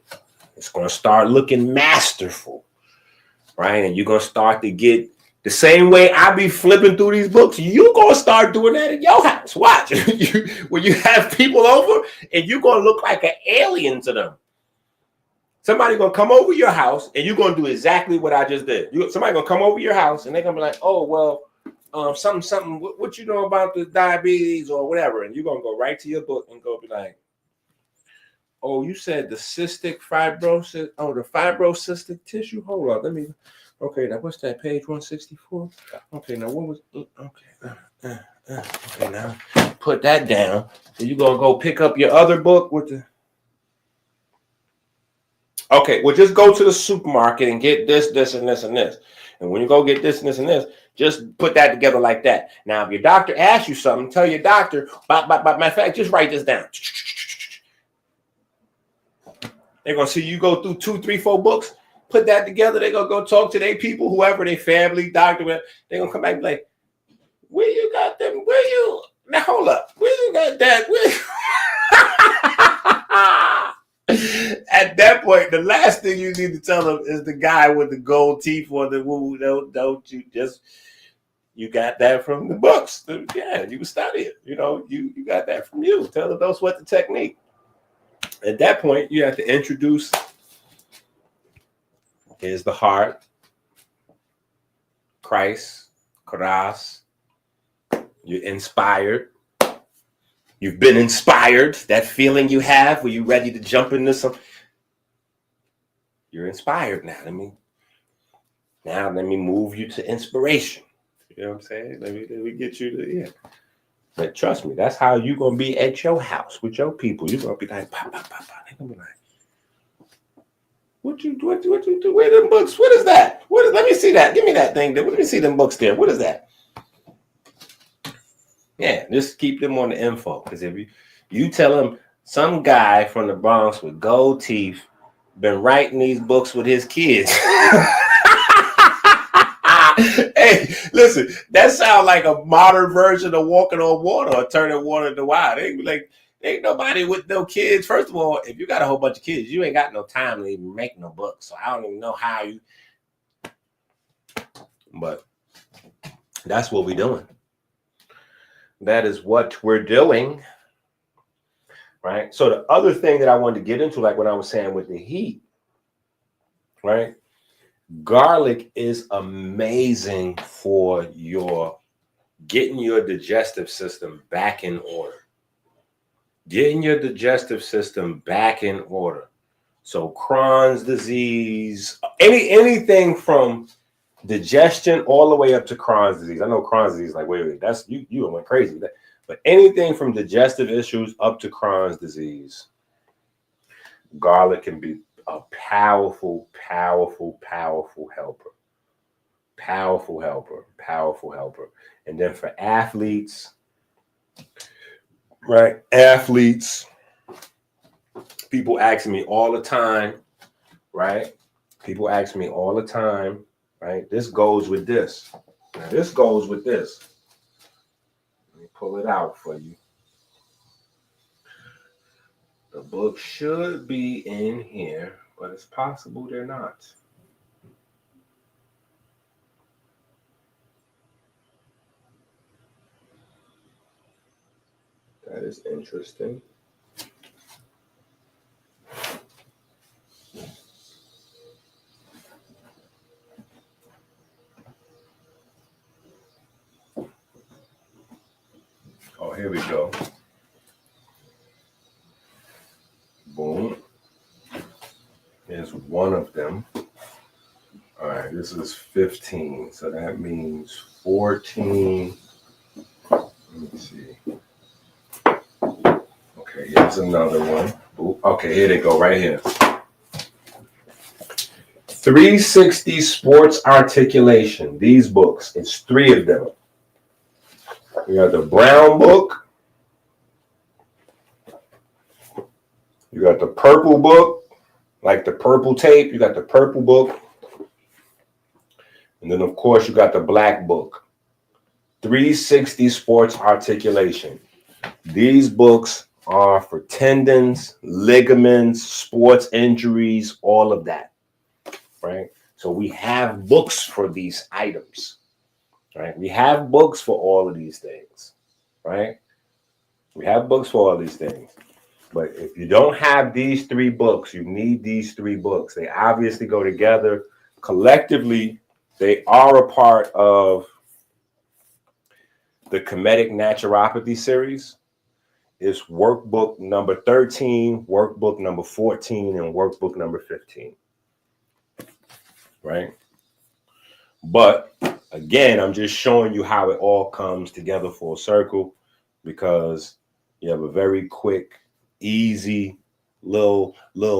It's going to start looking masterful, right? And you're going to start to get the same way I be flipping through these books. You're going to start doing that in your house. Watch. When you have people over, and you're going to look like an alien to them. Somebody gonna come over your house and you're gonna do exactly what I just did. Somebody gonna come over your house and they're gonna be like, oh well, something. What you know about the diabetes or whatever, and you're gonna go right to your book and go be like, oh, you said the cystic fibrosis. Oh, the fibrocystic tissue. Hold on, let me. Okay, now what's that? Page 164. Okay, now what was? Okay, okay, now put that down. And you're gonna go pick up your other book with the. Okay, well, just go to the supermarket and get this, this, and this, and this. And when you go get this, and this, and this, just put that together like that. Now, if your doctor asks you something, tell your doctor, matter of fact, just write this down. They're going to see you go through 2, 3, 4 books, put that together. They're going to go talk to their people, whoever, their family, doctor, whatever. They're going to come back and be like, where you got them? Where you? Now, hold up. Where you got that? At that point, the last thing you need to tell them is the guy with the gold teeth or the woo. Don't you just, you got that from the books. Yeah, you study it. You know, you got that from you. Tell them those what the technique. At that point, you have to introduce, here's the heart, Christ, Karas. You're inspired. You've been inspired. That feeling you have where you're ready to jump into something. You're inspired now. Let me move you to inspiration. You know what I'm saying? Let me get you to, yeah. But trust me, that's how you're going to be at your house with your people. You're going to be like, pop. They're going to be like, what you do? Where are them books? What is that? Let me see that. Give me that thing. Let me see them books there. What is that? Yeah, just keep them on the info. Because if you tell them some guy from the Bronx with gold teeth been writing these books with his kids. Hey, listen, that sounds like a modern version of walking on water or turning water into wine. They be like, ain't nobody with no kids. First of all, if you got a whole bunch of kids, you ain't got no time to even make no books. So I don't even know how you. But that's what we're doing. That is what we're doing. Right. So the other thing that I wanted to get into, like what I was saying with the heat, right? Garlic is amazing for getting your digestive system back in order. Getting your digestive system back in order. So Crohn's disease, anything from digestion all the way up to Crohn's disease. I know Crohn's disease, like, wait, that's you went crazy. But anything from digestive issues up to Crohn's disease, garlic can be a powerful helper. Powerful helper. And then for athletes, right? People ask me all the time, right? Right? This goes with this. Now, this goes with this. Let me pull it out for you. The book should be in here, but it's possible they're not. That is interesting. Oh, here we go. Boom. Here's one of them. All right, this is 15. So that means 14. Let me see. Okay, here's another one. Ooh, okay, here they go, right here. 360 Sports Articulation. These books, it's 3 of them. You got the brown book. You got the purple book, like the purple tape. You got the purple book. And then, of course, you got the black book. 360 Sports Articulation. These books are for tendons, ligaments, sports injuries, all of that, right? So we have books for these items, right? We have books for all of these things, right? We have books for all these things. But if you don't have these 3 books, you need these 3 books. They obviously go together. Collectively, they are a part of the Comedic Naturopathy series. It's workbook number 13, workbook number 14, and workbook number 15. Right? But again, I'm just showing you how it all comes together full circle, because you have a very quick, easy little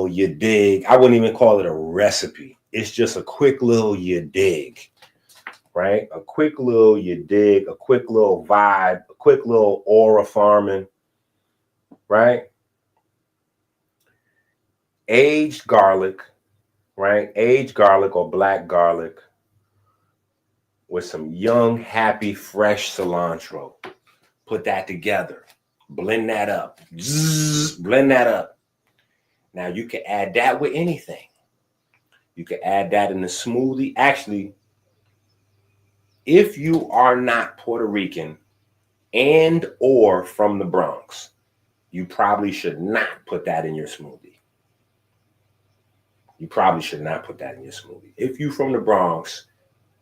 you dig. I wouldn't even call it a recipe. It's just a quick little you dig, right? A quick little you dig, a quick little vibe, a quick little aura farming, right? Aged garlic, right? Aged garlic or black garlic with some young, happy, fresh cilantro. Put that together. Blend that up. Blend that up. Now you can add that with anything. You can add that in the smoothie. Actually, if you are not Puerto Rican and or from the Bronx, you probably should not put that in your smoothie. You probably should not put that in your smoothie. If you from the Bronx,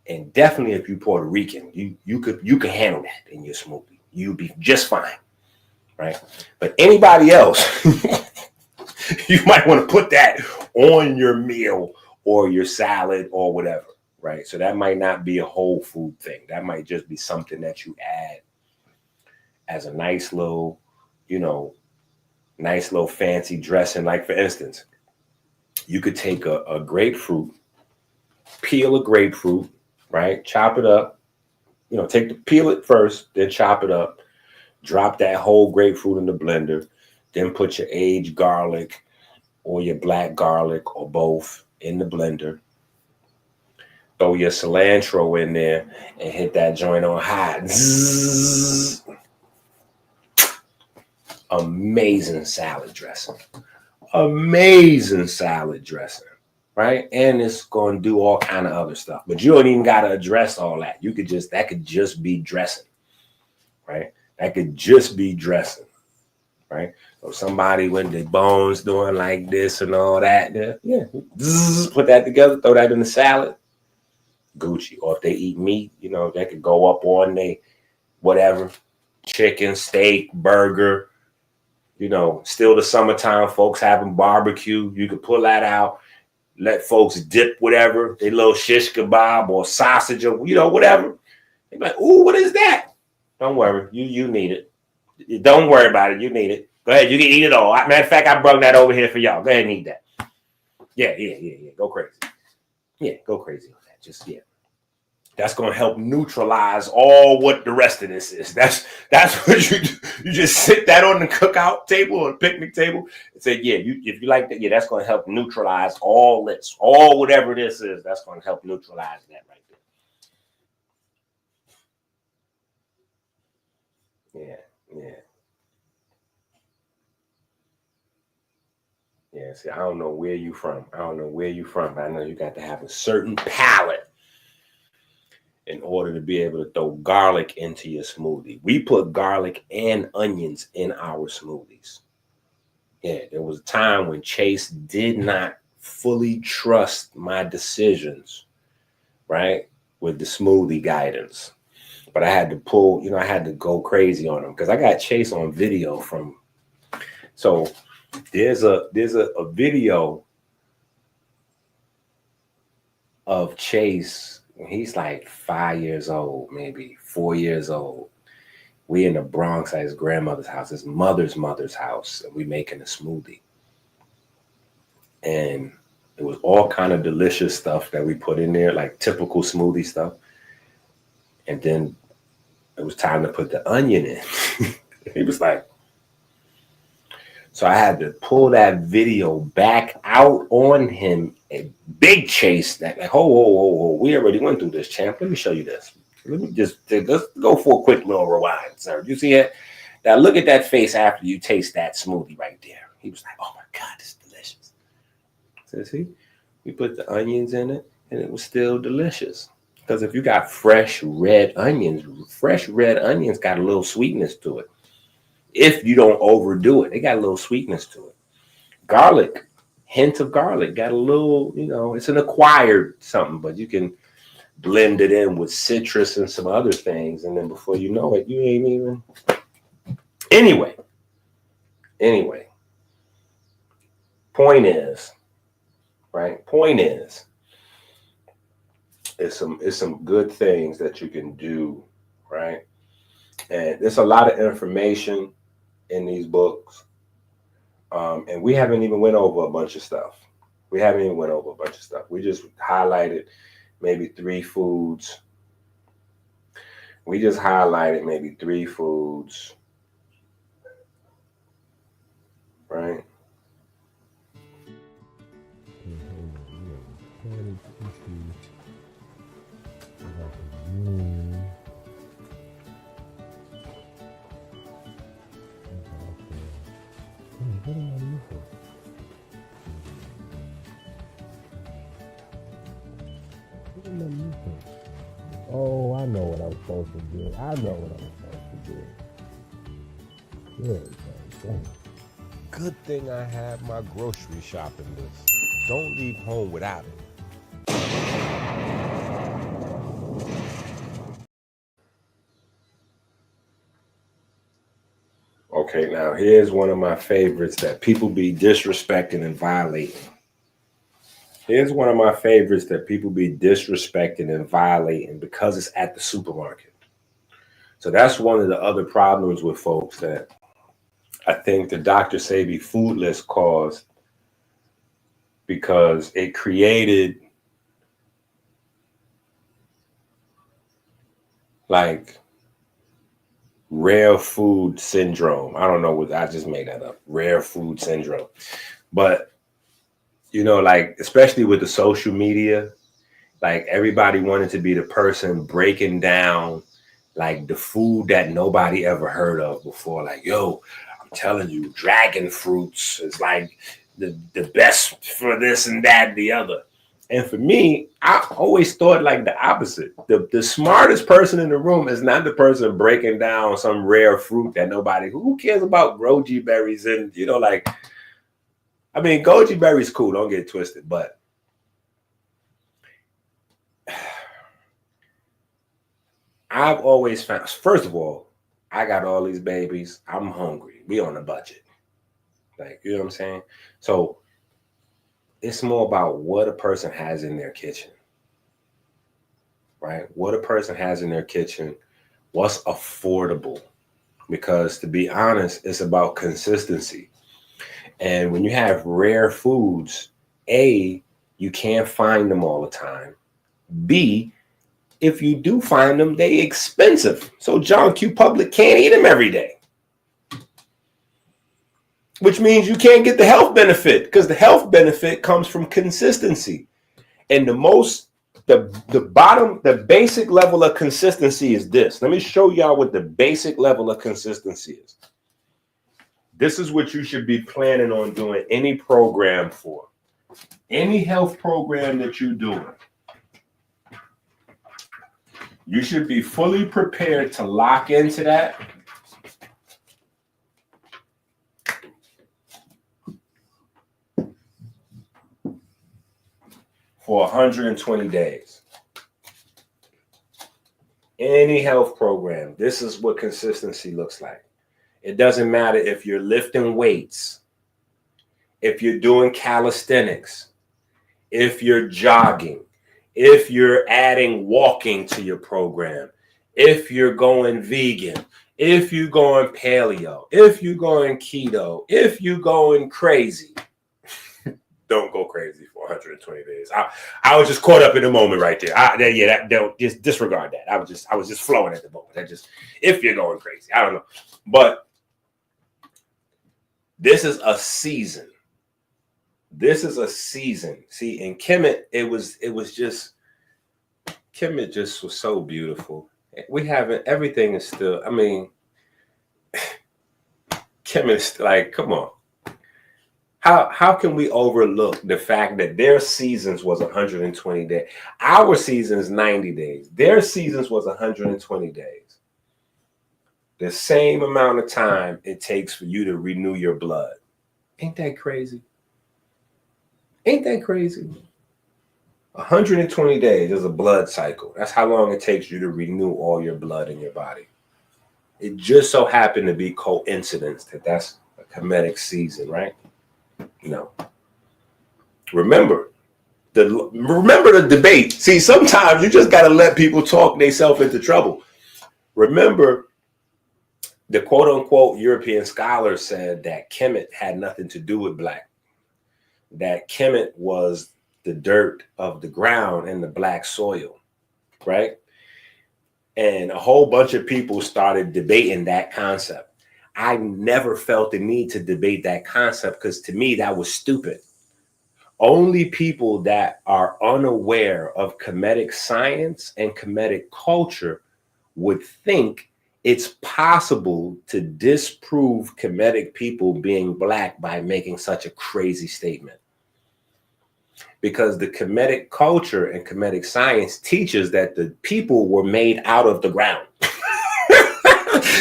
and definitely if you Puerto Rican, you could handle that in your smoothie. You'd be just fine, right? But anybody else, you might want to put that on your meal or your salad or whatever, right? So that might not be a whole food thing. That might just be something that you add as a nice little, nice little fancy dressing. Like for instance, you could take a grapefruit, peel a grapefruit, right? Chop it up, peel it first, then chop it up, drop that whole grapefruit in the blender, then put your aged garlic or your black garlic or both in the blender. Throw your cilantro in there and hit that joint on high. Zzz. Amazing salad dressing. Amazing salad dressing, right? And it's going to do all kind of other stuff. But you don't even got to address all that. That could just be dressing, right? That could just be dressing, right? So somebody with the bones doing like this and all that, yeah, put that together, throw that in the salad, Gucci. Or if they eat meat, they could go up on they whatever, chicken, steak, burger, still the summertime, folks having barbecue. You could pull that out, let folks dip whatever, they little shish kebab or sausage or, whatever. They're like, ooh, what is that? Don't worry, you need it. Don't worry about it, you need it. Go ahead, you can eat it all. Matter of fact, I brought that over here for y'all. Go ahead and eat that. Yeah. Go crazy. Yeah, go crazy on that. Just, yeah. That's going to help neutralize all what the rest of this is. That's what you do. You just sit that on the cookout table or the picnic table and say, yeah, if you like that, yeah, that's going to help neutralize all this, all whatever this is. That's going to help neutralize that right there. Yeah. Yeah, see, I don't know where you from. But I know you got to have a certain palate in order to be able to throw garlic into your smoothie. We put garlic and onions in our smoothies. Yeah, there was a time when Chase did not fully trust my decisions, right, with the smoothie guidance. But I had to pull, I had to go crazy on him because I got Chase on video from. So there's a video of Chase. He's like 5 years old, maybe 4 years old. We in the Bronx at his grandmother's house, his mother's house, and we making a smoothie. And it was all kind of delicious stuff that we put in there, like typical smoothie stuff. And then it was time to put the onion in. He was like, so I had to pull that video back out on him. A big Chase that like, oh, we already went through this, champ. Let me show you this. Let's go for a quick little rewind, sir. You see it? Now look at that face after you taste that smoothie right there. He was like, oh my God, this is delicious. So see, we put the onions in it and it was still delicious. Because if you got fresh red onions got a little sweetness to it. if you don't overdo it. It got a little sweetness to it. Garlic, hint of garlic, got a little, it's an acquired something, but you can blend it in with citrus and some other things, and then before you know it, you ain't even. Anyway, point is, right? Point is, it's some good things that you can do, right? And there's a lot of information in these books, and we haven't even went over a bunch of stuff. We just highlighted maybe 3 foods. Right? Oh, I know what I'm supposed to do. Good thing I have my grocery shopping list. Don't leave home without it. Okay, now here's one of my favorites that people be disrespecting and violating. Because it's at the supermarket. So that's one of the other problems with folks that I think the Dr. Sebi food list caused, because it created like rare food syndrome. I don't know what, I just made that up. Rare food syndrome. But, like, especially with the social media, like everybody wanted to be the person breaking down like the food that nobody ever heard of before. Like, yo, I'm telling you, dragon fruits is like the best for this and that and the other. And for me, I always thought like the opposite. The smartest person in the room is not the person breaking down some rare fruit that who cares about goji berries? And, like, I mean, goji berries cool, don't get it twisted, but I've always found, first of all, I got all these babies. I'm hungry. We on a budget. Like, you know what I'm saying? So it's more about what a person has in their kitchen, right? What a person has in their kitchen, what's affordable. Because to be honest, it's about consistency. And when you have rare foods, A, you can't find them all the time. B, if you do find them, they expensive. So John Q. Public can't eat them every day. Which means you can't get the health benefit, because the health benefit comes from consistency. And the basic level of consistency is this. Let me show y'all what the basic level of consistency is. This is what you should be planning on doing any program for. Any health program that you're doing. You should be fully prepared to lock into that for 120 days. Any health program, this is what consistency looks like. It doesn't matter if you're lifting weights, if you're doing calisthenics, if you're jogging, if you're adding walking to your program, if you're going vegan, if you're going paleo, if you're going keto, if you're going crazy. Don't go crazy for 120 days. I was just caught up in the moment right there. Don't just disregard that. I was just flowing at the moment. If you're going crazy, I don't know. But this is a season. See, in Kemet, Kemet just was so beautiful. Everything is still, I mean, Kemet, like, come on. How can we overlook the fact that their seasons was 120 days? Our seasons 90 days. Their seasons was 120 days. the same amount of time it takes for you to renew your blood. Ain't that crazy? Ain't that crazy? 120 days is a blood cycle. That's how long it takes you to renew all your blood in your body. It just so happened to be coincidence that that's a Kemetic season, right? No. Remember the debate. See, sometimes you just got to let people talk themselves into trouble. Remember, the quote-unquote European scholars said that Kemet had nothing to do with black. That Kemet was the dirt of the ground and the black soil, right? And a whole bunch of people started debating that concept. I never felt the need to debate that concept because to me, that was stupid. Only people that are unaware of Kemetic science and Kemetic culture would think it's possible to disprove Kemetic people being black by making such a crazy statement. Because the Kemetic culture and Kemetic science teaches that the people were made out of the ground.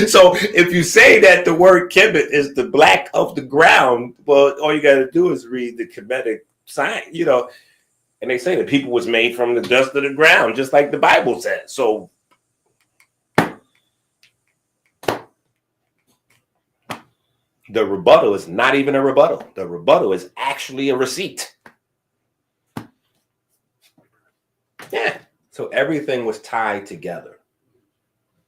So if you say that the word Kemet is the black of the ground, well, all you got to do is read the Kemetic science, and they say that people was made from the dust of the ground, just like the Bible says. So the rebuttal is not even a rebuttal. The rebuttal is actually a receipt. Yeah. So everything was tied together.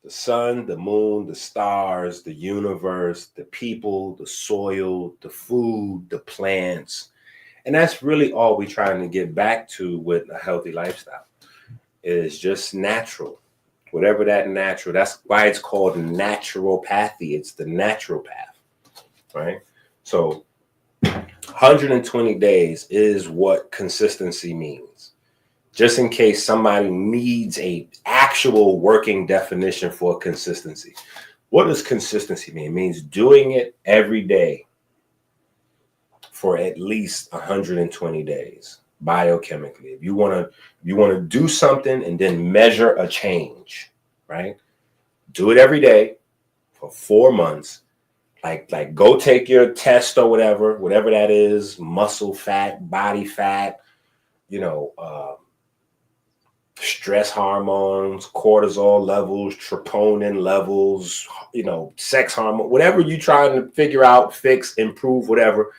The sun, the moon, the stars, the universe, the people, the soil, the food, the plants. And that's really all we're trying to get back to with a healthy lifestyle. It is just natural. Whatever that natural, that's why it's called naturopathy. It's the natural path, right? So 120 days is what consistency means. Just in case somebody needs a actual working definition for consistency. What does consistency mean? It means doing it every day for at least 120 days biochemically. If you want to do something and then measure a change, right? Do it every day for 4 months. Like go take your test or whatever that is, muscle fat, body fat, stress hormones, cortisol levels, troponin levels, sex hormone, whatever you're trying to figure out, fix, improve, whatever,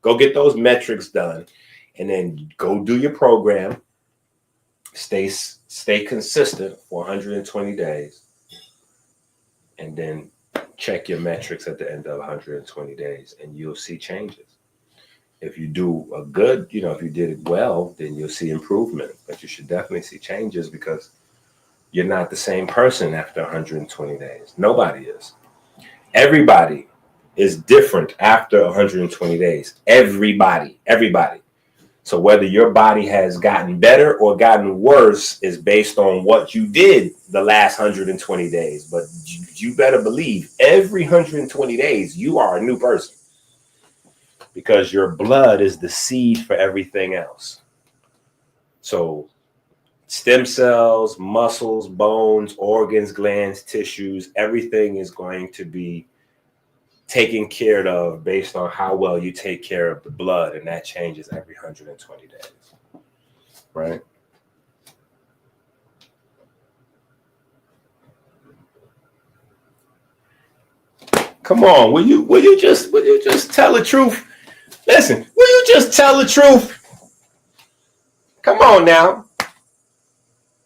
go get those metrics done and then go do your program. Stay consistent for 120 days and then check your metrics at the end of 120 days and you'll see changes. If you do a good, if you did it well, then you'll see improvement. But you should definitely see changes because you're not the same person after 120 days. Nobody is. Everybody is different after 120 days. Everybody. So whether your body has gotten better or gotten worse is based on what you did the last 120 days. But you better believe every 120 days, you are a new person. Because your blood is the seed for everything else. So stem cells, muscles, bones, organs, glands, tissues, everything is going to be taken care of based on how well you take care of the blood. And that changes every 120 days. Right? Come on, will you just tell the truth? Listen, will you just tell the truth? Come on now.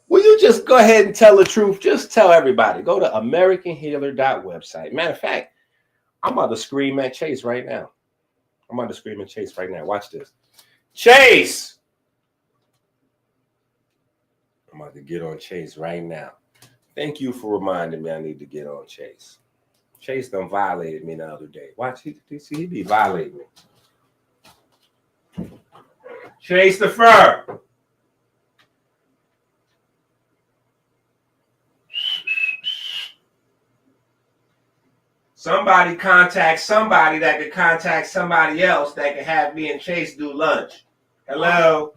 Will you just go ahead and tell the truth? Just tell everybody. Go to AmericanHealer.website. Matter of fact, I'm about to scream at Chase right now. Watch this. Chase! I'm about to get on Chase right now. Thank you for reminding me I need to get on Chase. Chase done violated me the other day. Watch, he be violating me. Chase the fur. Somebody contact somebody that could contact somebody else that could have me and Chase do lunch. Hello?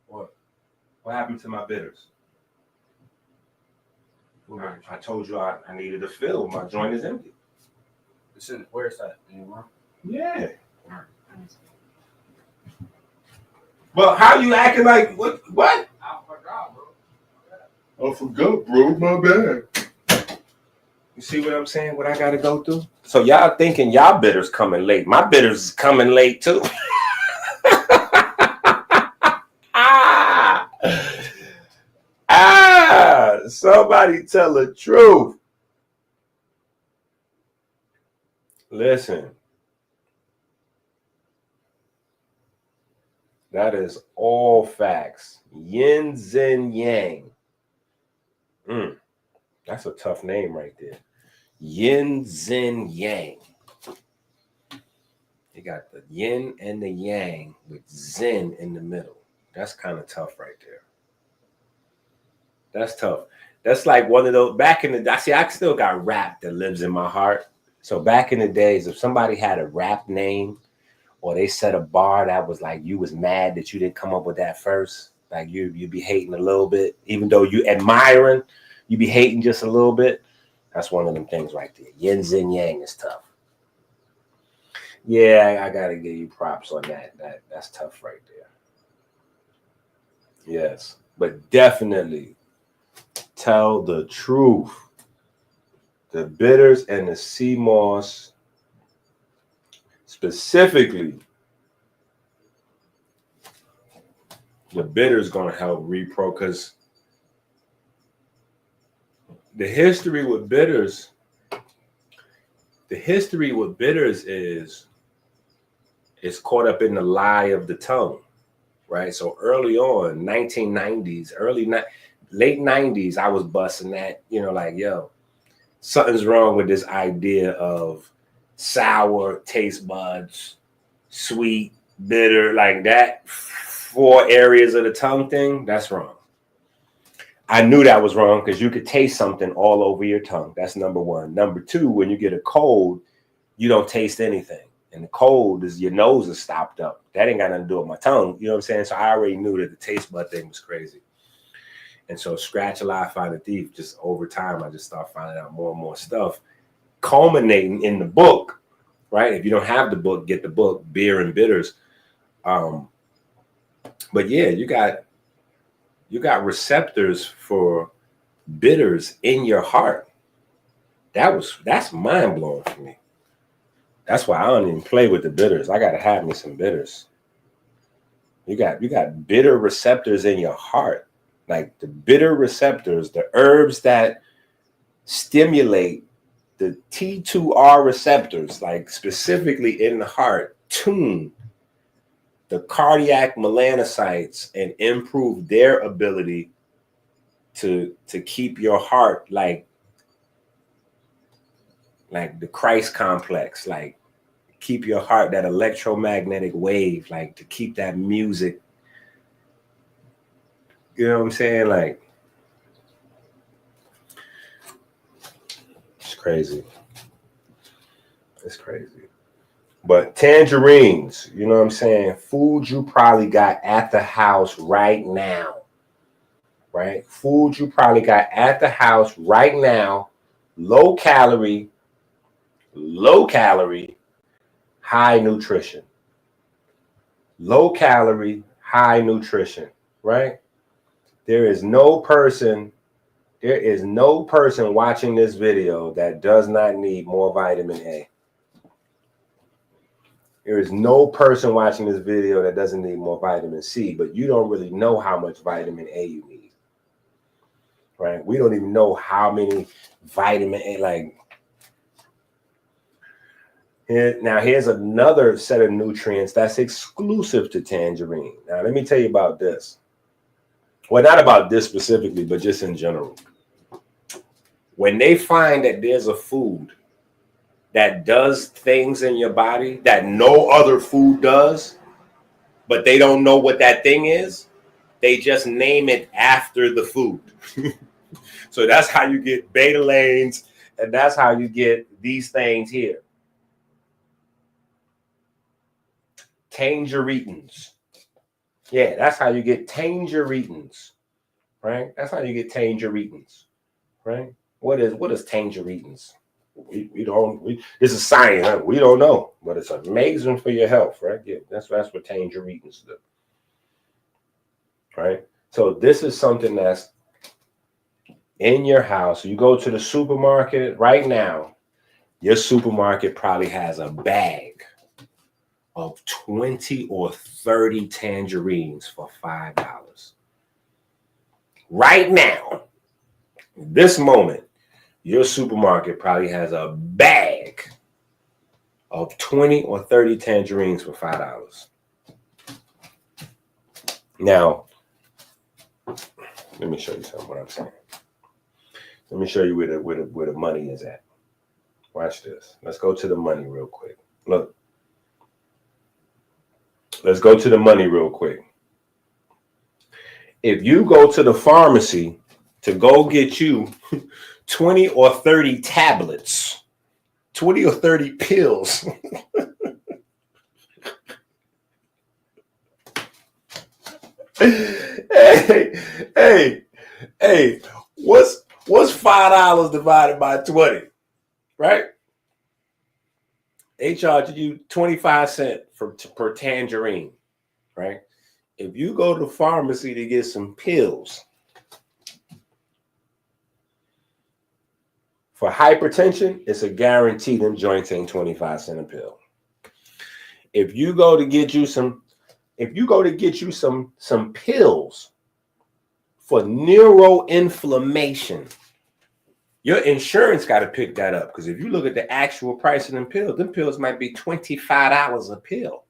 What happened to my bitters? I told you I needed a fill. My joint is empty. It's in, where's that? In your room? Yeah. Well, how you acting like what? What? I forgot, bro. I forgot, bro. My bad. You see what I'm saying? What I got to go through? So y'all thinking y'all bitters coming late. My bitters is coming late too. Somebody tell the truth. Listen. That is all facts. Yin, Zen, Yang. That's a tough name right there. Yin, Zen, Yang. You got the yin and the yang with zen in the middle. That's kind of tough right there. That's tough. That's like one of those back in the. I see. I still got rap that lives in my heart. So back in the days, if somebody had a rap name, or they set a bar that was like you was mad that you didn't come up with that first, like you'd be hating a little bit, even though you admiring, you be hating just a little bit. That's one of them things right there. Yin, Zen, Yang is tough. Yeah, I gotta give you props on that. That's tough right there. Yes, but definitely tell the truth. The bitters and the sea moss, specifically, the bitter is going to help repro because the history with bitters is it's caught up in the lie of the tongue, right? So early on, 1990s, late 90s, I was busting that, like, yo, something's wrong with this idea of sour taste buds, sweet, bitter, like that 4 areas of the tongue thing. That's wrong. I knew that was wrong because you could taste something all over your tongue. That's number 1. Number 2, when you get a cold, you don't taste anything. And the cold is your nose is stopped up. That ain't got nothing to do with my tongue. You know what I'm saying? So I already knew that the taste bud thing was crazy. And so scratch a lie, find a thief. Just over time, I just start finding out more and more stuff, culminating in the book, right? If you don't have the book, get the book, Beer and Bitters. But yeah, you got receptors for bitters in your heart. That's mind blowing for me. That's why I don't even play with the bitters. I gotta have me some bitters. You got bitter receptors in your heart. Like the bitter receptors, the herbs that stimulate the T2R receptors, like specifically in the heart, tune the cardiac melanocytes and improve their ability to keep your heart like the Christ complex, like keep your heart, that electromagnetic wave, like to keep that music. You know what I'm saying? Like, it's crazy. It's crazy. But tangerines, you know what I'm saying? Food you probably got at the house right now. Right? Food you probably got at the house right now. Low calorie, high nutrition. Low calorie, high nutrition, right? There is no person watching this video that does not need more vitamin A. There is no person watching this video that doesn't need more vitamin C, but you don't really know how much vitamin A you need, right? We don't even know how many vitamin A, like, now here's another set of nutrients that's exclusive to tangerine. Now, let me tell you about this. Well, not about this specifically, but just in general. When they find that there's a food that does things in your body that no other food does, but they don't know what that thing is, they just name it after the food. So that's how you get betalains, and that's how you get these things here. Tangerines. Yeah, that's how you get tangerines, right? That's how you get tangerines, right? What is tangerines? We don't. This is science. Huh? We don't know, but it's amazing for your health, right? Yeah, that's what tangerines do, right? So this is something that's in your house. You go to the supermarket right now. Your supermarket probably has a bag of 20 or 30 tangerines for $5. Right now, this moment, your supermarket probably has a bag of 20 or 30 tangerines for $5. Now, let me show you something what I'm saying. Let me show you where the money is at. Watch this. Let's go to the money real quick. Look. Let's go to the money real quick. If you go to the pharmacy to go get you 20 or 30 tablets, 20 or 30 pills, hey, what's $5 divided by 20, right? They charge you 25 cents per tangerine, right? If you go to the pharmacy to get some pills for hypertension, it's a guarantee them joints ain't 25 cents a pill. If you go to get you some pills for neuroinflammation, your insurance got to pick that up, because if you look at the actual price of them pills might be $25 a pill.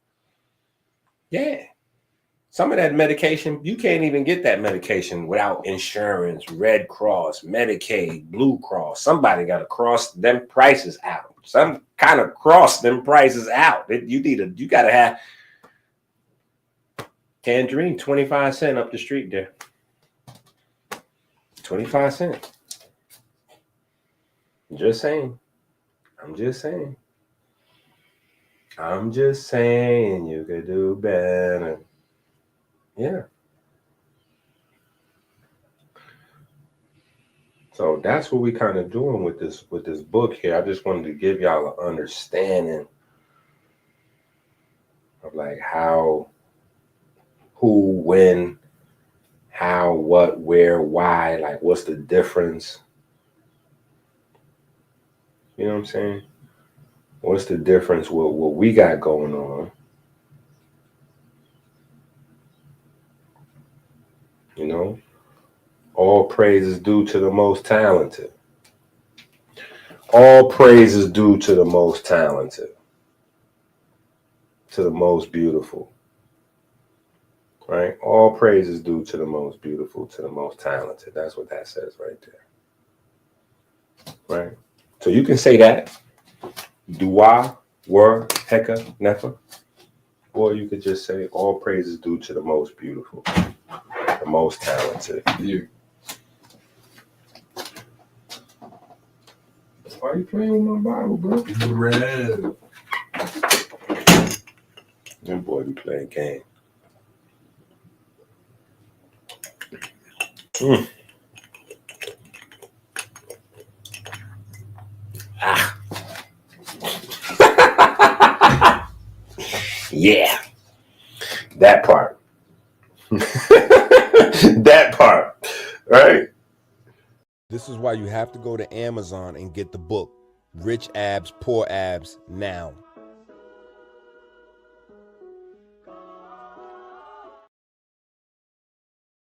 Yeah. Some of that medication, you can't even get that medication without insurance, Red Cross, Medicaid, Blue Cross. Somebody got to cross them prices out. Some kind of cross them prices out. You got to have tangerine, 25 cents up the street there. 25 cents. Just saying. I'm just saying you could do better. Yeah. So that's what we kind of doing with this book here. I just wanted to give y'all an understanding of like how, who, when, how, what, where, why, like what's the difference? You know what I'm saying? What's the difference with what we got going on? You know? All praise is due to the most talented. All praise is due to the most talented. To the most beautiful. Right? All praise is due to the most beautiful, to the most talented. That's what that says right there. Right? So you can say that. Dua, were, heka, nefa. Or you could just say all praise is due to the most beautiful, the most talented. Yeah. Why are you playing with my Bible, bro? Red. That boy be playing game. Yeah. That part. That part. Right? This is why you have to go to Amazon and get the book, Rich Abs, Poor Abs, now.